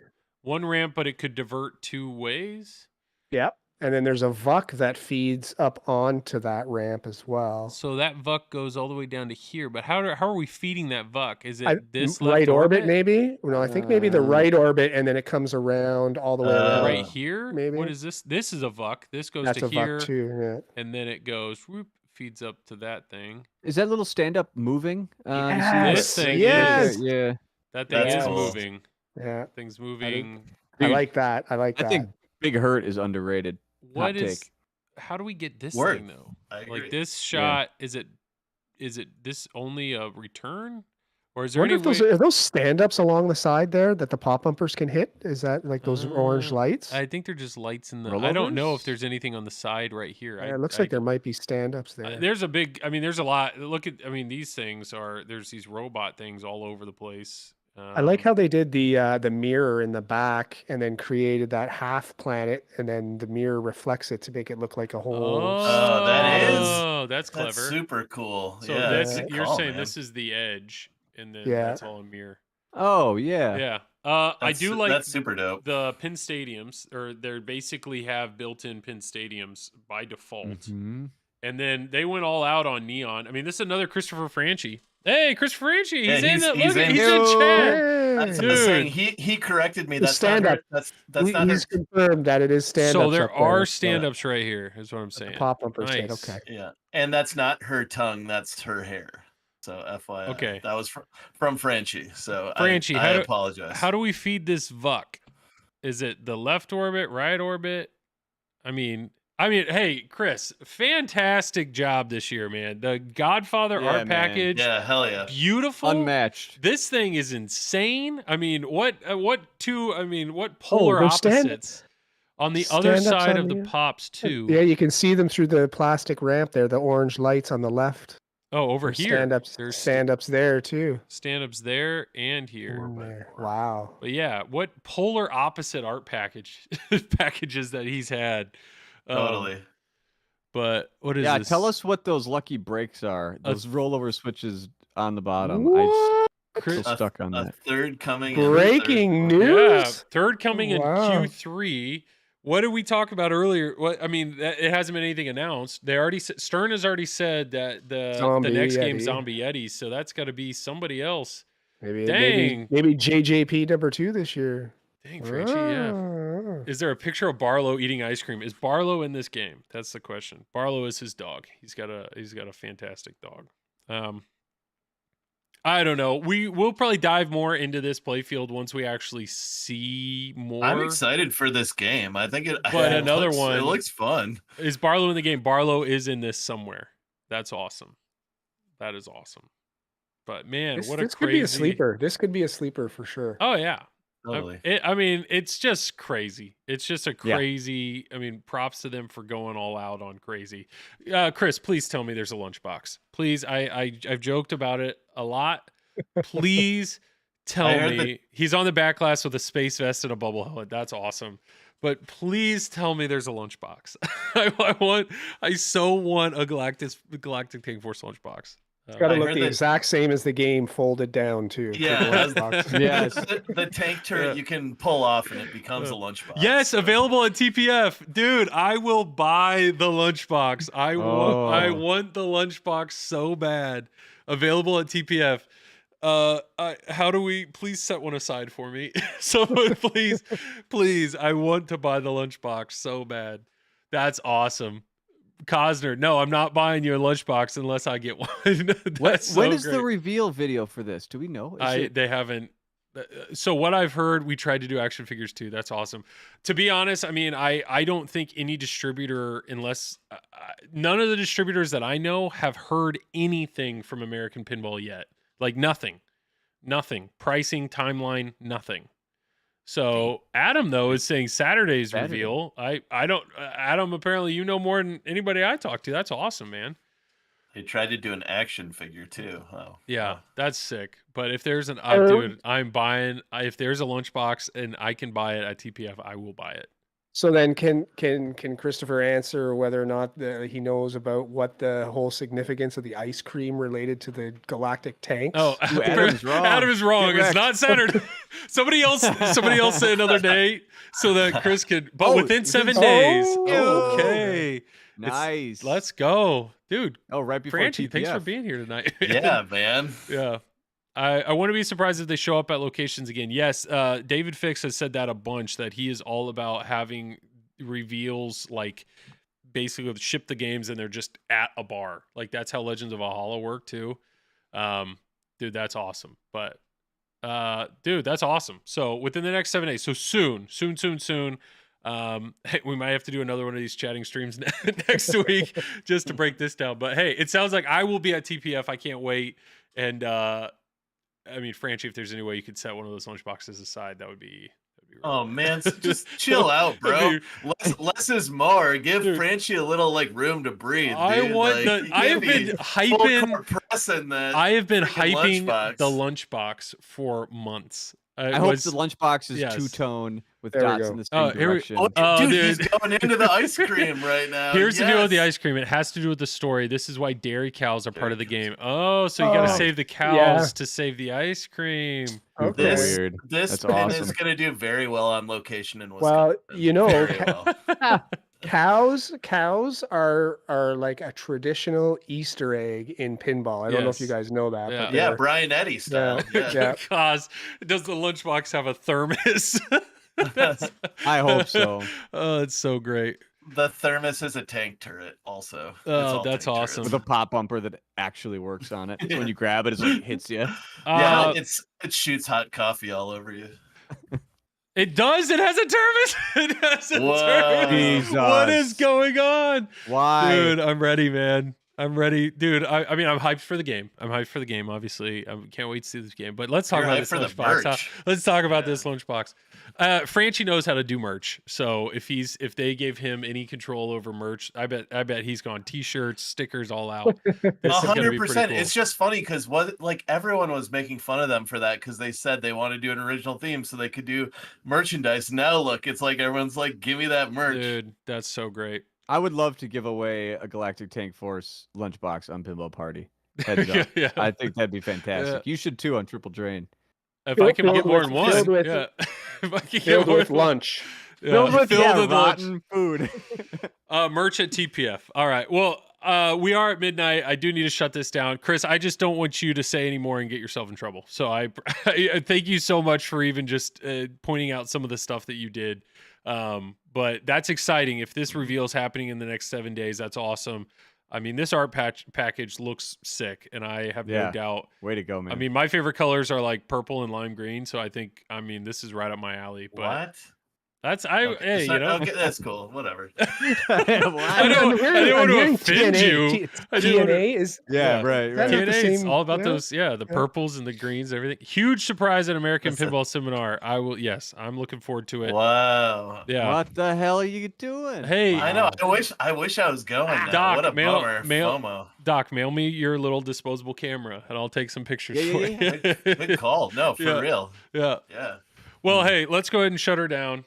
one ramp, but it could divert 2 ways. Yep. And then there's a vuck that feeds up onto that ramp as well. So that vuck goes all the way down to here. But how are we feeding that vuck? Is it this right left orbit, maybe? No, I think maybe the right orbit, and then it comes around all the way around. right here? maybe. What is this? This is a vuck. This goes That's to a here, vuck too. Yeah. and then it goes whoop, feeds up to that thing. Is that little stand up moving? You see Yes, that? This thing yes. is. Yeah. That thing That's is cool. moving. Yeah. Thing's moving. I Dude, like that. I like I that. think Big Hurt is underrated. What Hot is? take. How do we get this Word. thing though? I agree. Like this shot, is it this only a return, or is I there wonder any if those way? are those stand-ups along the side there that the pop bumpers can hit. Is that like those orange lights? I think they're just lights in the. I don't know if Rollovers? there's anything on the side right here. Yeah, it looks like there might be stand-ups there. There's a big. I mean, there's a lot. Look at. I mean, these things are. There's these robot things all over the place. I like how they did the mirror in the back and then created that half planet, and then the mirror reflects it to make it look like a whole. Oh, that is- Oh, that's clever. That's super cool. So yeah, this, good you're call, saying man. this is the edge, and then Yeah. that's all a mirror. Oh yeah. Yeah. I That's do su- like that's super dope. the pin stadiums, or they basically have built-in pin stadiums by default. Mhm. And then they went all out on neon. I mean, this is another Christopher Franchi. Hey, Christopher Franchi, Yeah, he's in he's- it. he's Look, in he's here. in chat. That's Hey! what I'm saying. Dude. He corrected me. The That's not her. stand-up. That's not her. He's confirmed that it is stand-ups. So there up are there, stand-ups right here, is what I'm that saying. the pop bumpers did. Nice. Okay. Yeah, and that's not her tongue. That's her hair. So FYI. Okay. That was from Franchi. So Franchi, I apologize. How do we feed this vuck? Is it the left orbit, right orbit? I mean, I mean, hey, Chris, fantastic job this year, man. The Godfather Yeah, art man. package, Yeah, hell yeah. beautiful, Unmatched. This thing is insane. I mean, what Oh, polar they're stand opposites on the other stand-ups side on of the the pops too? yeah, you can see them through the plastic ramp there. The orange lights on the left. Oh, over There's here, stand-ups, there's stand-ups there too. stand-ups there and here. In there. Wow. But yeah, what polar opposite art packages that he's had. Totally. But what is Yeah, this? tell us what those lucky breaks are. Those rollover switches on the bottom. What? Chris- Still stuck on A that. third coming. Breaking news. Yeah, third coming in Wow. Q3. What did we talk about earlier? What I mean, it hasn't been anything announced. They already Stern has already said that the Zombie next game Yeti. Zombie Yeti, so that's got to be somebody else. Maybe Dang. maybe JJP #2 this year. Dang, Frenchie, yeah. Ah. Is there a picture of Barlow eating ice cream? Is Barlow in this game? That's the question. Barlow is his dog. He's got a fantastic dog. I don't know. We'll probably dive more into this playfield once we actually see more. I'm excited for this game. I think it. But it another looks, one- It looks fun. Is Barlow in the game? Barlow is in this somewhere. That's awesome. That is awesome. But man, This, what a this crazy could be a sleeper. This could be a sleeper for sure. Oh yeah. Totally. I mean, it's just crazy. It's just a Yeah. crazy. I mean, props to them for going all out on crazy. Chris, please tell me there's a lunchbox. Please, I've joked about it a lot. Please tell I heard me he's on the back glass with a space vest and a bubble helmet. That's awesome. But please tell me there's a lunchbox. I so want a Galactic Tank Force lunchbox. It's got to I look heard the that- exact same as the game, folded down too. for the Yeah, lunchbox. Yes. the tank turret you can pull off and it becomes a lunchbox. Yes, so- available at TPF. Dude, I will buy the lunchbox. I Oh. want the lunchbox so bad. Available at TPF. How do we please set one aside for me? Someone please, I want to buy the lunchbox so bad. That's awesome. Cosner, no, I'm not buying you a lunchbox unless I get one. That's so when is the great. reveal video for this? Do we know? They haven't. So what I've heard, we tried to do action figures too. That's awesome. To be honest, I mean, I don't think any distributor, unless none of the distributors that I know have heard anything from American Pinball yet. Like nothing. Pricing, timeline, nothing. So Adam though is saying Saturday's Saturday. reveal. I don't. Adam, apparently you know more than anybody I talk to. That's awesome, man. They tried to do an action figure too. Oh, Yeah, that's sick. But if there's an Um, dude, I'm buying. If there's a lunchbox and I can buy it at TPF, I will buy it. So then, can Christopher answer whether or not he knows about what the whole significance of the ice cream related to the galactic tanks? Oh, Ooh, Adam's wrong. Adam is wrong. Get It's wrecked. not Saturday. Somebody else say another date so that Chris could. But Oh, within 7 oh, days. oh. Okay. Nice. Let's go, dude. Oh, right before Franchi, TPF. thanks for being here tonight. yeah, man. Yeah. I wouldn't be surprised if they show up at locations again. Yes, David Fix has said that a bunch, that he is all about having reveals, like basically ship the games and they're just at a bar. Like that's how Legends of Valhalla work too. Dude, that's awesome. But dude, that's awesome. So within the next 7 days, so soon. Hey, we might have to do another one of these chatting streams next week just to break this down. But hey, it sounds like I will be at TPF. I can't wait. And I mean, Franchi, if there's any way you could set one of those lunchboxes aside, that would be really Oh cool. man, so just chill out, bro. That'd Less is more. Give Dude. Franchi a little like room to breathe. I dude. want like, the. you I have can't been be hyping. full court pressing that. I have been freaking hyping lunchbox. the lunchbox for months. I hope the lunchbox is yes. two-tone with There we dots go. in the Oh, same here we- direction. Oh, Oh, dude, he's dude. going into the ice cream right now. Here's the deal with the Yes. ice cream. It has to do with the story. This is why dairy cows are part of the Dairy game. Oh, so you got to Oh, save the cows to save the ice cream. Okay. This, Weird. this That's pin awesome. is going to do very well on location in Well, Wisconsin. you know, Very well. cows are like a traditional Easter egg in pinball. I don't know if you Yes. guys know that. Yeah. But Yeah, they're- Brian Eddy style. Yeah. Yeah. Cause does the lunchbox have a thermos? That's- I hope so. Oh, it's so great. The thermos is a tank turret also. It's Oh, all that's tank awesome. With a pop bumper that actually works on it. So when you grab it, it like hits you. Yeah, Uh, it shoots hot coffee all over you. It does. It has a terminus. It has a Whoa. terminus. What is going on? Why? Dude, I'm ready, man. I'm ready. Dude, I mean, I'm hyped for the game. Obviously. I can't wait to see this game. But let's talk You're about hyped this for the lunchbox. merch. Let's talk about Yeah. this lunchbox. Franchi knows how to do merch. So if they gave him any control over merch, I bet he's gone t-shirts, stickers all out. This is gonna be pretty 100%. cool. It's just funny because everyone was making fun of them for that because they said they want to do an original theme so they could do merchandise. Now look, it's like everyone's like, give me that merch. Dude, that's so great. I would love to give away a Galactic Tank Force lunchbox on Pinball Party. Heads up. Yeah. I think that'd be fantastic. You should too on Triple Drain. If I can Filled get more with- than one, filled with- yeah. If I can get Filled more with than one- lunch. yeah, Filled with lunch. rotten food. Merch at TPF. All right. Well, we are at midnight. I do need to shut this down. Chris, I just don't want you to say any more and get yourself in trouble. So I thank you so much for even just pointing out some of the stuff that you did. But that's exciting. If this reveal is happening in the next 7 days, that's awesome. I mean, this art package looks sick, and I have no Yeah. doubt. Way to go, man. I mean, my favorite colors are like purple and lime green, so I think, this is right up my alley. But What? that's Okay, hey, so- you know, okay, that's cool. Whatever. I didn't want to offend you. I didn't wanna- TNA is yeah, yeah. right, That right. is- TNA, the it's same- all about yeah. those, the Yeah. purples and the greens, everything. Huge surprise at American That's a- Pinball Seminar. I'm looking forward to it. Wow. Yeah. What the hell are you doing? Hey, I know. I wish I was going now. Doc, what a mail- bummer. mail- FOMO. Doc, mail me your little disposable camera, and I'll take some pictures Yeah, for yeah, you. Good call. No, for Yeah. real. Yeah. Yeah. Well, hey, let's go ahead and shut her down.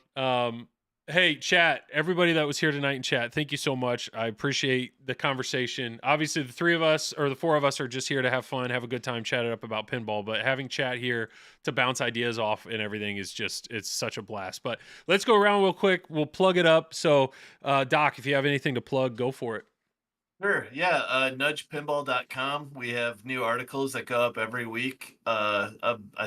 Hey, chat, everybody that was here tonight in chat, thank you so much. I appreciate the conversation. Obviously, the three of us or the four of us are just here to have fun, have a good time, chat it up about pinball. But having chat here to bounce ideas off and everything is it's such a blast. But let's go around real quick. We'll plug it up. So, Doc, if you have anything to plug, go for it. Sure. Yeah. Nudgepinball.com. We have new articles that go up every week. I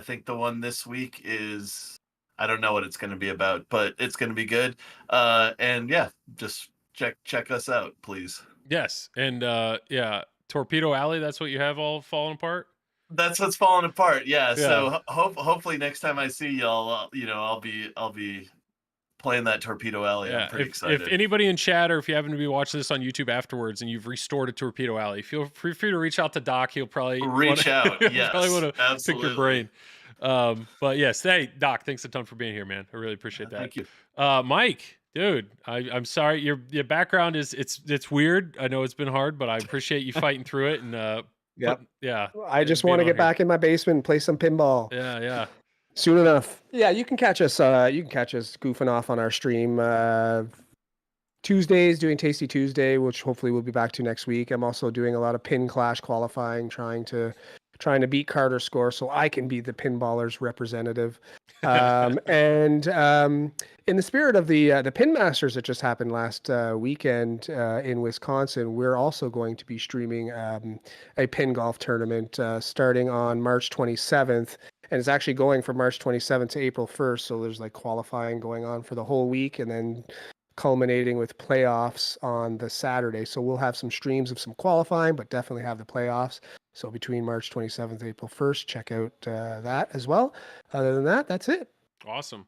think the one this week is, I don't know what it's going to be about, but it's going to be good. And yeah, just check us out, please. Yes. And Torpedo Alley, that's what you have all falling apart? That's what's falling apart. Yeah. Yeah. So hopefully next time I see y'all, I'll be playing that Torpedo Alley. I'm pretty excited. If anybody in chat or if you happen to be watching this on YouTube afterwards and you've restored a Torpedo Alley, feel free to reach out to Doc. He'll probably Reach out. he'll Yes. probably want to pick your Absolutely. brain. But yes, hey Doc, thanks a ton for being here, man. I really appreciate that. Thank you. Mike, dude, I'm sorry. Your background is it's weird. I know it's been hard, but I appreciate you fighting through it and Yep. I just being want to on get here. back in my basement and play some pinball Yeah. soon enough. Yeah, you can catch us. You can catch us goofing off on our stream Tuesdays, doing Tasty Tuesday, which hopefully we'll be back to next week. I'm also doing a lot of pin clash qualifying, trying to beat Carter's score so I can be the pinballers representative. And in the spirit of the Pin Masters that just happened last weekend in Wisconsin, we're also going to be streaming a pin golf tournament starting on March 27th. And it's actually going from March 27th to April 1st. So there's like qualifying going on for the whole week and then culminating with playoffs on the Saturday. So we'll have some streams of some qualifying, but definitely have the playoffs. So between March 27th and April 1st, check out that as well. Other than that, that's it. Awesome.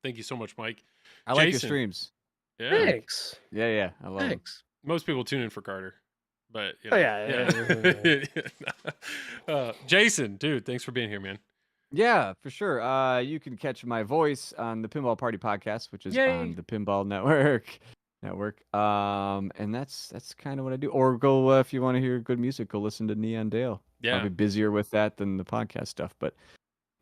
Thank you so much, Mike. I like your Jason. streams. Yeah. Thanks. Yeah. I love them. Thanks. Most people tune in for Carter, but you Oh, know, yeah. Jason, dude, thanks for being here, man. Yeah, for sure. You can catch my voice on the Pinball Party podcast, which is Yay. on the Pinball Network. And that's kind of what I do. Or go if you want to hear good music, go listen to Neon Dale. Yeah. I'll be busier with that than the podcast stuff. But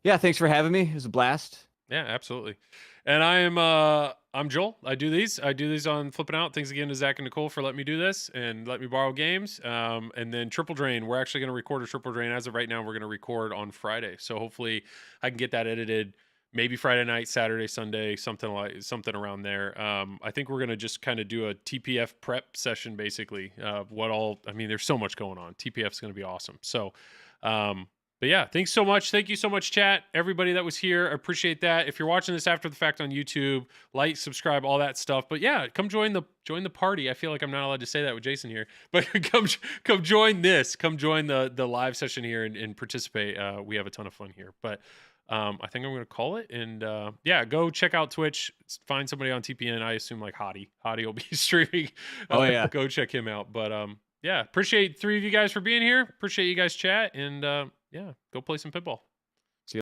yeah, thanks for having me. It was a blast. Yeah, absolutely. And I'm Joel. I do these on Flipping Out. Thanks again to Zach and Nicole for letting me do this and let me borrow games. And then Triple Drain, we're actually going to record a Triple Drain. As of right now, we're going to record on Friday. So hopefully I can get that edited maybe Friday night, Saturday, Sunday, something around there. I think we're going to just kind of do a TPF prep session, basically. There's so much going on. TPF is going to be awesome. So, but yeah, thanks so much. Thank you so much, chat. Everybody that was here, I appreciate that. If you're watching this after the fact on YouTube, like, subscribe, all that stuff. But yeah, come join the party. I feel like I'm not allowed to say that with Jason here, but come join this. Come join the live session here and participate. We have a ton of fun here. But I think I'm going to call it. And yeah, go check out Twitch. Find somebody on TPN. I assume like Hottie. Hottie will be streaming. Oh, yeah. Go check him out. But yeah, appreciate 3 of you guys for being here. Appreciate you guys chat. And yeah, go play some pinball.